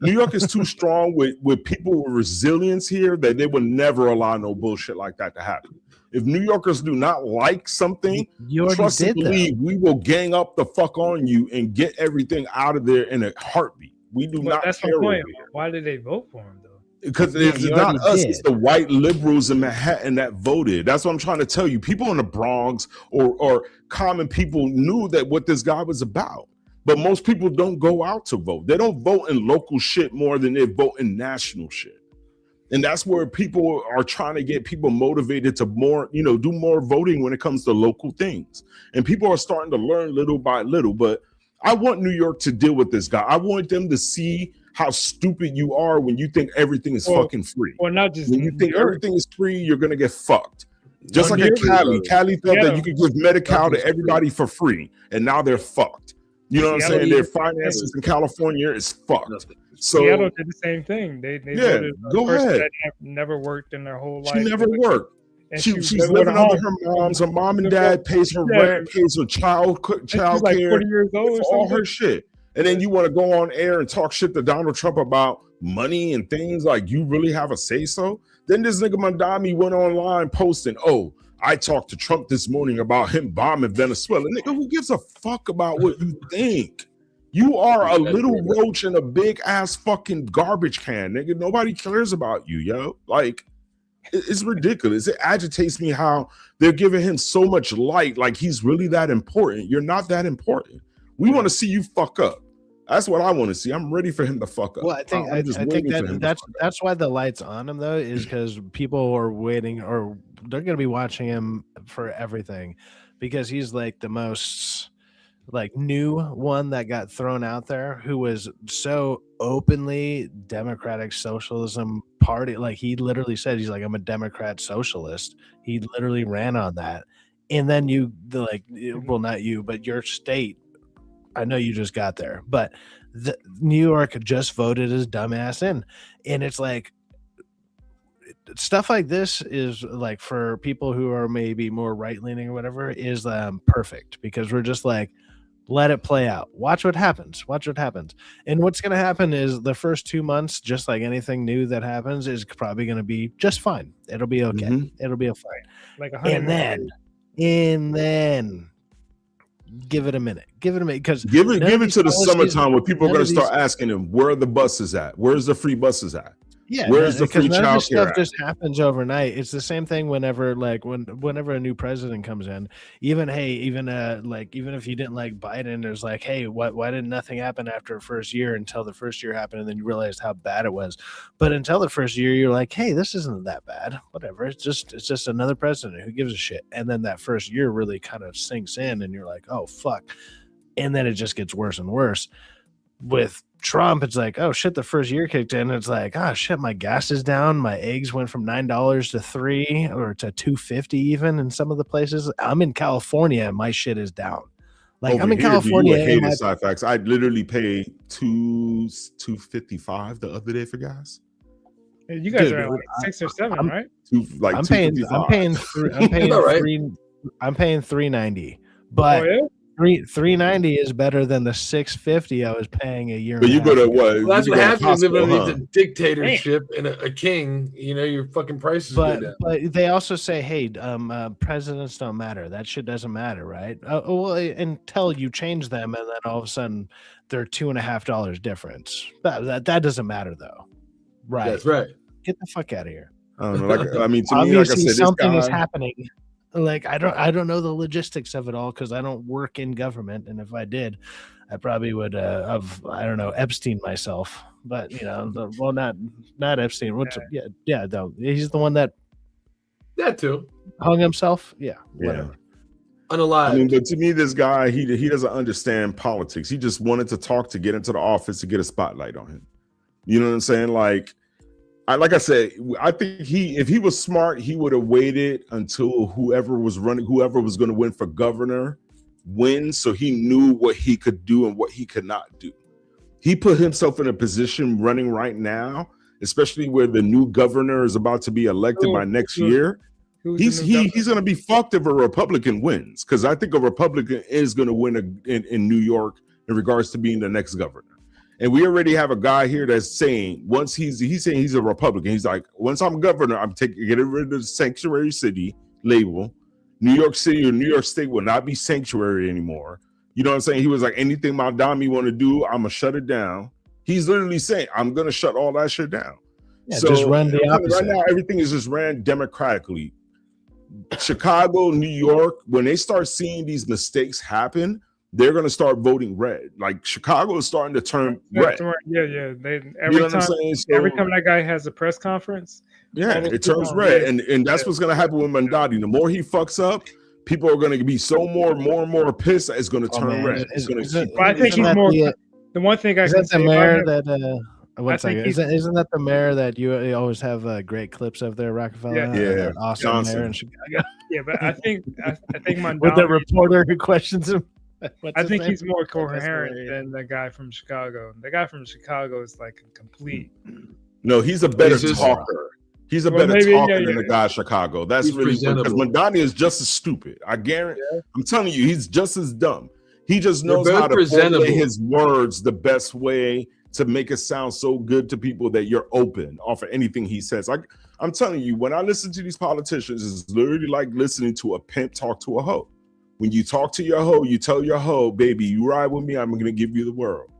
New York is too strong with people with resilience here that they would never allow no bullshit like that to happen. If New Yorkers do not like something, trust and believe, we will gang up the fuck on you and get everything out of there in a heartbeat. We do not that's care. The point. Why did they vote for him, though? Because it's not us, it's the white liberals in Manhattan that voted. That's what I'm trying to tell you. People in the Bronx or common people knew that what this guy was about. But most people don't go out to vote. They don't vote in local shit more than they vote in national shit. And that's where people are trying to get people motivated to more, do more voting when it comes to local things. And people are starting to learn little by little. But I want New York to deal with this guy. I want them to see how stupid you are when you think everything is fucking free. Well, not just when you think everything is free, you're gonna get fucked. Just like at Cali. Cali thought that you could give Medi-Cal to everybody for free, and now they're fucked. You know what I'm saying? Their finances in California is fucked. So Seattle did the same thing. They voted go ahead. That never worked in their whole life. She never worked. She's living under her mom's. Her mom and dad pays her rent, pays her child care, 40 years old, all her shit. And then you want to go on air and talk shit to Donald Trump about money and things like you really have a say so? Then this nigga Mamdani went online posting, oh, I talked to Trump this morning about him bombing Venezuela. Nigga, who gives a fuck about what you think? You are a little roach in a big ass fucking garbage can, nigga. Nobody cares about you, yo. Like, it's ridiculous. It agitates me how they're giving him so much light, like he's really that important. You're not that important. We want to see you fuck up. That's what I want to see. I'm ready for him to fuck up. Well, I think I'm just I think waiting for him to that's why the light's on him though, is because people are waiting, or they're gonna be watching him for everything, because he's like the most like new one that got thrown out there, who was so openly Democratic Socialism Party. Like he literally said, he's like, I'm a Democrat socialist. He literally ran on that. And then well, not you, but your state, I know you just got there, but New York just voted his dumbass in. And it's like, stuff like this is like, for people who are maybe more right-leaning or whatever, is perfect, because we're just like, let it play out. Watch what happens. And what's going to happen is the first 2 months, just like anything new that happens, is probably going to be just fine. It'll be okay. It'll be a fine. Like and then give it a minute. Because give it to the summertime where people are going to start asking him, where are the buses at? Where's the free buses at? Yeah, where's the free none of this childcare stuff just happens overnight. It's the same thing whenever a new president comes in. Even if you didn't like Biden, there's like, hey, why did nothing happen after the first year, until the first year happened, and then you realized how bad it was. But until the first year, you're like, hey, this isn't that bad. Whatever. It's just another president. Who gives a shit? And then that first year really kind of sinks in, and you're like, oh fuck. And then it just gets worse and worse. With Trump, it's like, oh shit, the first year kicked in. It's like, oh shit, my gas is down. My eggs went from $9 to $3 or to $2.50 even in some of the places. I'm in California and my shit is down. Like Over I'm in here, California. You hated Syfax. I literally paid $2.55 the other day for gas. You guys are at like 6 or 7, right? I'm paying $3.90, but $3.90 is better than the $6.50 I was paying a year. But you go to what? Well, that's you what go to happens Costco, living in a dictatorship and a king. You know, your fucking prices go down. But they also say, hey, presidents don't matter. That shit doesn't matter, right? Well, until you change them, and then all of a sudden they're $2.50 difference. That doesn't matter though, right? That's right. Get the fuck out of here. I don't know. To me, like I Obviously, said, something this is guy, happening. Like I don't know the logistics of it all, because I don't work in government, and if I did, I probably would have, I don't know, Epstein myself. But you know, not Epstein. No, he's the one that too hung himself. Yeah, whatever. Unalive. I mean, but to me, this guy, he doesn't understand politics. He just wanted to talk to get into the office to get a spotlight on him. You know what I'm saying? Like I said, I think if he was smart, he would have waited until whoever was going to win for governor wins, so he knew what he could do and what he could not do. He put himself in a position running right now, especially where the new governor is about to be elected by next year. He's going to be fucked if a Republican wins, because I think a Republican is going to win in New York in regards to being the next governor. And we already have a guy here that's saying, once he's saying he's a Republican, he's like, once I'm governor, I'm getting rid of the sanctuary city label. New York City or New York State will not be sanctuary anymore. You know what I'm saying? He was like, anything Mamdani want to do, I'm gonna shut it down. He's literally saying, I'm gonna shut all that shit down. Yeah, so just run the opposite. Right now, everything is just ran democratically. Chicago, New York, when they start seeing these mistakes happen, they're going to start voting red. Like Chicago is starting to turn red. Yeah. Every time that guy has a press conference, it turns red, and that's what's going to happen with Mamdani. The more he fucks up, people are going to be more and more pissed that it's going to turn red. I think he's more. The one thing I can say about that. One second. Isn't that the mayor that you always have great clips of there, Rockefeller? Yeah. Awesome Johnson. mayor in Chicago. Yeah, but I think Mamdani, with the reporter who questions him. I think he's more coherent than the guy from Chicago. The guy from Chicago is like a complete. No, he's a better talker. He's a better talker than the guy in Chicago. That's really because Mamdani is just as stupid. I guarantee. I'm telling you, he's just as dumb. He just knows how to formulate his words the best way to make it sound so good to people that you're open off of anything he says. Like I'm telling you, when I listen to these politicians, it's literally like listening to a pimp talk to a hoe. When you talk to your hoe, you tell your hoe, baby, you ride with me, I'm going to give you the world.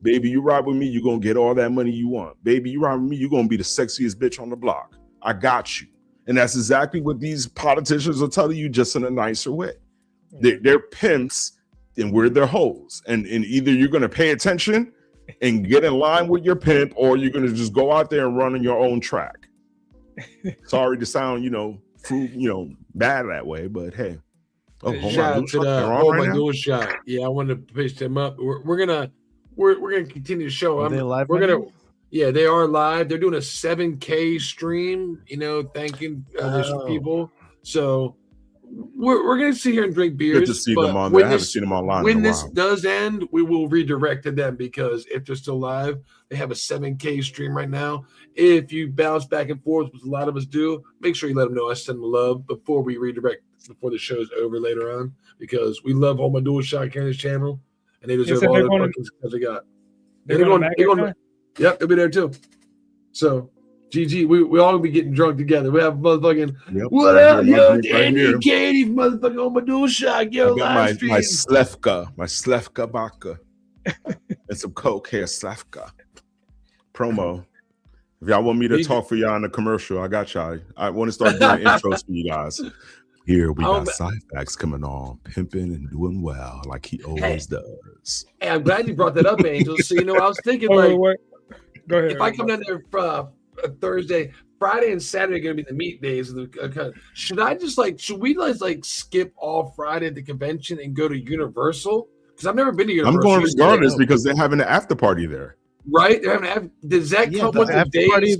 Baby, you ride with me, you're going to get all that money you want. Baby, you ride with me, you're going to be the sexiest bitch on the block. I got you. And that's exactly what these politicians are telling you, just in a nicer way. They're pimps and we're their hoes. And either you're going to pay attention and get in line with your pimp, or you're gonna just go out there and run on your own track. Sorry to sound, bad that way, but hey. Oh, Shout out to the dual shot. Yeah, I wanted to pitch them up. We're gonna continue to show. Are they live We're right gonna. now? Yeah, they are live. They're doing a 7K stream. Thanking those people. So we're gonna sit here and drink beers. Good to see them on there. I haven't seen them online. When in a this while. does end, we will redirect to them because if they're still live, they have a 7K stream right now. If you bounce back and forth, which a lot of us do, make sure you let them know I send them love before we redirect, before the show's over later on, because we love all my dual shot here on this channel, and they deserve all the fucking success they got. They're going. Yep, they'll be there too. So, GG, we all be getting drunk together. We have motherfucking what up, yo, Andy and Katie, motherfucking on my dual shot, yo, I got live stream. my Slefka vodka, and some Coke here, Slefka. Promo. If y'all want me to talk for y'all in the commercial, I got y'all. I want to start doing intros for you guys. Here we got Cyfax coming on, pimping and doing well, like he always does. Hey, I'm glad you brought that up, Angel. So I was thinking, Go ahead. if I come down there Thursday, Friday, and Saturday are going to be the meet days. Should I just should we skip all Friday at the convention and go to Universal? Because I've never been to Universal. I'm going regardless because they're having an after party there. Right? They're having does that come with the days?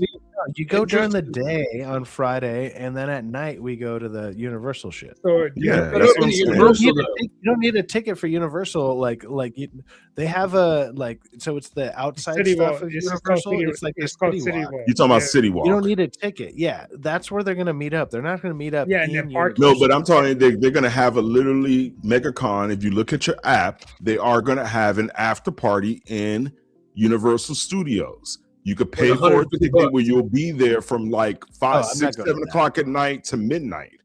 You go during the day on Friday, and then at night we go to the Universal shit. So Yeah, But that's open what I'm to saying. Universal, though. You don't need a ticket for Universal. They have a so it's the outside City stuff Walk. of It's just Universal. called City- It's like it's a called City City Walk. Walk. You talking about City Walk? You don't need a ticket. Yeah, that's where they're gonna meet up. They're not gonna meet up. Yeah, and in then park- No, but I'm telling you, they're going to have a literally MegaCon. If you look at your app, they are going to have an after party in Universal Studios. You could pay for a ticket where you'll be there from like 5, I'm 6, not going 7 to o'clock at night to midnight.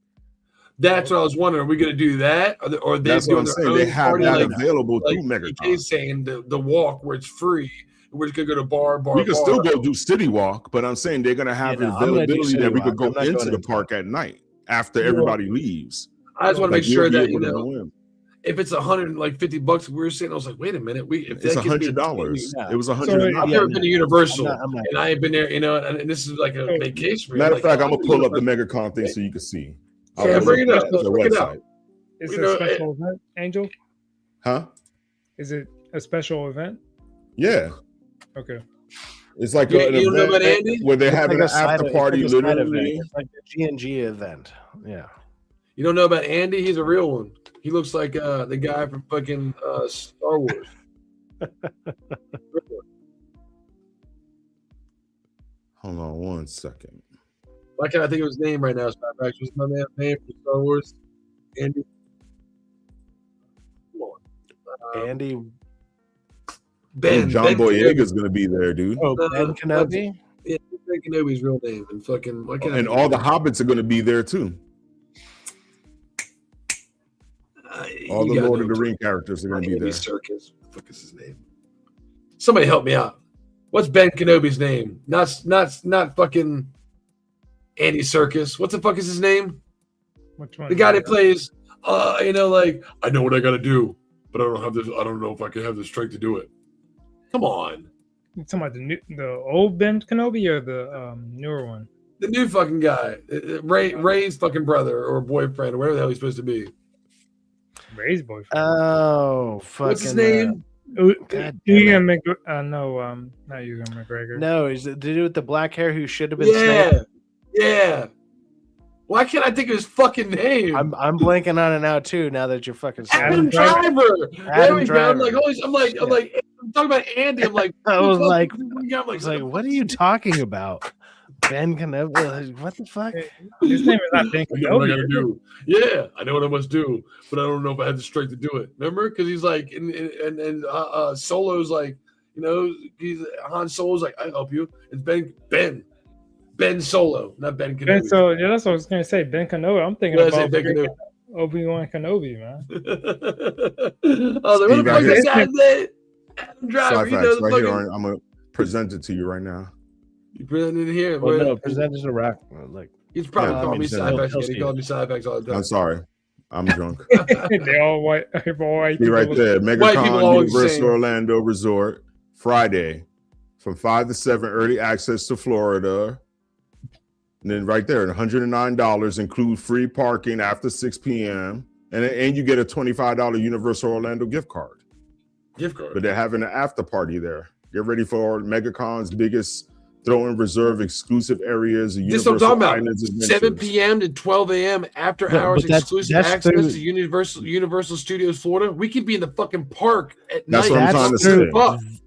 That's what I was wondering. Are we going to do that, or they That's what I'm doing saying. their They own have party, that like available through EK MegaCon. saying the walk where it's free. We're just going to go to bar. We can still go do City Walk, but I'm saying they're going to have Yeah, no, I'm gonna do availability City that we could Walk. go I'm not into going the park at night after You know, everybody leaves. I just want to Like, make sure you'll that be able to go in. if it's $150, we were saying, I was like, wait a minute, It's $100. It was I've $100. never been to Universal, I'm not and I ain't been there, and this is like a vacation. for me. Matter I'm of fact, like, I'm gonna pull up the MegaCon thing so you can see. Yeah, bring it up. The Bring it out. website. Is You it know, a special event, Angel? Huh? Is it a special event? Yeah. Okay. It's like You an don't know event about Andy? where they're It's having like an a side after event. party It's like a side event. literally. It's like the G&G event. Yeah. You don't know about Andy? He's a real one. He looks like the guy from fucking Star Wars. Hold on one second. Why can't I think of his name right now? What's my man's name from Star Wars? Andy. Come on. Andy. Ben. John Ben Boyega's gonna be there, dude. Oh, Ben Kenobi? Yeah, Ben Kenobi's real name. And fucking. Why can't I And think all of the it? hobbits are gonna be there too. All You the gotta Lord of know the Ring characters are gonna be Andy there. Serkis. What the fuck is his name? Somebody help me out. What's Ben Kenobi's name? Not fucking Andy Serkis. What the fuck is his name? Which one? The guy that plays, I know what I gotta do, but I don't know if I can have the strength to do it. Come on. You talking about the old Ben Kenobi or the newer one? The new fucking guy. Ray's fucking brother or boyfriend or whatever the hell he's supposed to be. Ray's boyfriend. Oh, fucking. What's his name? God Ewan no, not Ewan McGregor. No, he's the dude with the black hair who should have been Yeah. Snape. Yeah. Why can't I think of his fucking name? I'm blanking on it now too. Now that you're fucking saying Adam it. Driver. There Adam we go. Driver. I'm talking about Andy. I'm like, I was like, I'm what are you talking about? Ben Kenobi? What the fuck? His name is not Ben I know what I gotta Kenobi. do. Yeah, I know what I must do, but I don't know if I had the strength to do it. Remember? Because he's like, and Solo's like, he's Han Solo's like, I help you. It's Ben Solo, not Ben Kenobi. Ben, so yeah, that's what I was gonna say. Ben Kenobi. I'm thinking What did I say, about Ben Kenobi? Obi-Wan Kenobi, man. I was like, what the fuck is that name? Adam Driver. You know Cyfax the right fucking. here. I'm gonna present it to you right now. You present it here. Well, but no, present it to Rock. Like, he's probably Yeah, calling me he'll Cyfax. see He calls me Cyfax all the time. I'm sorry. I'm drunk. They all white. All white See right people. there. White people MegaCon always Universal saying- Orlando Resort. Friday, from 5 to 7, early access to Florida. And then right there, $109 include free parking after 6 p.m. And you get a $25 Universal Orlando gift card. But they're having an after party there. Get ready for MegaCon's biggest throw-in reserve exclusive areas. This what I'm talking about. 7 p.m. to 12 a.m. after hours exclusive access to Universal Studios Florida. We could be in the fucking park at night. That's what I'm trying to say.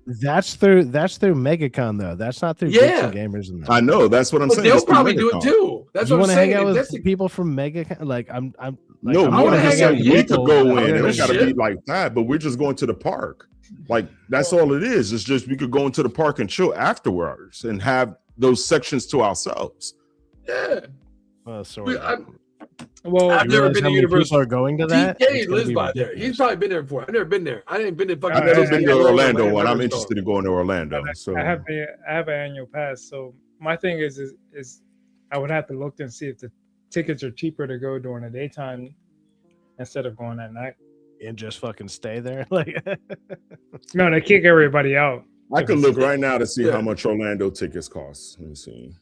That's through MegaCon though. That's not through Geeks and Gamers and that. I know. That's what I'm saying. They'll probably do it too. That's what I'm saying. Hang out with people from MegaCon? Like I'm no, I want to hang out with we people. could go in. It don't gotta be like that, but we're just going to the park. Like that's all it is. It's just we could go into the park and chill afterwards and have those sections to ourselves. Yeah. Well, I've never been to Universal. People are going to that. DK lives by there. He's probably been there before. I've never been there. I ain't been to fucking. I've never been to Orlando one. I'm interested in going to Orlando. So I have an annual pass. So my thing is I would have to look and see if the tickets are cheaper to go during the daytime instead of going at night. And just fucking stay there. Like no, they kick everybody out. I could look right now to see how much Orlando tickets cost. Let me see.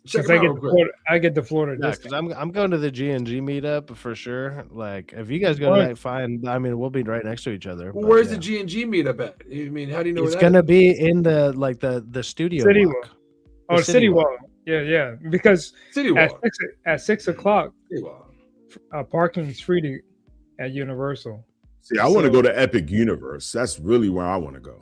Because I get the Florida because I'm going to the G&G meetup for sure. Like if you guys go tonight, fine. I mean, we'll be right next to each other. Well, where's the G&G meetup at? I mean, how do you know it's gonna be in the studio City walk. Walk. Oh, City Walk. Yeah. Because at 6 o'clock, parking is free at Universal. See, I want to go to Epic Universe. That's really where I want to go.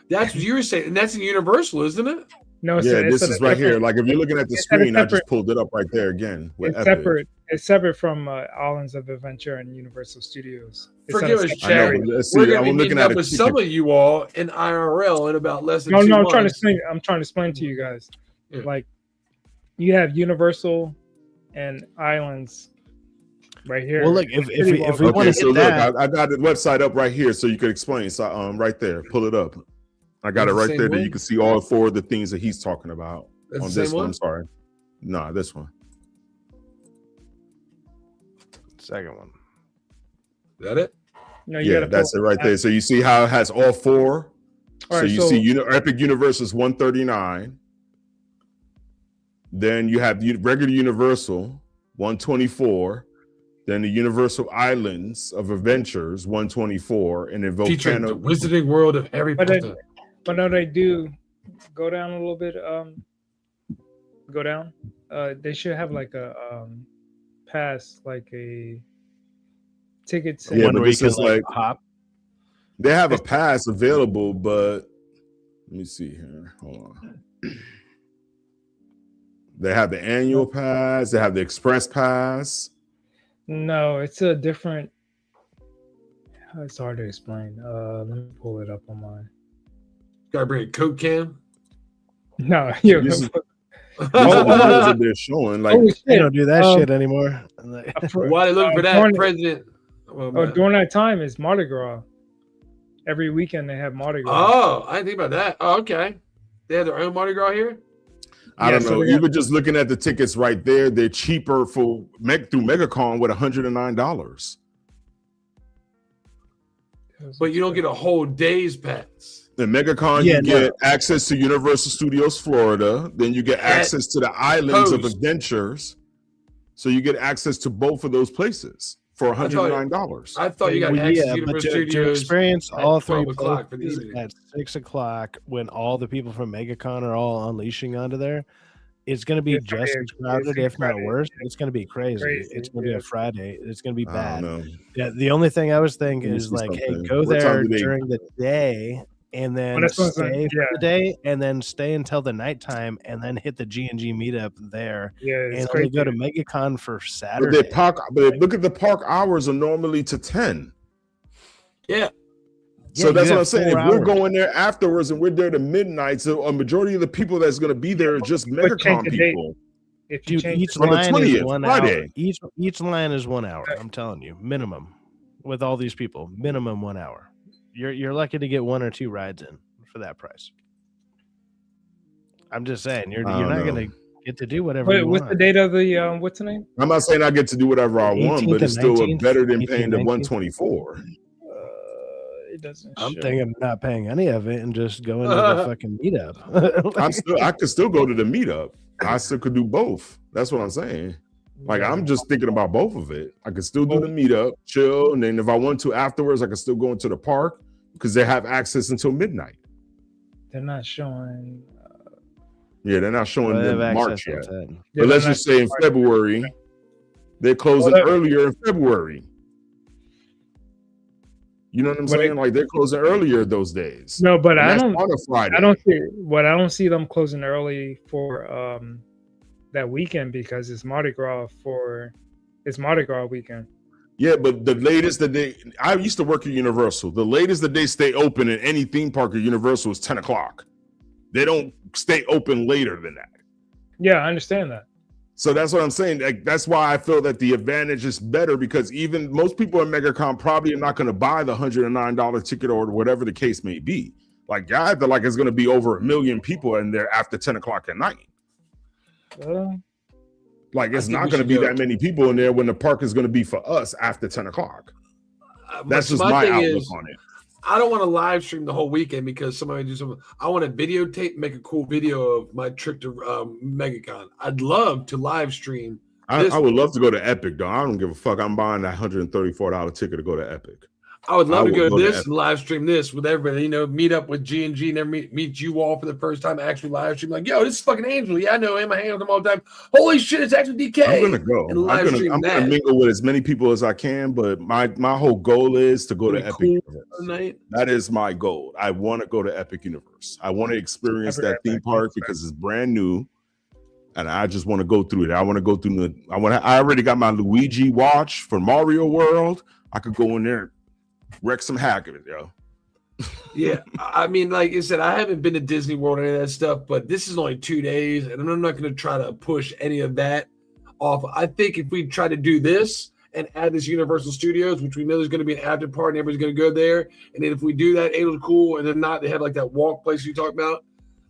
That's what you were saying, and that's in Universal, isn't it? No, this is right here. Like if you're looking at the screen, I just pulled it up right there again. It's separate. It's separate from Islands of Adventure and Universal Studios. Forgive us, Jerry. We're going to be meeting up with some of you all in IRL in about less than 2 months. I'm trying to explain to you guys. Yeah. Like you have Universal and Islands. Right here. Well, look, if we want to so look, I got the website up right here so you could explain. So right there, pull it up. I got it right there that you can see all 4 of the things that he's talking about on this one. I'm sorry. No, this one. Second one. Is that it? No, that's it right there. So you see how it has all 4. So you see Epic Universe is $139. Then you have regular Universal $124. Then the Universal Islands of Adventures, $124, and then featuring the Wizarding World of Harry Potter. But no, they do go down a little bit. Go down. They should have like a pass, like a ticket. Yeah, but this is like hop. They have a pass available, but let me see here. Hold on. They have the annual pass. They have the express pass. No, it's a different. It's hard to explain. Let me pull it up on mine. Gotta bring a Coke can. No, they're showing like they don't do that shit anymore. Why they looking for that president? During that time is Mardi Gras. Every weekend they have Mardi Gras. Oh, I didn't think about that. Oh, okay. They have their own Mardi Gras here. I don't know. Even just looking at the tickets right there, they're cheaper through MegaCon with $109. But you don't get a whole day's pass. In MegaCon, you get access to Universal Studios Florida. Then you get access to the Islands of Adventures. So you get access to both of those places for $109. I thought you got access to Universal Studios to experience all 3 o'clock at 6 o'clock when all the people from MegaCon are all unleashing onto there. It's going to be just as crowded, if not worse. It's going to be crazy. It's going to be a Friday. It's going to be bad. Yeah, the only thing I was thinking is like, hey, go there during the day and then stay for the day and then stay until the nighttime and then hit the G&G meetup there. Yeah, and only go to MegaCon for Saturday. But look at the park hours are normally to 10. Yeah. So that's what I'm saying. If we're going there afterwards and we're there to midnight, so a majority of the people that's going to be there are just MegaCon people. Dude, each line is 1 hour. Each line is 1 hour. I'm telling you, minimum. With all these people, minimum 1 hour. You're lucky to get 1 or 2 rides in for that price. I'm just saying, you're not going to get to do whatever. Wait, you what's want. the date of the what's the name? I'm not saying I get to do whatever I want, but it's still better than paying the $124. it doesn't. I'm show. thinking of not paying any of it and just going to the fucking meetup. I could still go to the meetup. I still could do both. That's what I'm saying. Like, I'm just thinking about both of it. I could still do the meetup, chill, and then if I want to afterwards, I could still go into the park because they have access until midnight. They're not showing. Yeah, they're not showing them March yet. Yeah, But let's they're just say in not- February, they're closing earlier in February. You know what I'm saying? Like, they're closing earlier those days. No, but And I that's don't. on a Friday. I don't see them closing early for that weekend because it's Mardi Gras weekend. Yeah, but the latest that I used to work at Universal. The latest that they stay open in any theme park at Universal is 10 o'clock. They don't stay open later than that. Yeah, I understand that. So that's what I'm saying. Like, that's why I feel that the advantage is better because even most people at MegaCon probably are not going to buy the $109 ticket or whatever the case may be. Like, I feel like it's going to be over 1 million people in there after 10 o'clock at night. Like, it's not going to be that many people in there when the park is going to be for us after 10 o'clock. That's just my outlook on it. I don't want to live stream the whole weekend because somebody do something. I want to videotape, make a cool video of my trip to MegaCon. I'd love to live stream. I would love to go to Epic, though. I don't give a fuck. I'm buying that $134 ticket to go to Epic. I would love to go to this and live stream this with everybody. You know, meet up with G&G, never meet you all for the first time. Actually live stream, like, yo, this is fucking Angel. Yeah, I know him. I hang out with him all the time. Holy shit, it's actually DK. I'm gonna go. I'm gonna mingle with as many people as I can, but my whole goal is to go to Epic Universe. That is my goal. I want to go to Epic Universe. I want to experience that theme park because it's brand new, and I just want to go through it. I want to go through I already got my Luigi watch for Mario World. I could go in there. Wreck some hack of it, yo. Yeah, I mean, like I said, I haven't been to Disney World or any of that stuff, but this is only 2 days, and I'm not going to try to push any of that off. I think if we try to do this and add this Universal Studios, which we know there's going to be an after party, and everybody's going to go there, and then if we do that, it'll be cool, and then not, they have like that walk place you talk about.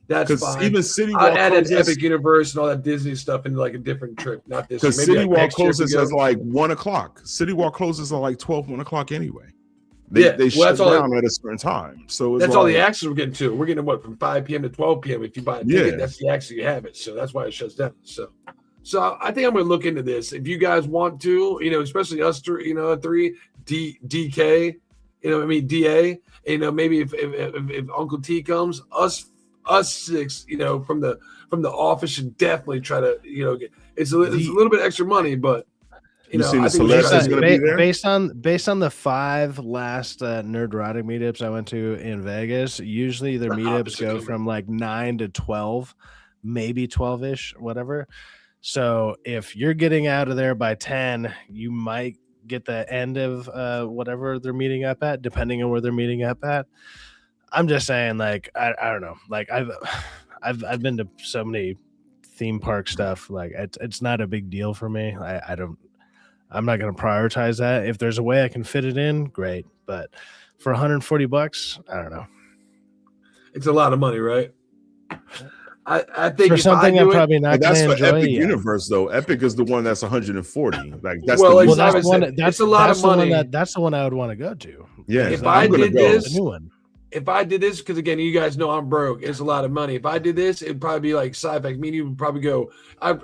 That's fine. Even City Walk I'd add an closes- Epic Universe and all that Disney stuff into like a different trip, not this. Because Maybe City like Walk next year if we closes go. at like 1 o'clock. City Walk closes at like 12, 1 o'clock anyway. Yeah, They well, shut that's all down at a certain time. So it's that's all the like- access we're getting to. We're getting what from 5 p.m. to 12 p.m. If you buy a ticket, that's the access you have it. So that's why it shuts down. So I think I'm going to look into this. If you guys want to, you know, especially us three, you know, DK, you know, I mean DA, you know, maybe if Uncle T comes, us six, you know, from the office should definitely try to, you know, get it's a little bit extra money, but. You know, I think based on the 5 last Nerdrotic meetups I went to in Vegas, usually their meetups go from like 9 to 12, maybe 12-ish, whatever. So if you're getting out of there by 10, you might get the end of whatever they're meeting up at, depending on where they're meeting up at. I'm just saying, like, I don't know, like I've been to so many theme park stuff, like it's not a big deal for me. I'm not going to prioritize that. If there's a way I can fit it in, great. But for $140, I don't know. It's a lot of money, right? I think for something I'm probably not going to enjoy. That's for Epic yet. Universe, though. Epic is the one that's 140. Like that's Well, the that's one. it's a lot of money. That's the one I would want to go to. Yeah, if I did this, the new one. If I did this, because again, you guys know I'm broke. It's a lot of money. If I did this, it'd probably be like sci-fi. Me and you would probably go. I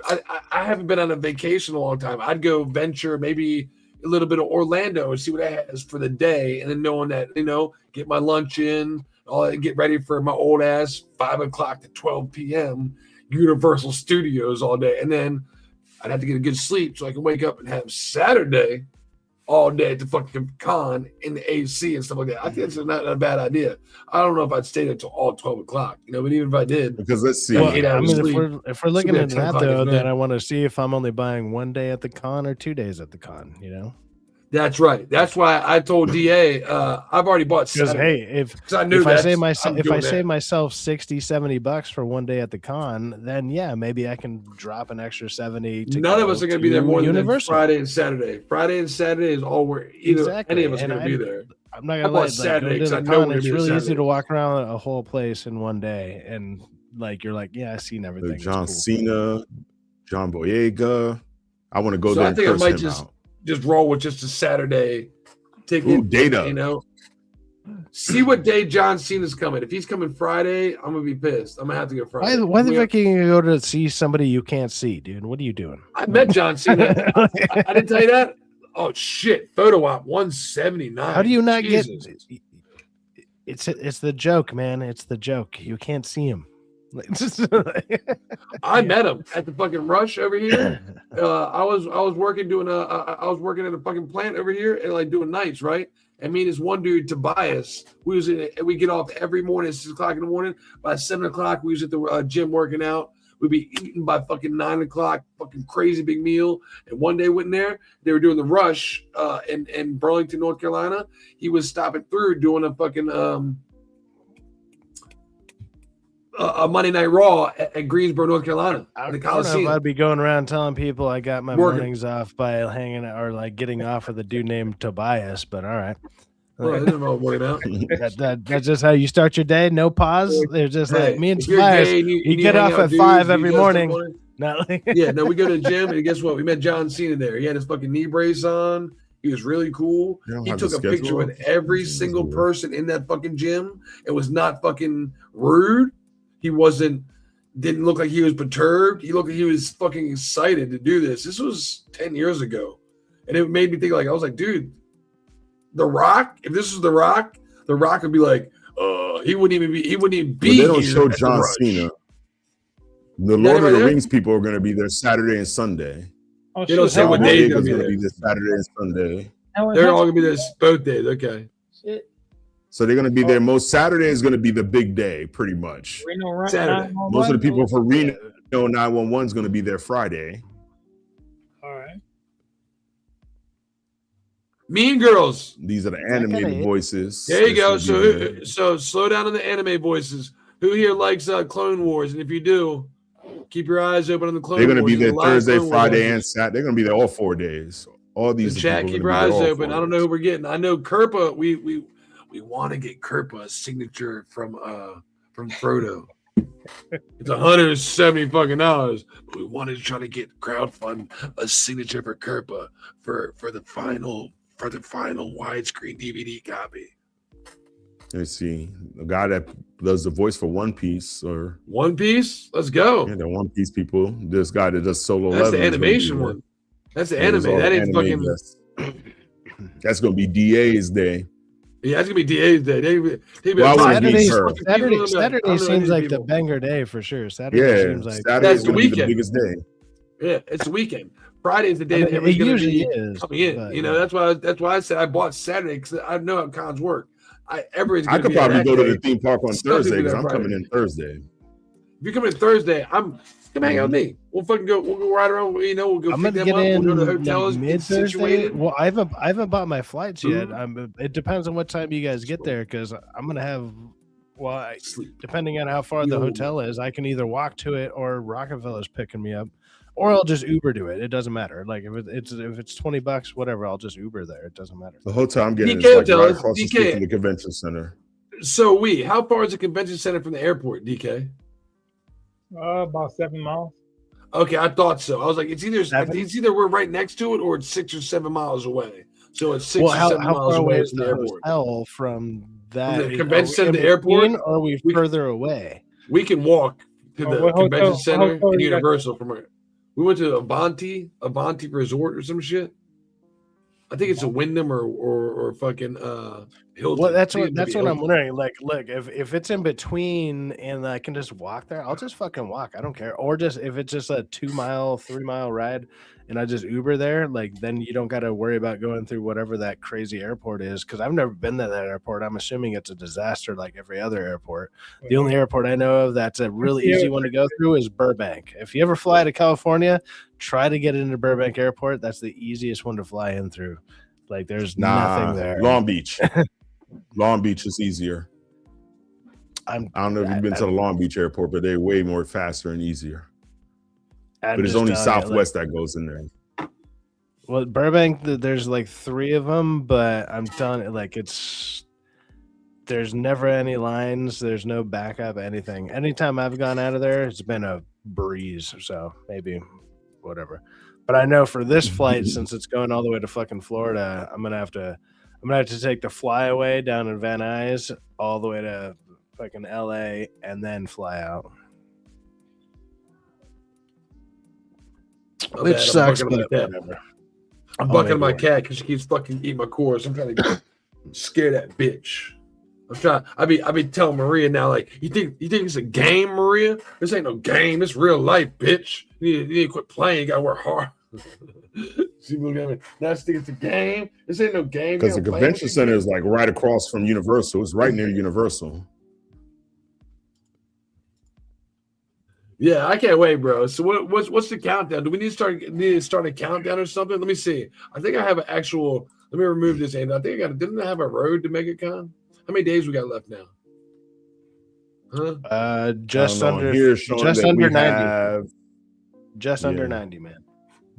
haven't been on a vacation in a long time. I'd go venture maybe a little bit of Orlando and see what it has for the day, and then knowing that, you know, get my lunch in, all that, get ready for my old ass 5 o'clock to 12 p.m. Universal Studios all day, and then I'd have to get a good sleep so I can wake up and have Saturday all day at the fucking con in the AC and stuff like that. I think it's not a bad idea. I don't know if I'd stay there till all 12 o'clock, you know, but even if I did, because let's see. Well, I mean, if we're looking at that though, then I I want to see if I'm only buying 1 day at the con or 2 days at the con, you know? That's right. That's why I told DA, I've already bought Because Saturday. hey, if I knew I that, save myself $60-$70 for 1 day at the con, then yeah, maybe I can drop an extra 70. None of us are going to be there more than Universal. Friday and Saturday. Friday and Saturday is all we're either Exactly. any of us are And going to be there. I'm not I gonna bought lie. Saturday Like, because I going to know the con, we're it's gonna be really there easy Saturday. to walk around a whole place in 1 day, and like you're like, yeah, I've seen everything. It's John cool. Cena, John Boyega. I want to go So there I and think I curse might him out. just roll with just a Saturday ticket. Ooh, data. You know, See what day John Cena's coming. If he's coming Friday, I'm gonna be pissed. I'm gonna have to go Friday. Why the fuck are you gonna go to see somebody you can't see, dude? What are you doing? I met John Cena. I didn't tell you that. Oh shit! Photo op 179. How do you not Jesus. get? It's the joke, man. It's the joke. You can't see him. I met him at the fucking Rush over here. I was working I was working at a fucking plant over here and like doing nights, right? And me and this one dude, Tobias, we get off every morning at 6 o'clock in the morning. By 7 o'clock, we was at the gym working out. We'd be eating by fucking 9 o'clock, fucking crazy big meal. And one day went in there, they were doing the Rush in Burlington, North Carolina. He was stopping through doing a fucking a Monday Night Raw at Greensboro, North Carolina. I don't know if I'd be going around telling people I got my mornings off by hanging out or like getting off with a dude named Tobias, but all right. Well, That's just how you start your day. No pause. They're just like me and if you're Tobias. gay and You you get hang off out at dudes, 5 you every go morning. somewhere. Not like Yeah, no, we go to the gym and guess what? We met John Cena there. He had his fucking knee brace on. He was really cool. He took a picture with every single person in that fucking gym. It was not fucking rude. He didn't look like he was perturbed. He looked like he was fucking excited to do this. This was 10 years ago. And it made me think I was like, dude, The Rock, if this was The Rock would be like, he wouldn't even be But they don't here show at John the Rush. Cena. The Lord of the Rings people are going to be there Saturday and Sunday. Oh, They don't say what day Boyega's they're going to be there Saturday and Sunday. They're all going to be there both days. Okay. Shit. So they're going to be there. Most Saturday is going to be the big day, pretty much. Saturday. Most of the people for Reno 911 is going to be there Friday. All right. Mean Girls. These are the animated voices. There you go. This will be there. So slow down on the anime voices. Who here likes Clone Wars? And if you do, keep your eyes open on the Clone Wars. They're going to be there There's a lot of Thursday, Clone Wars Friday, episodes. and Saturday. They're going to be there all 4 days. All these The chat, people are keep gonna your be eyes there all open. 4 I don't know who we're getting. I know Kerpa. We want to get Kerpa a signature from Frodo. It's $170 fucking dollars. But we wanted to try to get crowdfund a signature for Kerpa for the final widescreen DVD copy. Let's see. The guy that does the voice for One Piece or One Piece. Let's go. Yeah, the One Piece people. This guy that does Solo That's the Leveling is gonna be animation there. one. That's the Yeah, it's anime. all That ain't anime, fucking. That's gonna be DA's day. Yeah, that's gonna be DA's day. They be Well, I like, wouldn't meet her. Saturday seems like the banger day for sure. Saturday Yeah, seems like Saturday That's is the gonna be the weekend. biggest day. Yeah, it's the weekend. Friday is the day I that mean, everybody's it gonna usually be is, coming in. but, You know, that's why I said I bought Saturday because I know how cons work. Everybody's I gonna could be there probably that go to day. the theme park on Some people Thursday because there I'm coming Friday. in Thursday. If you're coming in Thursday, come hang out with me. We'll fucking go. We'll go ride around. You know, we'll go I'm pick gonna them get up. in We'll go to the hotels. mid Get Thursday. situated. Well, I haven't bought my flights yet. Mhm. It depends on what time you guys get there because I'm gonna have. Well, depending on how far the hotel is, I can either walk to it or Rockefeller's picking me up, or I'll just Uber to it. It doesn't matter. Like if it's $20, whatever, I'll just Uber there. It doesn't matter. The hotel I'm getting DK is like hotel right is- across the DK. street from the convention center. So how far is the convention center from the airport, DK? About 7 miles. Okay, I thought so. I was like, it's either we're right next to it or it's 6 or 7 miles away. So it's 6 Well, or how 7 miles far away away is from the the airport. hotel from that? From the convention center to in the airport? between, or are we further away? We can walk to the what convention hotel- center what hotel and you guys- Universal from here. We went to Avanti Resort or some shit. I think it's a Wyndham or fucking Hilton. Well, that's I think what it might be I'm Hilton. wondering. Like, look, if it's in between and I can just walk there, I'll just fucking walk. I don't care. Or just if it's just a 2 mile, 3 mile ride, and I just Uber there, like then you don't got to worry about going through whatever that crazy airport is. Because I've never been to that airport. I'm assuming it's a disaster like every other airport. The only airport I know of that's a really easy one to go through is Burbank. If you ever fly to California, try to get into Burbank Airport. That's the easiest one to fly in through. Like there's nothing there. Long Beach. Long Beach is easier. I don't know if you've been to the Long Beach airport, but they're way more faster and easier. I'm But it's just only telling you, Southwest that goes in there. Well, Burbank, there's like 3 of them, but I'm telling you, like there's never any lines. There's no backup, anything. Anytime I've gone out of there, it's been a breeze. So maybe whatever. But I know for this flight, since it's going all the way to fucking Florida, I'm gonna have to I'm gonna have to take the flyaway down in Van Nuys all the way to fucking LA and then fly out. Oh, Which man, sucks, I'm but bucking my cat. whatever. I'm I'll bucking make my it work. cat because she keeps fucking eating my cords. I'm trying to scare that bitch. I'm trying. I be telling Maria now, like, you think it's a game, Maria? This ain't no game. It's real life, bitch. You need to quit playing. You gotta work hard. She looking at me. Now she think it's a game. This ain't no game. Because You the don't play convention with center your is like right across from Universal. It's right near Universal. Yeah, I can't wait, bro. So what's the countdown? Do we need to start a countdown or something? Let me see. I think I have an actual. Let me remove this. And I think didn't I have a road to MegaCon? How many days we got left now? Huh? Just I don't know. under Here showing just that under we 90. have Just under yeah. 90, man.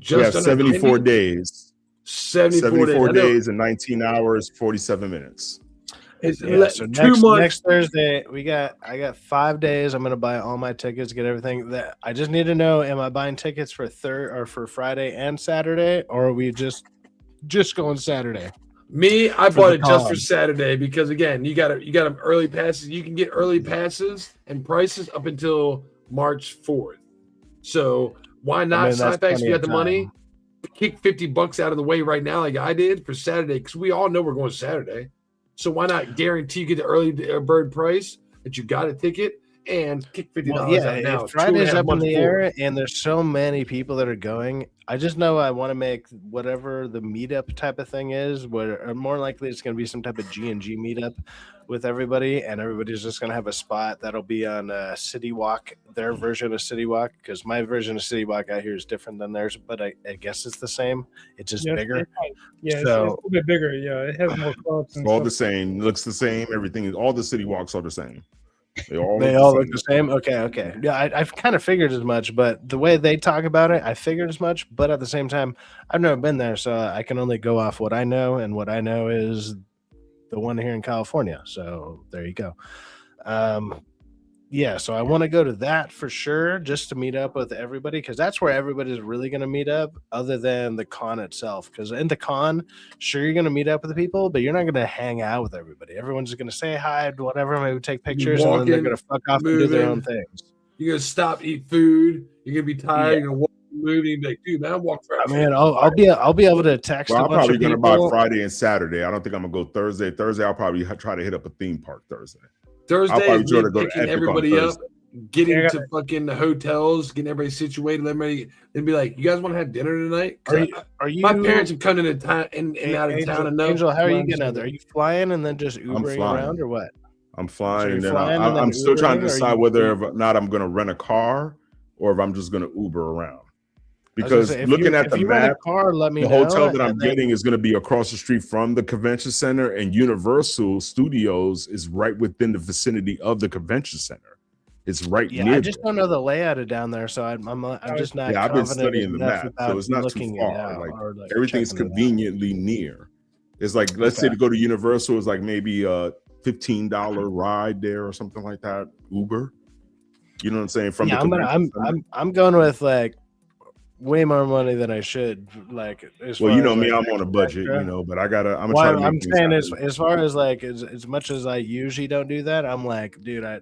We have Just under 74 90? days. 74 days and 19 hours, 47 minutes. It's Yeah, so 2 months. next Thursday I got 5 days. I'm gonna buy all my tickets, get everything. That I just need to know: am I buying tickets for for Friday and Saturday, or are we just going Saturday? Me, I For bought the it just for con. Saturday because again, you got them early passes. You can get early passes and prices up until March 4th. So why not? mean, that's Cyfax, if plenty you got of the money, kick $50 out of the way right now, like I did for Saturday, because we all know we're going Saturday. So why not guarantee you get the early bird price that you got a ticket and kick $50 Well, yeah, out now? if Friday's 2.5 up in months the forward. air and there's so many people that are going, I just know I want to make whatever the meetup type of thing is, where more likely it's going to be some type of G&G meetup with everybody, and everybody's just going to have a spot that'll be on City Walk, their version of City Walk, because my version of City Walk out here is different than theirs, but I guess it's the same. It's just bigger. Yeah, it's So a bit bigger. Yeah, it has more clubs and All stuff. the same. Looks the same. Everything. All the city walks are the same. They all look the same. Okay. Yeah, I've kind of figured as much, but the way they talk about it, I figured as much. But at the same time, I've never been there, so I can only go off what I know, and what I know is the one here in California. So there you go. Yeah, so I want to go to that for sure, just to meet up with everybody, because that's where everybody's really going to meet up, other than the con itself. Because in the con, sure, you're going to meet up with the people, but you're not going to hang out with everybody. Everyone's just going to say hi, whatever, maybe take pictures, and then they're going to fuck off and do their own things. You're gonna stop, eat food. You're gonna be tired. Yeah. You're gonna walk, move, and you're like, dude, man, I walk forever. I mean, I'll be able to text Well, a I'm bunch probably of gonna people. buy Friday and Saturday. I don't think I'm gonna go Thursday. Thursday, I'll probably try to hit up a theme park Thursday. I'll Thursday probably is try me to go to picking Epic on everybody up, Thursday. getting Yeah. to fucking the hotels, getting everybody situated, let everybody, and be like, you guys want to have dinner tonight? 'Cause Are you? my parents have come into town and out of town enough. Angel, how are you Mine's getting out there? Are you flying and then just Ubering flying. around, or what? I'm flying, So and you're then flying and then I'm still trying Ubering, to or decide you- whether or not I'm gonna rent a car or if I'm just gonna Uber around. I was gonna Because say, if looking you- at if the you rent a map, car, let me the know, hotel that I'm and then- getting is going to be across the street from the convention center, and Universal Studios is right within the vicinity of the convention center. It's right Yeah, near. I just don't know the layout of down there, so I'm just not. Yeah, I've been confident studying the enough map, without so it's not too looking it far. out Like or, like, everything's checking it out. conveniently near. It's like, let's say Okay. to go to Universal is like maybe a $15 ride there or something like that. Uber, you know what I'm saying? From Yeah, the convention center. I'm going with like way more money than I should. Like, as Well, far you know as, me, like, I'm on a budget, extra. you know, but I'm gonna Well, try to make I'm things saying happen. as far as like as much as I usually don't do that, I'm like, dude, I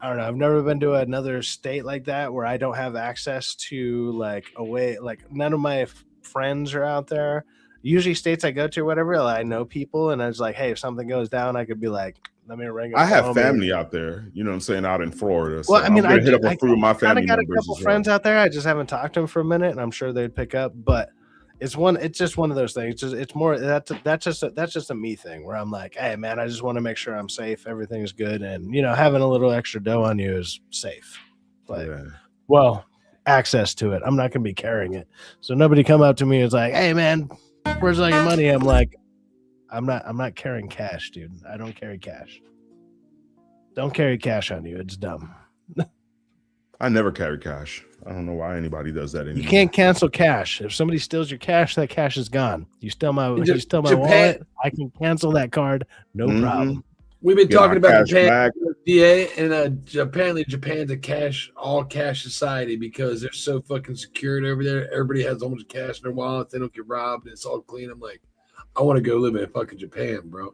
don't know. I've never been to another state like that where I don't have access to like a way. Like none of my friends are out there. Usually states I go to, whatever, I know people, and I was like, hey, if something goes down, I could be like, let me ring. I have family out there, you know what I'm saying, out in Florida. So Well, I mean, I'm gonna hit up I a few of my kind family of got a members couple as well. friends out there. I just haven't talked to them for a minute, and I'm sure they'd pick up. But it's just one of those things. It's more that's just a me thing where I'm like, hey, man, I just want to make sure I'm safe, everything's good, and having a little extra dough on you is safe. Like, well, access to it. I'm not gonna be carrying it, so nobody come up to me and is like, hey, man, where's all your money? I'm like, I'm not carrying cash, dude. I don't carry cash. Don't carry cash on you. It's dumb. I never carry cash. I don't know why anybody does that anymore. You can't cancel cash. If somebody steals your cash, that cash is gone. You steal my Japan- wallet, I can cancel that card, no problem. We've been Get talking my about cash Japan, back. DA, and apparently Japan's a all cash society because they're so fucking secured over there. Everybody has so much cash in their wallets; they don't get robbed. It's all clean. I'm like, I want to go live in fucking Japan, bro.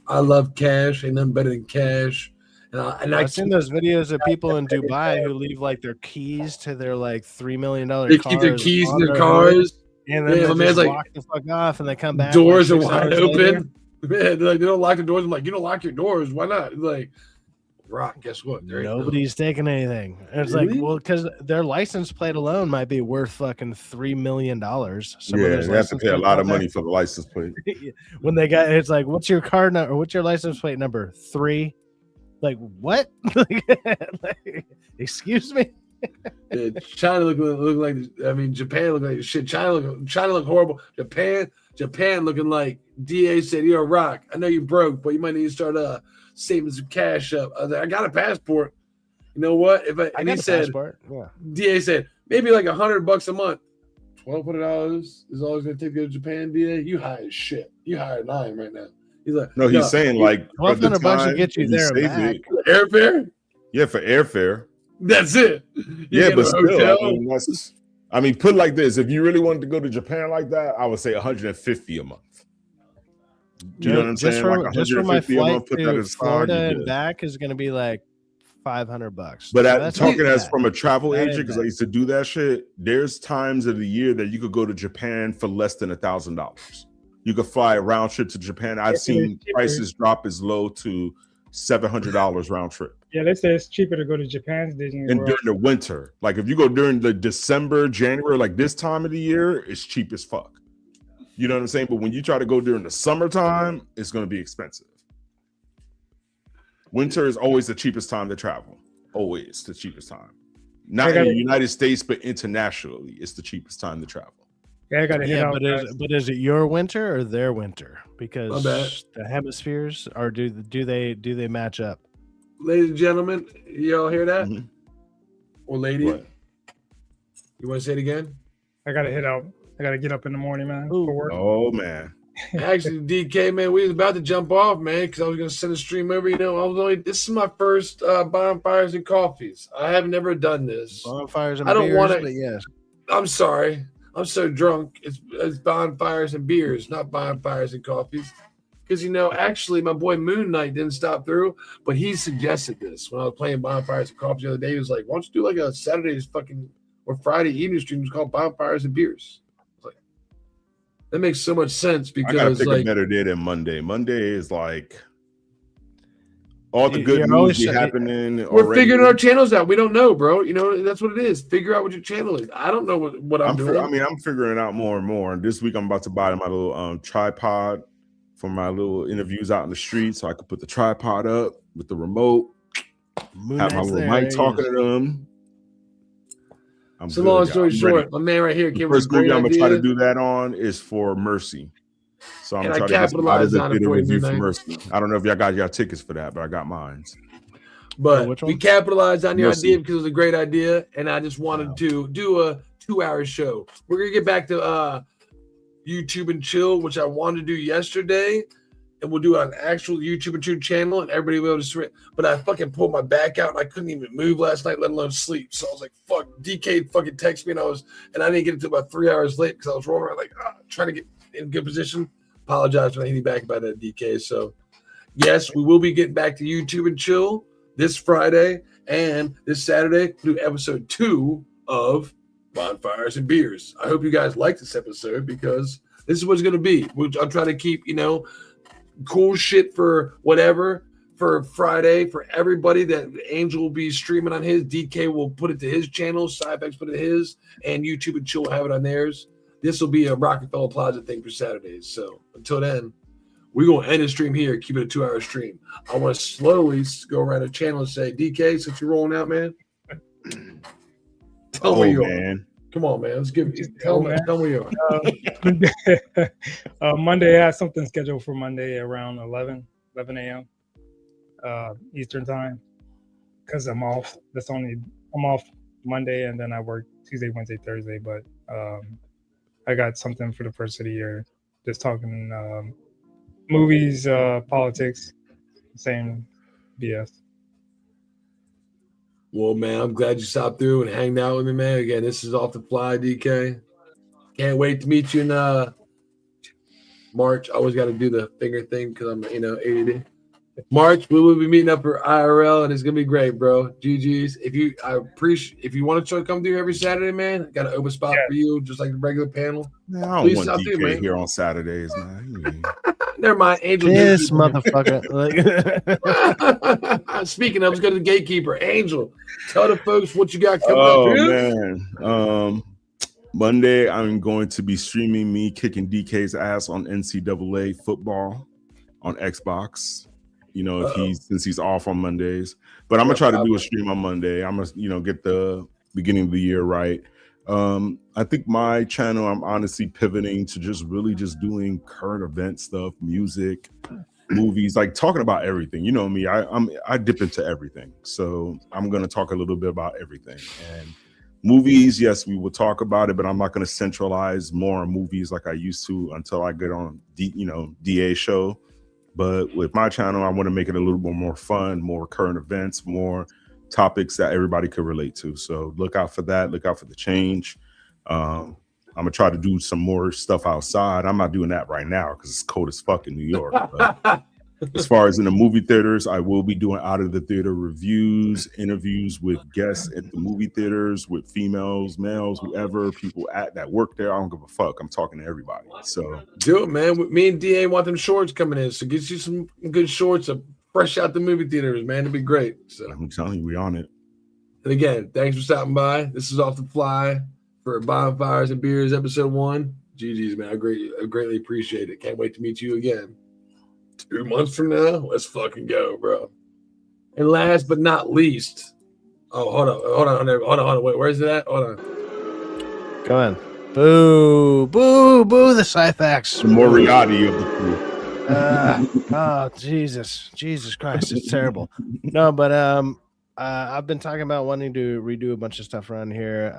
I love cash. Ain't nothing better than cash. I've seen those videos of people in Dubai who leave like their keys to their like $3 million They cars. keep their keys in their hood, cars. and then Yeah, they my man's just like, walk the fuck off, and they come back. doors like are 6 wide hours later. open. Man, they're like, they don't lock the doors. I'm like, you don't lock your doors. Why not? It's like, Rock, guess what? There ain't Nobody's taking anything. And it's Really? like, well, because their license plate alone might be worth fucking $3 million. Some Yeah, of those they have to license pay a plates lot out of money there- for the license plate. when they got it's like, what's your car number? What's your license plate number? 3. Like what? Like, excuse me. Yeah, China look like. I mean, Japan look like shit. China look horrible. Japan looking like DA said, "You're a Rock. I know you broke, but you might need to start saving some cash up." I was like, "I got a passport. You know what? If I got he a said, passport. Yeah. DA said maybe like $100 a month. $1,200 is all it's gonna take to go to Japan. DA, you high as shit. You higher than I am right now. He's like, No, he's saying like at the $1,200 to time, get you if he there and saved back. it- Airfare? Yeah, for airfare. That's it. You Yeah, get but a still, hotel. I mean, put it like this: if you really wanted to go to Japan like that, I would say 150 a month. You know what I'm saying? Like Just for my 150 a flight month, put that to aside. Florida you're and good. back is going to be like $500. But So at, that's talking not as bad. from a travel That ain't agent, because I bad. used to do that shit. There's times of the year that you could go to Japan for less than $1,000. You could fly a round trip to Japan. I've seen prices drop as low to $700 round trip. Yeah, they say it's cheaper to go to Japan's Disney And World. during the winter, like if you go during the December, January, like this time of the year, it's cheap as fuck. You know what I'm saying? But when you try to go during the summertime, it's going to be expensive. Winter is always the cheapest time to travel. Always the cheapest time. Not in the United States, but internationally, it's the cheapest time to travel. Yeah, I got to hit out. But is it your winter or their winter? Because My bad. the hemispheres, or do they match up? Ladies and gentlemen, y'all hear that? Mm-hmm. Or lady? You want to say it again? I got to hit out. I got to get up in the morning, man, for work. Oh man. Actually, DK, man, we was about to jump off, man, because I was gonna send a stream over. You know, this is my first bonfires and coffees. I have never done this. Bonfires and I don't beers, want to. but yes. I'm sorry. I'm so drunk. It's bonfires and beers, not bonfires and coffees. Because actually, my boy Moon Knight didn't stop through, but he suggested this when I was playing bonfires and coffees the other day. He was like, "Why don't you do like a Saturday's fucking or Friday evening stream called bonfires and beers?" That makes so much sense I gotta because pick a like better day than Monday. Monday is like all the You- good you're news always be saying- happening. we're already. figuring our channels out. We don't know, bro. That's what it is. Figure out what your channel is. I don't know what I'm doing. I'm figuring it out more and more. And this week I'm about to buy my little tripod for my little interviews out in the street, so I could put the tripod up with the remote, have my Knight's little there, mic he talking is. to them. So long story I'm short, ready. my man right here The came with a first movie great I'm gonna try to idea. do that on is for Mercy. So I'm And gonna I try to get some out of capitalized the on it theater for you, review for Moon Knight. Mercy. I don't know if y'all got your tickets for that, but I got mine. But we capitalized on your Mercy. idea because it was a great idea, and I just wanted to do a 2-hour show. We're gonna get back to YouTube and chill, which I wanted to do yesterday, and we'll do it on actual YouTube and chill channel, and everybody will be able to stream. But I fucking pulled my back out, and I couldn't even move last night, let alone sleep. So I was like, "Fuck!" DK fucking texted me, and I didn't get it until about 3 hours late because I was rolling around like trying to get in good position. Apologize for hitting back about that, DK. So yes, we will be getting back to YouTube and chill this Friday and this Saturday. We'll do episode 2 of Bonfires and Beers. I hope you guys like this episode because this is what it's going to be. I'm trying to keep, cool shit for whatever for Friday for everybody that Angel will be streaming on his. DK will put it to his channel. Cybex put it to his, and YouTube and Chill will have it on theirs. This will be a Rockefeller Plaza thing for Saturdays. So until then, we're going to end the stream here, keep it a 2-hour stream. I want to slowly go around the channel and say, DK, since you're rolling out, man, tell me you are. Come on, man. Let's tell me you are. Monday, I have something scheduled for Monday around 11 a.m. Eastern time because I'm off. I'm off Monday and then I work Tuesday, Wednesday, Thursday. But I got something for the first of the year, just talking movies, politics, same BS. Well, man, I'm glad you stopped through and hanged out with me, man. Again, this is Off the Fly, DK. Can't wait to meet you in March, I always got to do the finger thing because I'm, ADD. March, we will be meeting up for IRL, and it's gonna be great, bro. GG's. If you want to try to come through every Saturday, man, I got an open spot for you, just like the regular panel. Man, I don't Please want stop DK through, man. here on Saturdays, man. Never mind, Angel. This motherfucker. Speaking of, let's go to the gatekeeper, Angel. Tell the folks what you got coming up. Oh Dude. man, Monday I'm going to be streaming me kicking DK's ass on NCAA football on Xbox. Since he's off on Mondays, but I'm gonna try to do a stream on Monday. I'm gonna get the beginning of the year right. I think my channel, I'm honestly pivoting to just doing current event stuff, music, movies, like talking about everything. You know me, I dip into everything. So I'm gonna talk a little bit about everything. And movies, yes, we will talk about it, but I'm not gonna centralize more on movies like I used to until I get on DA show. But with my channel, I want to make it a little bit more fun, more current events, more topics that everybody could relate to. So look out for that. Look out for the change. I'm going to try to do some more stuff outside. I'm not doing that right now because it's cold as fuck in New York. But as far as in the movie theaters, I will be doing out of the theater reviews, interviews with guests at the movie theaters, with females, males, whoever, people that work there. I don't give a fuck. I'm talking to everybody. So do it, man. Me and DA want them shorts coming in. So get you some good shorts fresh out the movie theaters, man. It'd be great. So I'm telling you, we on it. And again, thanks for stopping by. This is Off the Fly for Bonfires and Beers, episode 1. GG's, man. I greatly appreciate it. Can't wait to meet you again. 2 months from now, let's fucking go, bro. And last but not least, hold on. Wait, where's it at? Hold on. Go on. Boo, the Cythax. The Moriarty of the crew. Jesus Christ, it's terrible. No, but I've been talking about wanting to redo a bunch of stuff around here.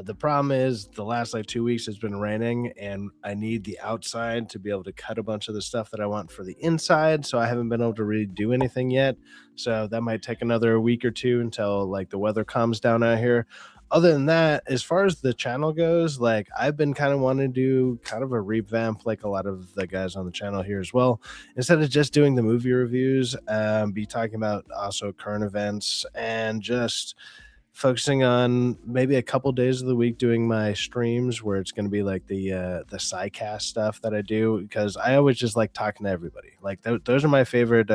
The problem is the last 2 weeks has been raining, and I need the outside to be able to cut a bunch of the stuff that I want for the inside. So I haven't been able to really do anything yet. So that might take another week or two until the weather calms down out here. Other than that, as far as the channel goes, I've been kind of wanting to do kind of a revamp, like a lot of the guys on the channel here as well. Instead of just doing the movie reviews, be talking about also current events and just focusing on maybe a couple days of the week doing my streams where it's going to be the SciCast stuff that I do, because I always just like talking to everybody. Those are my favorite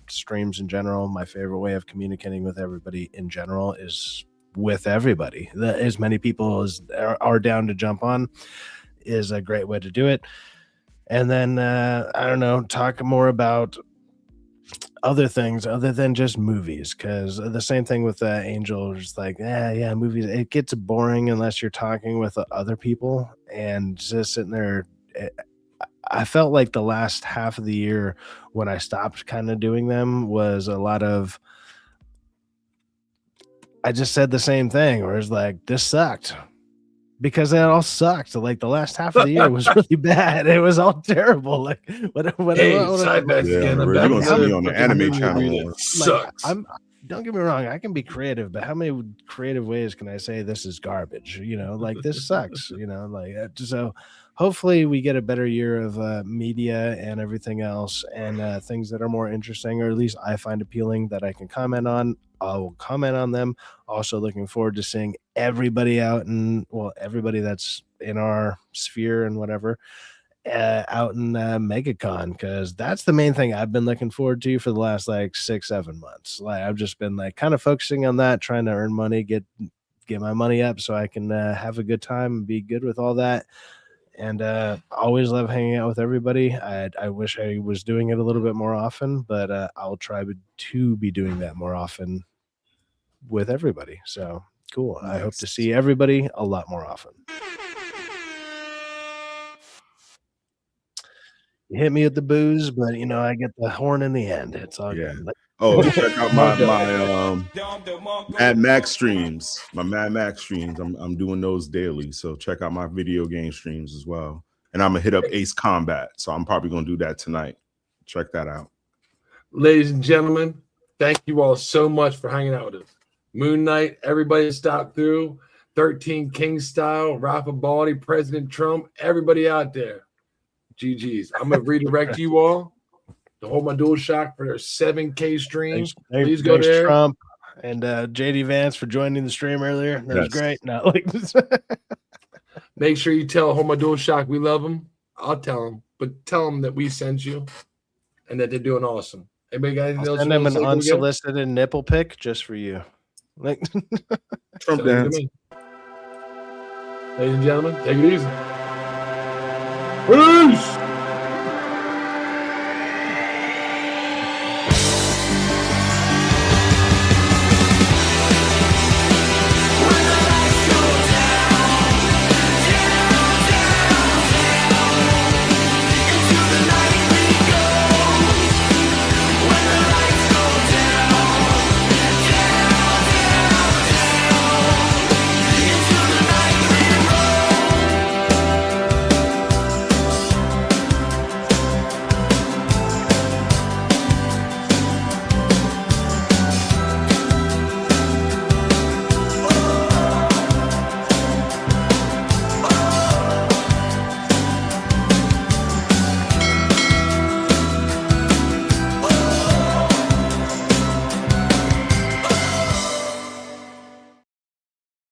streams in general. My favorite way of communicating with everybody in general is with everybody. As many people as are down to jump on is a great way to do it. And then I don't know, talk more about other things other than just movies, because the same thing with Angel, just movies, it gets boring unless you're talking with other people and just sitting there. I felt like the last half of the year when I stopped kind of doing them was a lot of I just said the same thing, where it's this sucked, because it all sucked. The last half of the year was really bad. It was all terrible. You're gonna see me on the anime channel. Sucks. Don't get me wrong, I can be creative, but how many creative ways can I say this is garbage? This sucks. So hopefully we get a better year of media and everything else, and things that are more interesting, or at least I find appealing that I can comment on. I will comment on them. Also looking forward to seeing everybody out, and everybody that's in our sphere and whatever out in MegaCon, because that's the main thing I've been looking forward to for the last 6-7 months. I've just been kind of focusing on that, trying to earn money, get my money up so I can have a good time and be good with all that. And always love hanging out with everybody. I wish I was doing it a little bit more often, but I'll try to be doing that more often with everybody. So cool. Nice. I hope to see everybody a lot more often. You hit me with the booze, but I get the horn in the end. It's all good. Oh, check out my Mad Max streams. My Mad Max streams. I'm doing those daily. So check out my video game streams as well. And I'm gonna hit up Ace Combat. So I'm probably gonna do that tonight. Check that out. Ladies and gentlemen, thank you all so much for hanging out with us. Moon Knight, everybody stopped through. 13 King Style, Rafa Baldy, President Trump, everybody out there. GG's. I'm gonna redirect you all to Hold My DualShock for their 7K stream. Please go thanks, there. Trump and JD Vance for joining the stream earlier. That was great. No, like Make sure you tell Hold My DualShock we love them. I'll tell them, but tell them that we sent you and that they're doing awesome. Anybody got anything else? Send them an unsolicited nipple pic just for you. Like Trump dance. Ladies and gentlemen, take it easy. Peace.